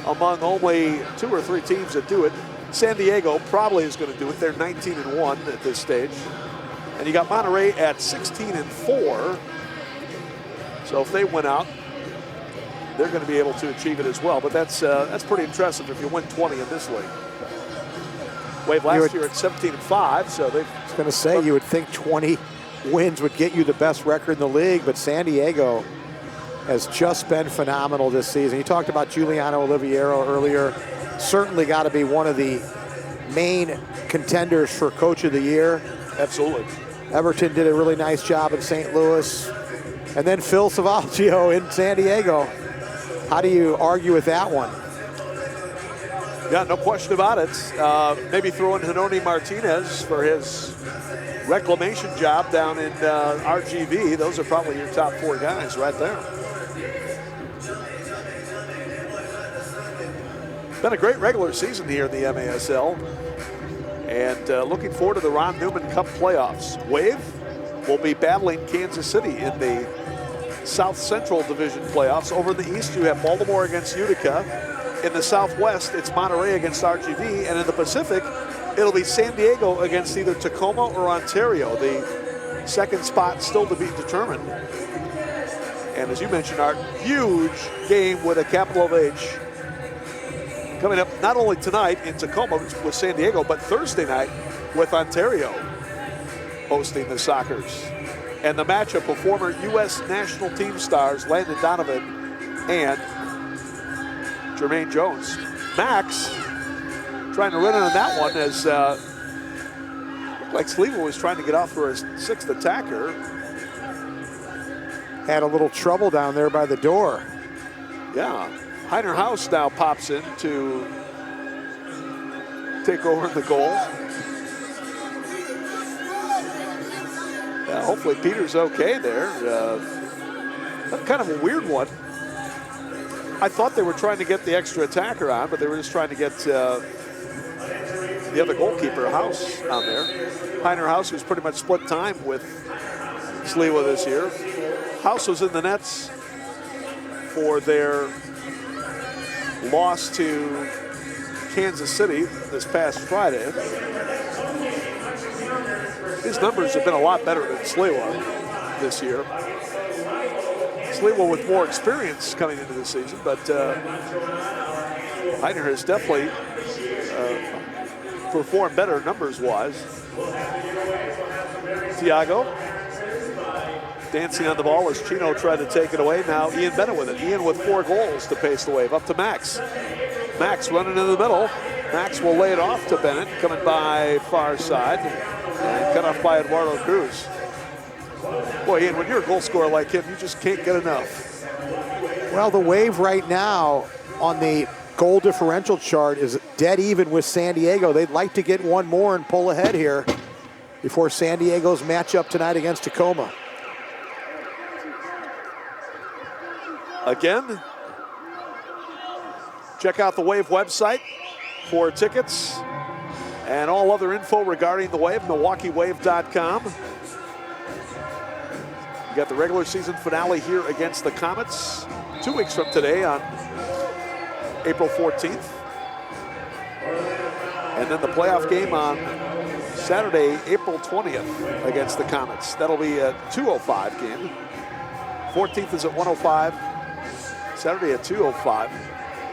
Speaker 3: among only 2 or 3 teams that do it. San Diego probably is going to do it. They're 19-1 at this stage. And you got Monterrey at 16-4. So if they win out, they're going to be able to achieve it as well. But that's pretty impressive if you win 20 in this league. Wave last year at 17-5, so they.
Speaker 2: I was going to say, you would think 20 wins would get you the best record in the league, but San Diego has just been phenomenal this season. You talked about Giuliano Oliviero earlier. Certainly got to be one of the main contenders for Coach of the Year.
Speaker 3: Absolutely.
Speaker 2: Everton did a really nice job in St. Louis. And then Phil Savaggio in San Diego. How do you argue with that one?
Speaker 3: Yeah, no question about it. Maybe throw in Hanoni Martinez for his reclamation job down in RGV. Those are probably your top 4 guys right there. Been a great regular season here in the MASL. And looking forward to the Ron Newman Cup playoffs. Wave will be battling Kansas City in the South Central Division playoffs. Over in the East, you have Baltimore against Utica. In the Southwest, it's Monterey against RGV. And in the Pacific, it'll be San Diego against either Tacoma or Ontario. The second spot still to be determined. And as you mentioned, Art, huge game with a capital of H coming up not only tonight in Tacoma with San Diego, but Thursday night with Ontario hosting the Sockers. And the matchup of former U.S. national team stars Landon Donovan and Jermaine Jones. Max trying to run in on that one as looked like Sleever was trying to get off for his sixth attacker.
Speaker 2: Had a little trouble down there by the door.
Speaker 3: Yeah. Heiner House now pops in to take over the goal. Hopefully Peter's okay there. That's kind of a weird one. I thought they were trying to get the extra attacker on, but they were just trying to get the other goalkeeper, House, on there. Heiner House, who's pretty much split time with Sliwa this year. House was in the nets for their loss to Kansas City this past Friday. His numbers have been a lot better than Sliwa this year. Sliwa with more experience coming into the season, but Heiner has definitely performed better numbers-wise. Thiago dancing on the ball as Chino tried to take it away. Now Ian Bennett with it. Ian with 4 goals to pace the wave. Up to Max. Max running in the middle. Max will lay it off to Bennett, coming by far side. And cut off by Eduardo Cruz. Boy, Ian, when you're a goal scorer like him, you just can't get enough.
Speaker 2: Well, the Wave right now on the goal differential chart is dead even with San Diego. They'd like to get one more and pull ahead here before San Diego's matchup tonight against Tacoma.
Speaker 3: Again, check out the Wave website for tickets and all other info regarding the Wave, MilwaukeeWave.com. You got the regular season finale here against the Comets 2 weeks from today on April 14th. And then the playoff game on Saturday, April 20th against the Comets. That'll be a 2:05 game. 14th is at 1:05. Saturday at 2:05.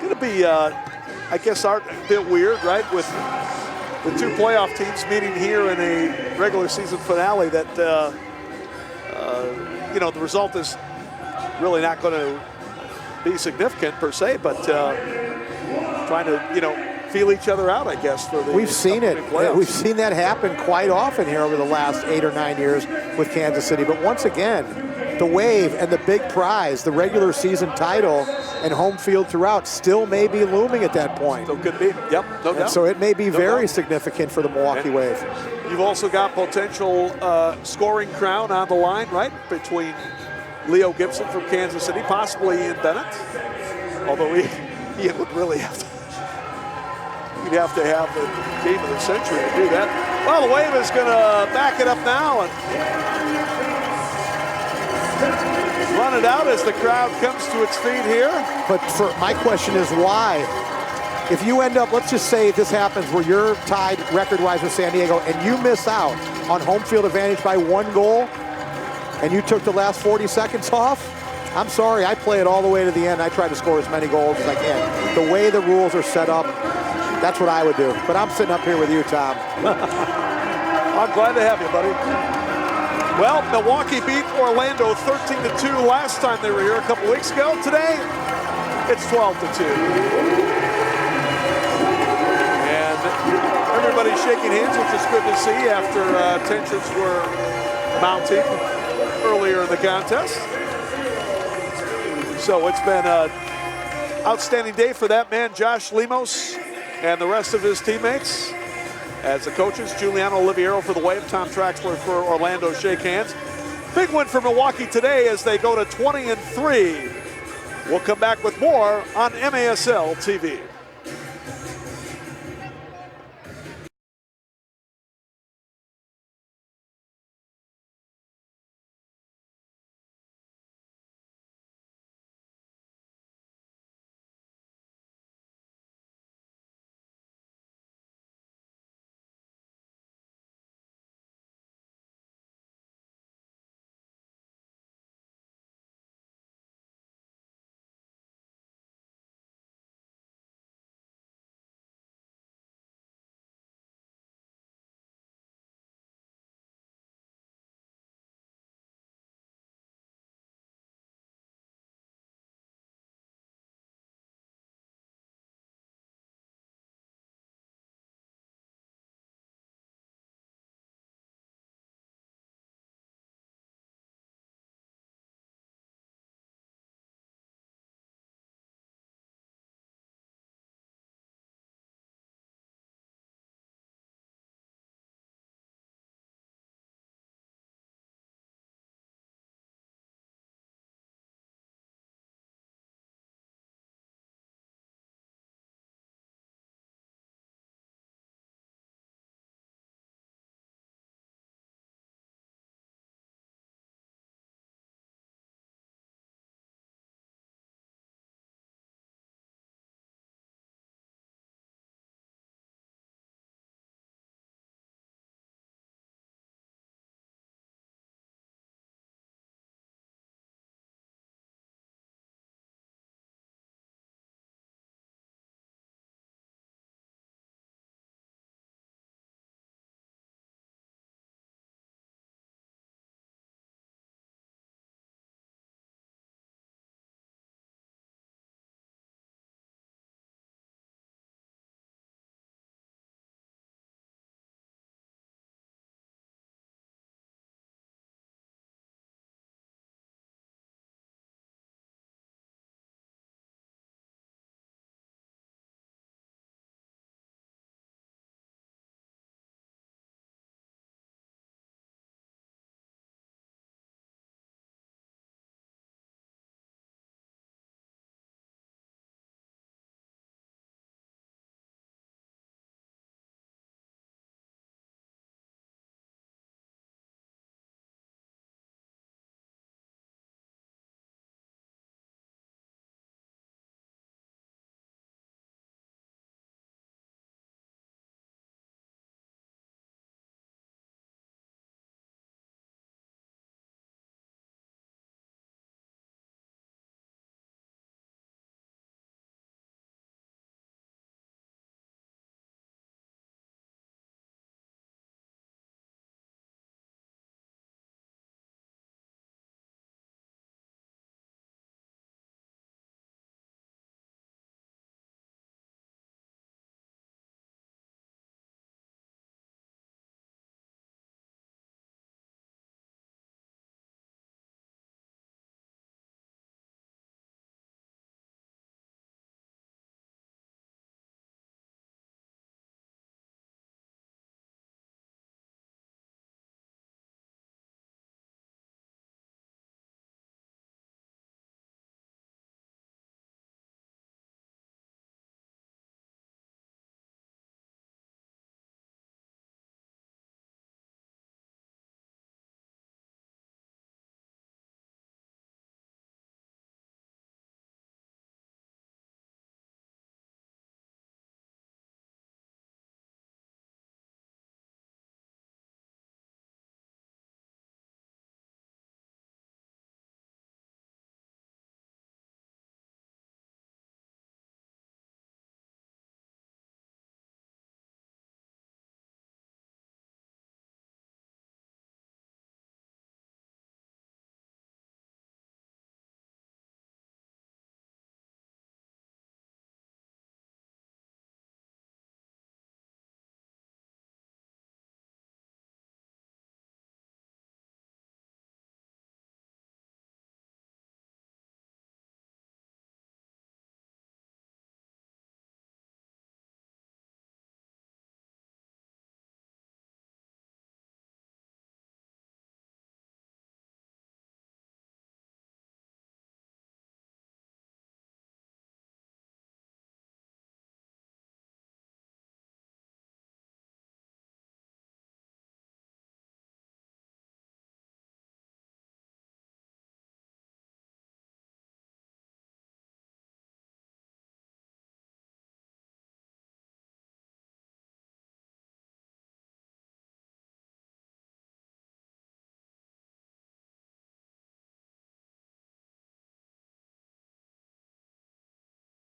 Speaker 3: Gonna be, I guess, Art, a bit weird, right? With the 2 playoff teams meeting here in a regular season finale that, you know, the result is really not going to be significant per se, but trying to, you know, feel each other out, I guess, for the
Speaker 2: We've seen it.
Speaker 3: Playoffs.
Speaker 2: We've seen that happen quite often here over the last 8 or 9 years with Kansas City. But once again, the Wave and the big prize, the regular season title and home field throughout, still may be looming at that point.
Speaker 3: So could be, yep, no doubt.
Speaker 2: And so it may be very
Speaker 3: doubt.
Speaker 2: significant for the Milwaukee Wave.
Speaker 3: You've also got potential scoring crown on the line, right? Between Leo Gibson from Kansas City, possibly Ian Bennett. Although Ian would really have to, you'd have to have the game of the century to do that. Well, the Wave is going to back it up now and run it out as the crowd comes to its feet here.
Speaker 2: But my question is why? If you end up, let's just say this happens where you're tied record-wise with San Diego and you miss out on home field advantage by 1 goal and you took the last 40 seconds off, I'm sorry, I play it all the way to the end. I try to score as many goals as I can. The way the rules are set up, that's what I would do. But I'm sitting up here with you, Tom.
Speaker 3: I'm glad to have you, buddy. Well, Milwaukee beat Orlando 13-2 last time they were here a couple weeks ago. Today, it's 12-2. And everybody's shaking hands, which is good to see after tensions were mounting earlier in the contest. So it's been an outstanding day for that man, Josh Lemos, and the rest of his teammates. As the coaches, Giuliano Oliviero for the Wave, Tom Traxler for Orlando, shake hands. Big win for Milwaukee today as they go to 20-3. We'll come back with more on MASL TV.